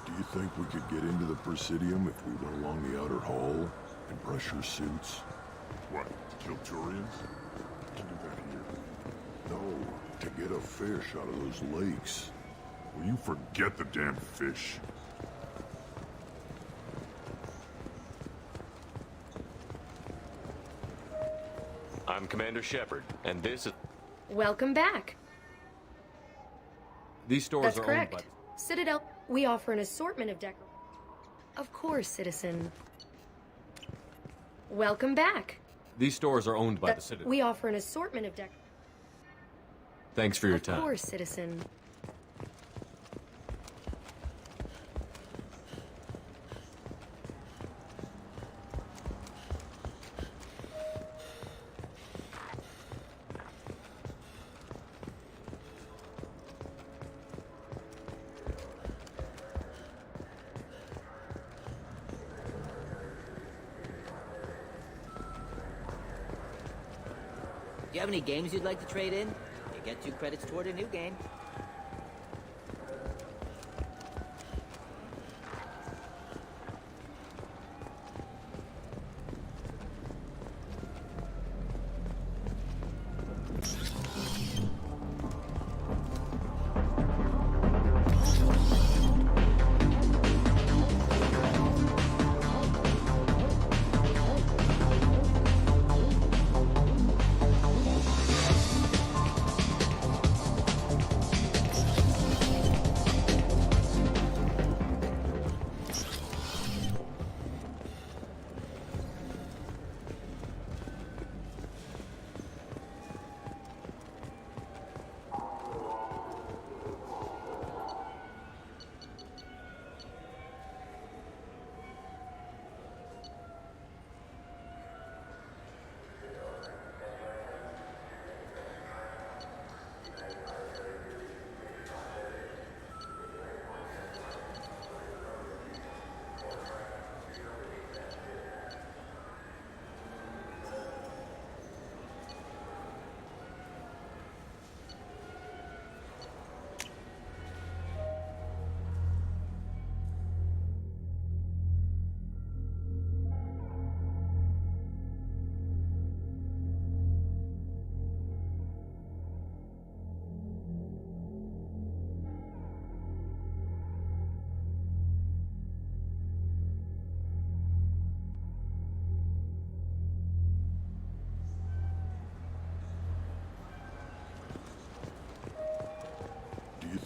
Do you think we could get into the Presidium if we went along the outer hall in pressure suits? What, to kill Turians? We can do that here. No, to get a fish out of those lakes. Will you forget the damn fish? I'm Commander Shepard, and this is... Welcome back. These stores That's are correct. owned Citadel, we offer an assortment of decor. Of course, citizen. Welcome back. These stores are owned by the Citadel. We offer an assortment of decor. Thanks for your time. Of course, citizen. Do you have any games you'd like to trade in? You get 2 credits toward a new game.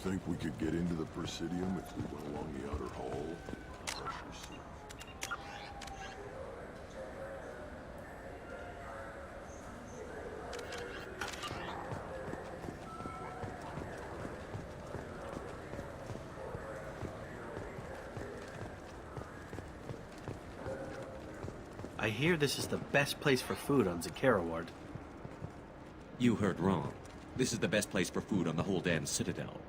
think we could get into the Presidium if we went along the outer hall? Pressure suit. I hear this is the best place for food on Zakara Ward. You heard wrong. This is the best place for food on the whole damn Citadel.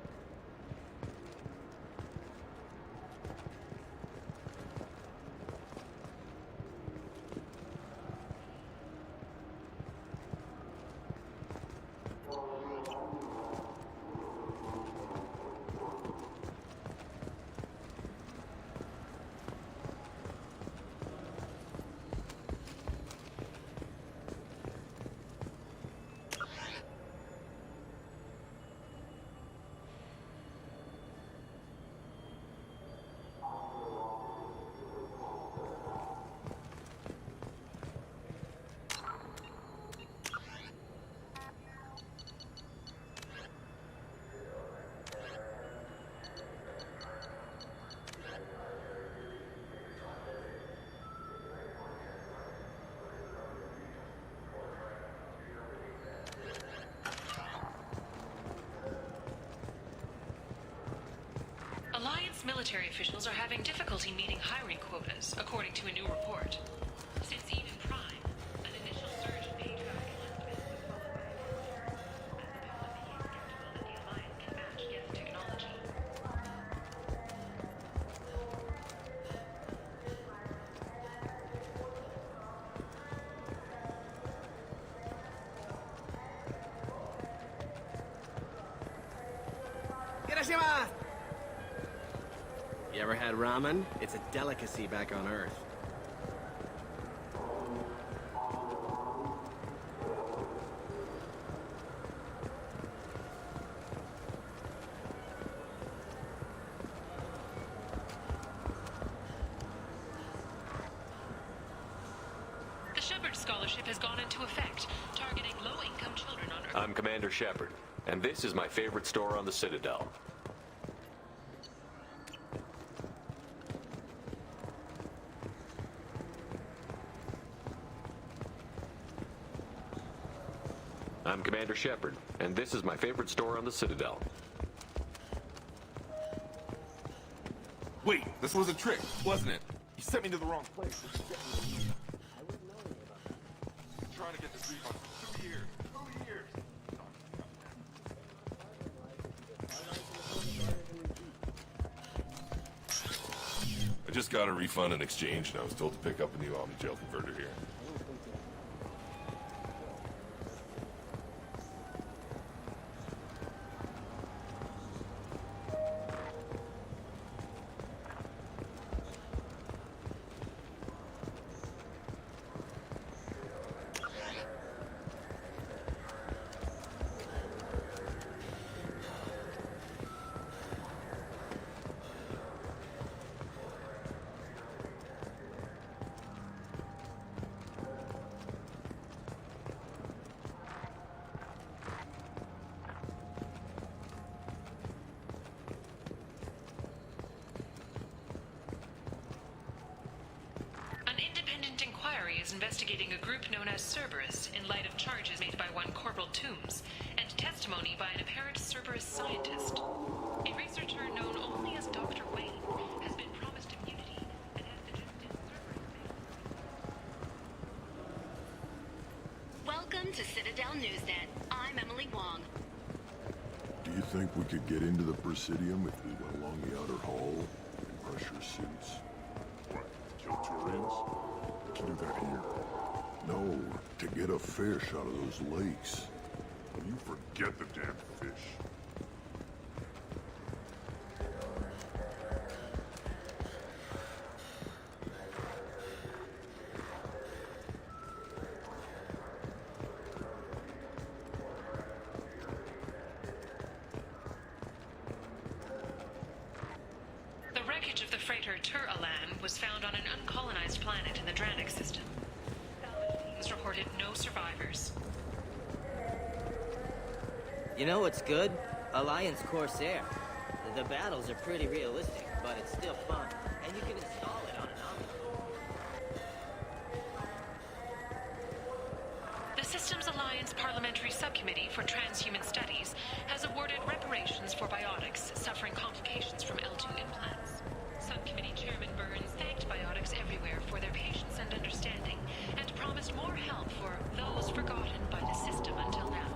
Alliance military officials are having difficulty meeting hiring quotas, according to a new report. Since even Prime, an initial surge in pay track enlistment was followed by a fall, as the public became skeptical that the Alliance can match Geth technology. Hiroshima! You ever had ramen? It's a delicacy back on Earth. The Shepard Scholarship has gone into effect, targeting low-income children on Earth. I'm Commander Shepard, and this is my favorite store on the Citadel. I'm Commander Shepard, and this is my favorite store on the Citadel. Wait, this was a trick, wasn't it? You sent me to the wrong place. I'm trying to get this refund for 2 years. 2 years! I just got a refund in exchange, and I was told to pick up a new Omni Gel converter here. Is investigating a group known as Cerberus in light of charges made by one Corporal Toombs and testimony by an apparent Cerberus scientist. A researcher known only as Dr. Wayne has been promised immunity and has suggested Cerberus. Welcome to Citadel Newsnet. I'm Emily Wong. Do you think we could get into the Presidium if we went along the outer hall in pressure suits? What, kill Turians? We can do that here. No, to get a fish out of those lakes. You forget the damn fish. The wreckage of the freighter Tur-Alan was found on an uncolonized planet in the Dranik system. Salvage teams reported no survivors. You know what's good? Alliance Corsair. The battles are pretty realistic, but it's still fun, and you can install it on an Omni. The Systems Alliance Parliamentary Subcommittee for Transhuman Studies has awarded reparations for biotics suffering complications from L2 implants. Subcommittee Chairman Burns thanked biotics everywhere for their patience and understanding, and promised more help for those forgotten by the system until now.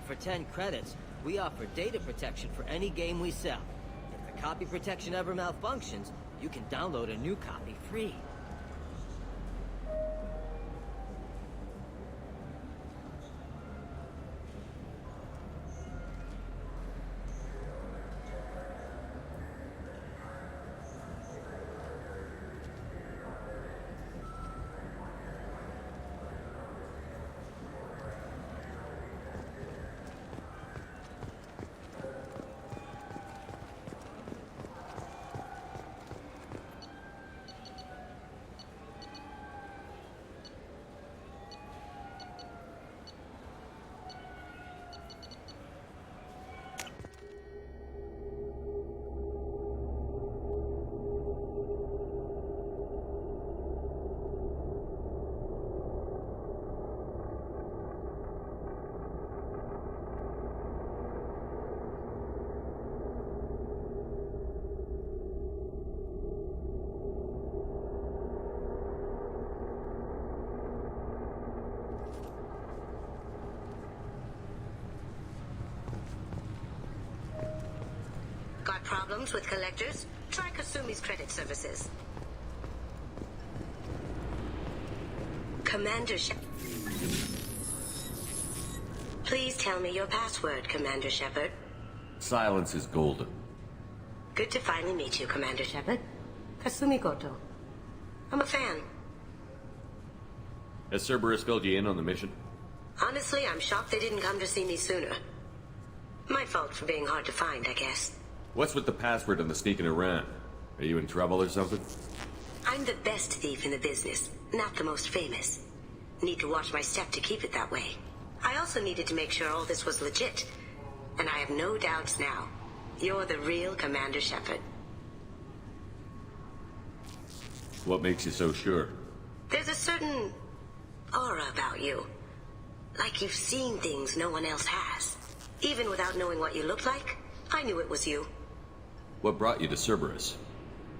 For 10 credits, we offer data protection for any game we sell. If the copy protection ever malfunctions, you can download a new copy free. Got problems with collectors? Try Kasumi's credit services. Commander Please tell me your password, Commander Shepard. Silence is golden. Good to finally meet you, Commander Shepard. Kasumi Goto. I'm a fan. Has Cerberus filled you in on the mission? Honestly, I'm shocked they didn't come to see me sooner. My fault for being hard to find, I guess. What's with the password and the sneaking around? Are you in trouble or something? I'm the best thief in the business, not the most famous. Need to watch my step to keep it that way. I also needed to make sure all this was legit. And I have no doubts now. You're the real Commander Shepard. What makes you so sure? There's a certain aura about you. Like you've seen things no one else has. Even without knowing what you looked like, I knew it was you. What brought you to Cerberus?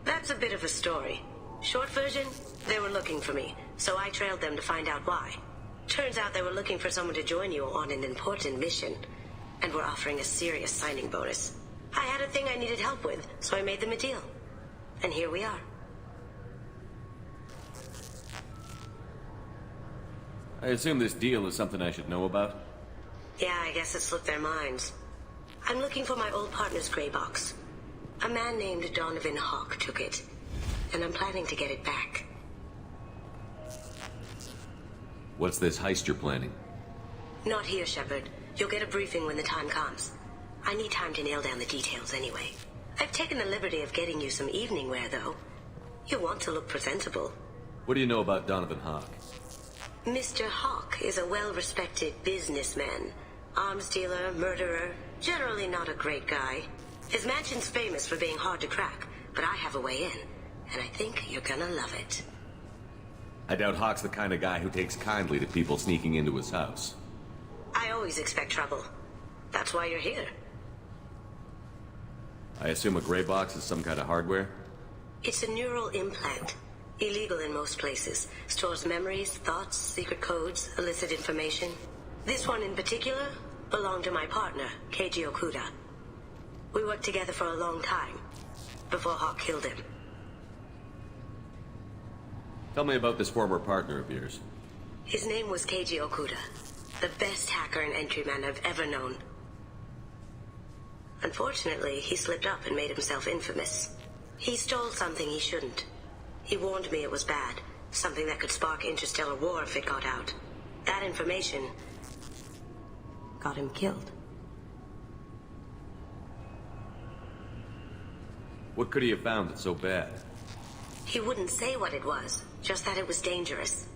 That's a bit of a story. Short version, they were looking for me, so I trailed them to find out why. Turns out they were looking for someone to join you on an important mission, and were offering a serious signing bonus. I had a thing I needed help with, so I made them a deal. And here we are. I assume this deal is something I should know about? Yeah, I guess it slipped their minds. I'm looking for my old partner's gray box. A man named Donovan Hawk took it, and I'm planning to get it back. What's this heist you're planning? Not here, Shepard. You'll get a briefing when the time comes. I need time to nail down the details anyway. I've taken the liberty of getting you some evening wear, though. You want to look presentable. What do you know about Donovan Hawk? Mr. Hawk is a well-respected businessman. Arms dealer, murderer, generally not a great guy. His mansion's famous for being hard to crack, but I have a way in, and I think you're gonna love it. I doubt Hawk's the kind of guy who takes kindly to people sneaking into his house. I always expect trouble. That's why you're here. I assume a gray box is some kind of hardware? It's a neural implant. Illegal in most places. Stores memories, thoughts, secret codes, illicit information. This one in particular belonged to my partner, Keiji Okuda. We worked together for a long time, before Hawk killed him. Tell me about this former partner of yours. His name was Keiji Okuda, the best hacker and entryman I've ever known. Unfortunately, he slipped up and made himself infamous. He stole something he shouldn't. He warned me it was bad, something that could spark interstellar war if it got out. That information got him killed. What could he have found that's so bad? He wouldn't say what it was, just that it was dangerous.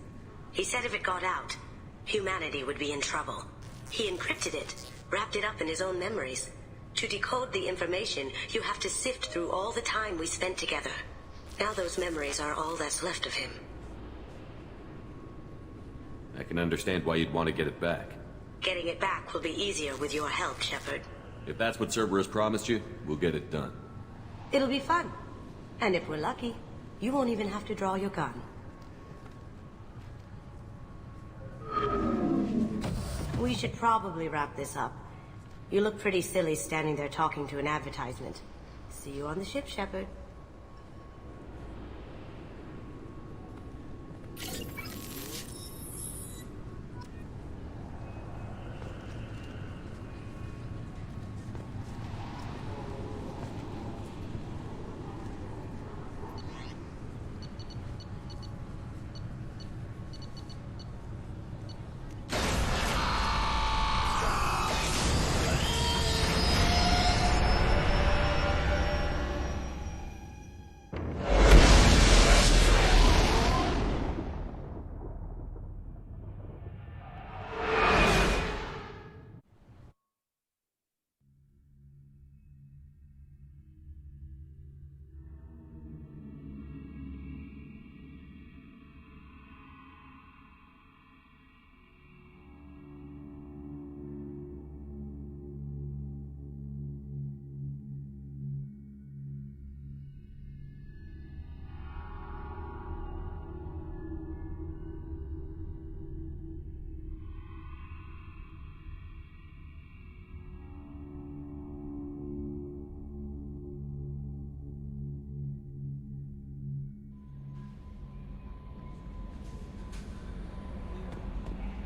He said if it got out, humanity would be in trouble. He encrypted it, wrapped it up in his own memories. To decode the information, you have to sift through all the time we spent together. Now those memories are all that's left of him. I can understand why you'd want to get it back. Getting it back will be easier with your help, Shepard. If that's what Cerberus promised you, we'll get it done. It'll be fun. And if we're lucky, you won't even have to draw your gun. We should probably wrap this up. You look pretty silly standing there talking to an advertisement. See you on the ship, Shepard.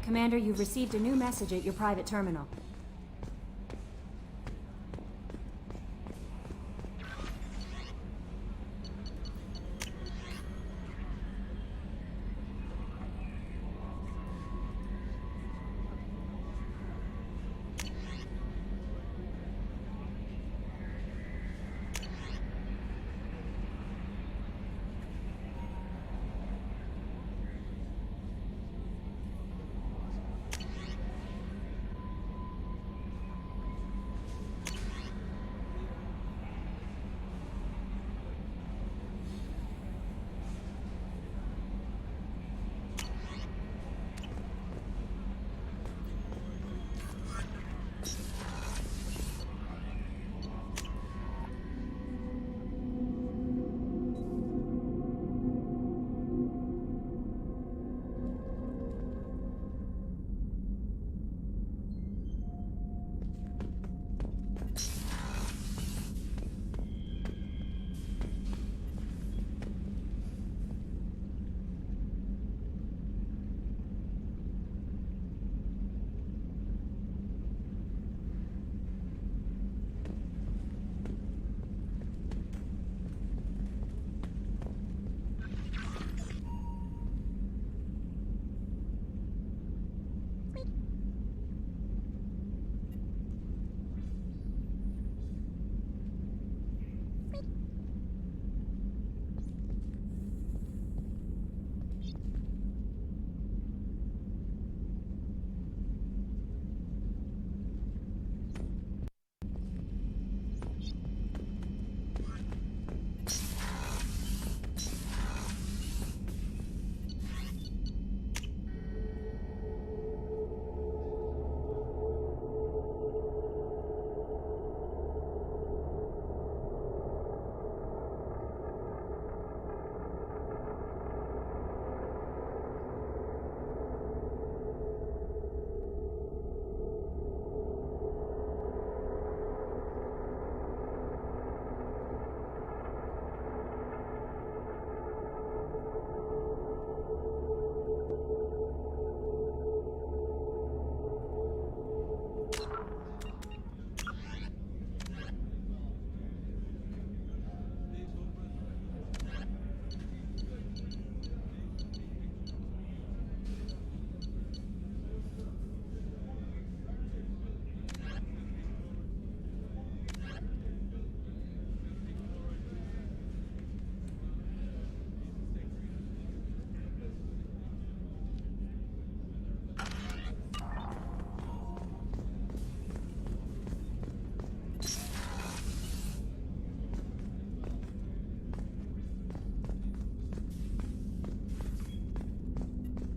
Commander, you've received a new message at your private terminal.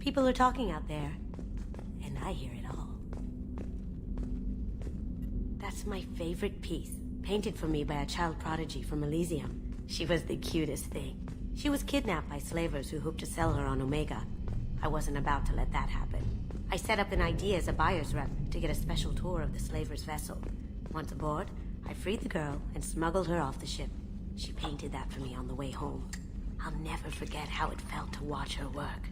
People are talking out there, and I hear it all. That's my favorite piece, painted for me by a child prodigy from Elysium. She was the cutest thing. She was kidnapped by slavers who hoped to sell her on Omega. I wasn't about to let that happen. I set up an idea as a buyer's rep to get a special tour of the slaver's vessel. Once aboard, I freed the girl and smuggled her off the ship. She painted that for me on the way home. I'll never forget how it felt to watch her work.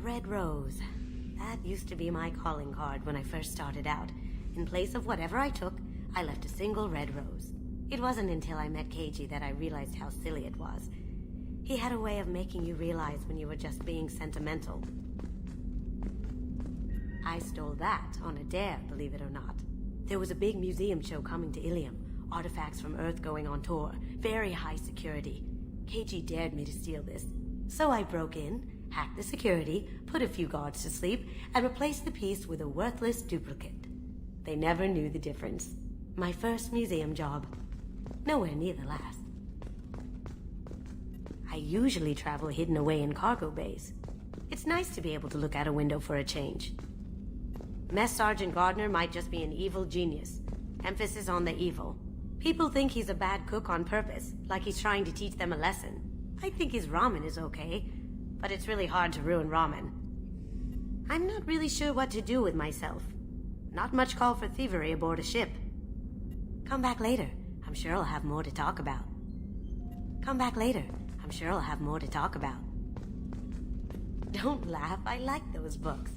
Red rose. That used to be my calling card when I first started out. In place of whatever I took, I left a single red rose. It wasn't until I met Keiji that I realized how silly it was. He had a way of making you realize when you were just being sentimental. I stole that on a dare, believe it or not. There was a big museum show coming to Ilium. Artifacts from Earth going on tour. Very high security. Keiji dared me to steal this. So I broke in, hacked the security, put a few guards to sleep, and replaced the piece with a worthless duplicate. They never knew the difference. My first museum job. Nowhere near the last. I usually travel hidden away in cargo bays. It's nice to be able to look out a window for a change. Mess Sergeant Gardner might just be an evil genius. Emphasis on the evil. People think he's a bad cook on purpose, like he's trying to teach them a lesson. I think his ramen is okay, but it's really hard to ruin ramen. I'm not really sure what to do with myself. Not much call for thievery aboard a ship. Come back later. I'm sure I'll have more to talk about. Come back later. I'm sure I'll have more to talk about. Don't laugh, I like those books.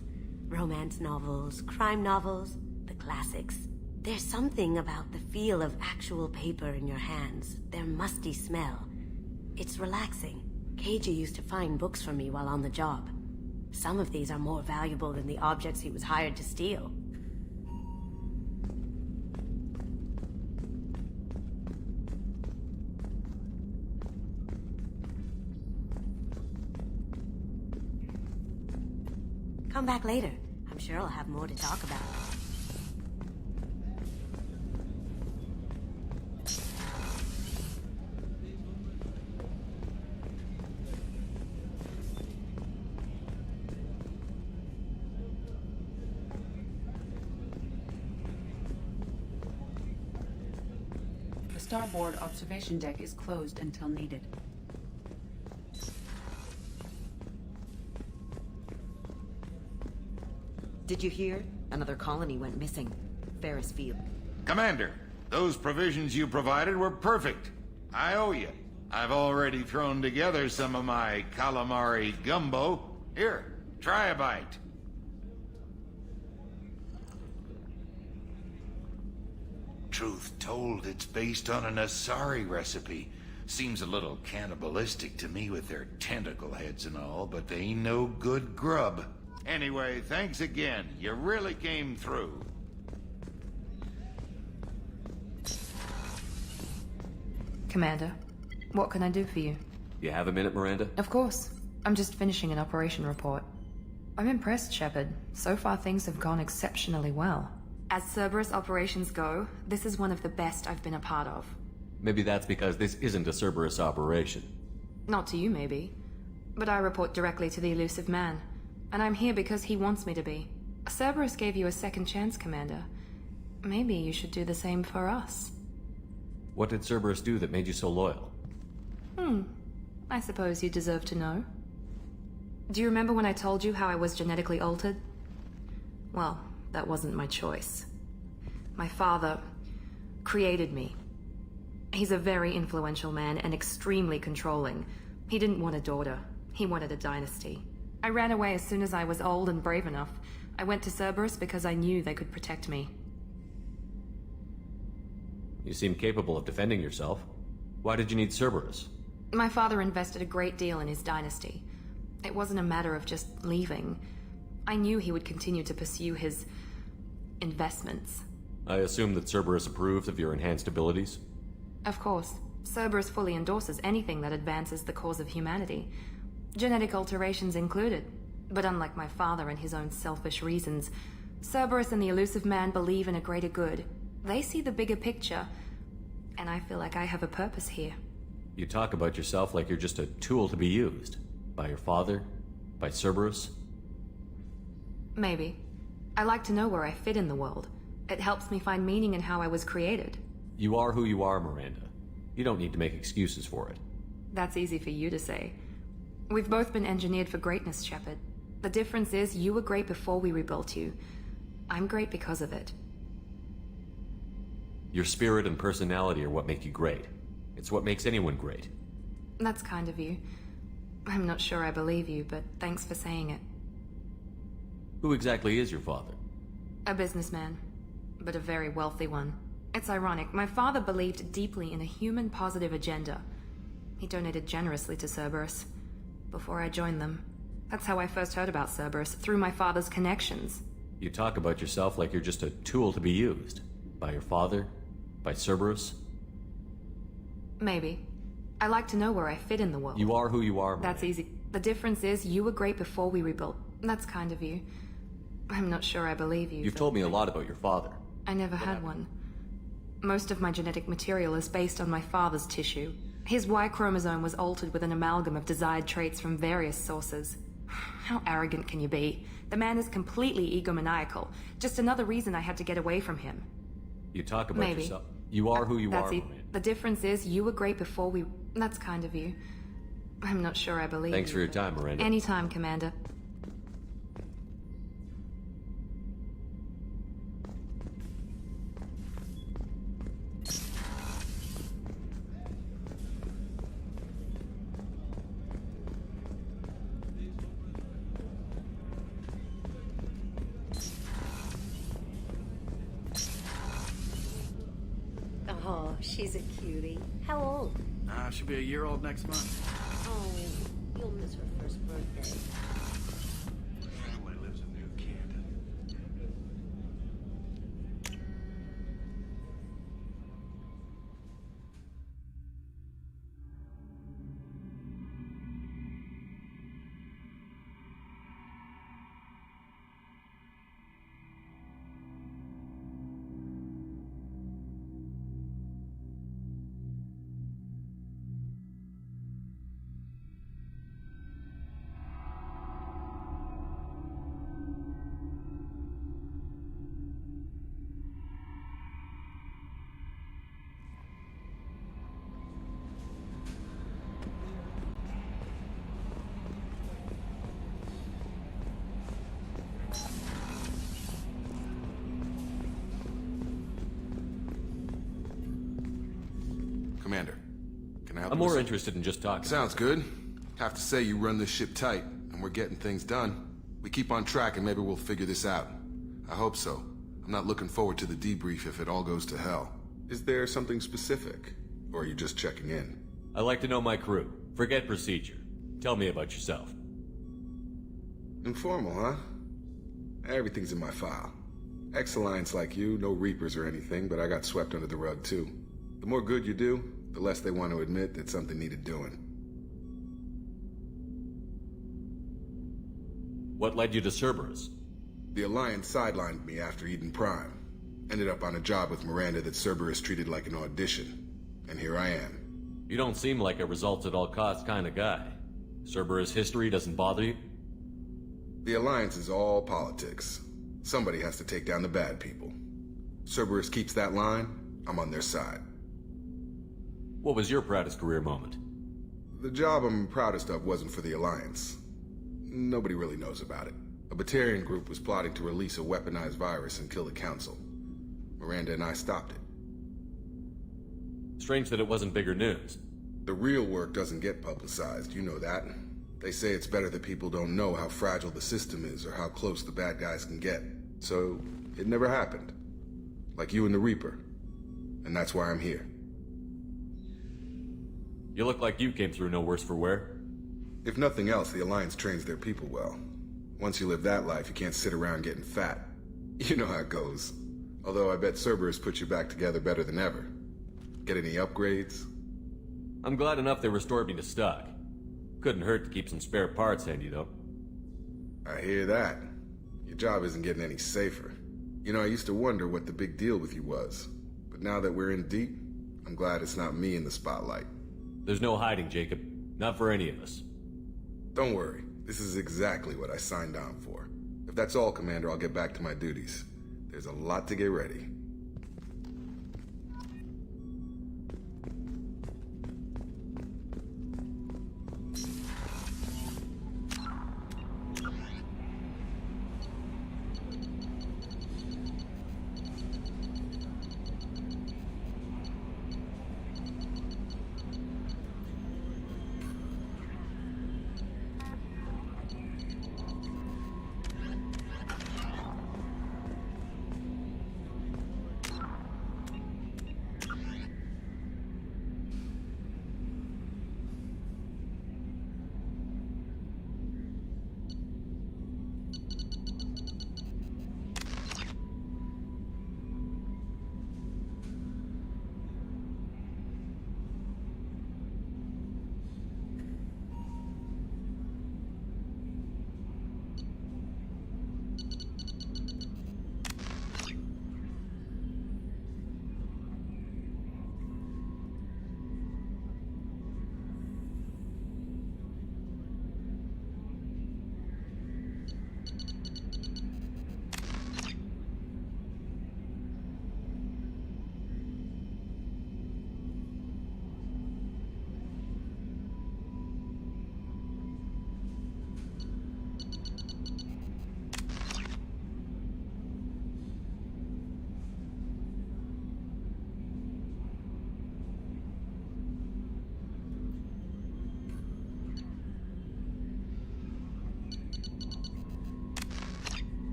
Romance novels, crime novels, the classics. There's something about the feel of actual paper in your hands, their musty smell. It's relaxing. Keiji used to find books for me while on the job. Some of these are more valuable than the objects he was hired to steal. Come back later. I'm sure I'll have more to talk about. The starboard observation deck is closed until needed. Did you hear? Another colony went missing. Ferris Field. Commander, those provisions you provided were perfect. I owe you. I've already thrown together some of my calamari gumbo. Here, try a bite. Truth told, it's based on an Asari recipe. Seems a little cannibalistic to me with their tentacle heads and all, but they ain't no good grub. Anyway, thanks again. You really came through. Commander, what can I do for you? You have a minute, Miranda? Of course. I'm just finishing an operation report. I'm impressed, Shepard. So far things have gone exceptionally well. As Cerberus operations go, this is one of the best I've been a part of. Maybe that's because this isn't a Cerberus operation. Not to you, maybe. But I report directly to the elusive man. And I'm here because he wants me to be. Cerberus gave you a second chance, Commander. Maybe you should do the same for us. What did Cerberus do that made you so loyal? I suppose you deserve to know. Do you remember when I told you how I was genetically altered? Well, that wasn't my choice. My father created me. He's a very influential man and extremely controlling. He didn't want a daughter. He wanted a dynasty. I ran away as soon as I was old and brave enough. I went to Cerberus because I knew they could protect me. You seem capable of defending yourself. Why did you need Cerberus? My father invested a great deal in his dynasty. It wasn't a matter of just leaving. I knew he would continue to pursue his investments. I assume that Cerberus approved of your enhanced abilities? Of course. Cerberus fully endorses anything that advances the cause of humanity. Genetic alterations included. But unlike my father and his own selfish reasons, Cerberus and the Elusive Man believe in a greater good. They see the bigger picture, and I feel like I have a purpose here. You talk about yourself like you're just a tool to be used. By your father? By Cerberus? Maybe. I like to know where I fit in the world. It helps me find meaning in how I was created. You are who you are, Miranda. You don't need to make excuses for it. That's easy for you to say. We've both been engineered for greatness, Shepard. The difference is you were great before we rebuilt you. I'm great because of it. Your spirit and personality are what make you great. It's what makes anyone great. That's kind of you. I'm not sure I believe you, but thanks for saying it. Who exactly is your father? A businessman, but a very wealthy one. It's ironic, my father believed deeply in a human-positive agenda. He donated generously to Cerberus before I joined them. That's how I first heard about Cerberus, through my father's connections. You talk about yourself like you're just a tool to be used. By your father? By Cerberus? Maybe. I like to know where I fit in the world. You are who you are, Miranda. That's easy. The difference is you were great before we rebuilt. That's kind of you. I'm not sure I believe you. You've told me a lot about your father. I never had one. Most of my genetic material is based on my father's tissue. His Y chromosome was altered with an amalgam of desired traits from various sources. How arrogant can you be? The man is completely egomaniacal. Just another reason I had to get away from him. You talk about yourself. You are who you are, Miranda. The difference is you were great before we... That's kind of you. I'm not sure I believe Thanks for your time, Miranda. Anytime, Commander. Oh, she's a cutie. How old? She'll be a year old next month. Oh, you'll miss her first birthday. Family lives in New Canton. Commander, can I help I'm you with more something? interested in just talking. Sounds good. Have to say you run this ship tight, and we're getting things done. We keep on track and maybe we'll figure this out. I hope so. I'm not looking forward to the debrief if it all goes to hell. Is there something specific? Or are you just checking in? I like to know my crew. Forget procedure. Tell me about yourself. Informal, huh? Everything's in my file. Ex-Alliance like you, no Reapers or anything, but I got swept under the rug too. The more good you do, the less they want to admit that something needed doing. What led you to Cerberus? The Alliance sidelined me after Eden Prime. Ended up on a job with Miranda that Cerberus treated like an audition. And here I am. You don't seem like a results-at-all-costs kind of guy. Cerberus history doesn't bother you? The Alliance is all politics. Somebody has to take down the bad people. Cerberus keeps that line, I'm on their side. What was your proudest career moment? The job I'm proudest of wasn't for the Alliance. Nobody really knows about it. A Batarian group was plotting to release a weaponized virus and kill the Council. Miranda and I stopped it. Strange that it wasn't bigger news. The real work doesn't get publicized, you know that. They say it's better that people don't know how fragile the system is or how close the bad guys can get. So, it never happened. Like you and the Reaper. And that's why I'm here. You look like you came through no worse for wear. If nothing else, the Alliance trains their people well. Once you live that life, you can't sit around getting fat. You know how it goes. Although I bet Cerberus put you back together better than ever. Get any upgrades? I'm glad enough they restored me to stock. Couldn't hurt to keep some spare parts handy, though. I hear that. Your job isn't getting any safer. You know, I used to wonder what the big deal with you was. But now that we're in deep, I'm glad it's not me in the spotlight. There's no hiding, Jacob. Not for any of us. Don't worry. This is exactly what I signed on for. If that's all, Commander, I'll get back to my duties. There's a lot to get ready.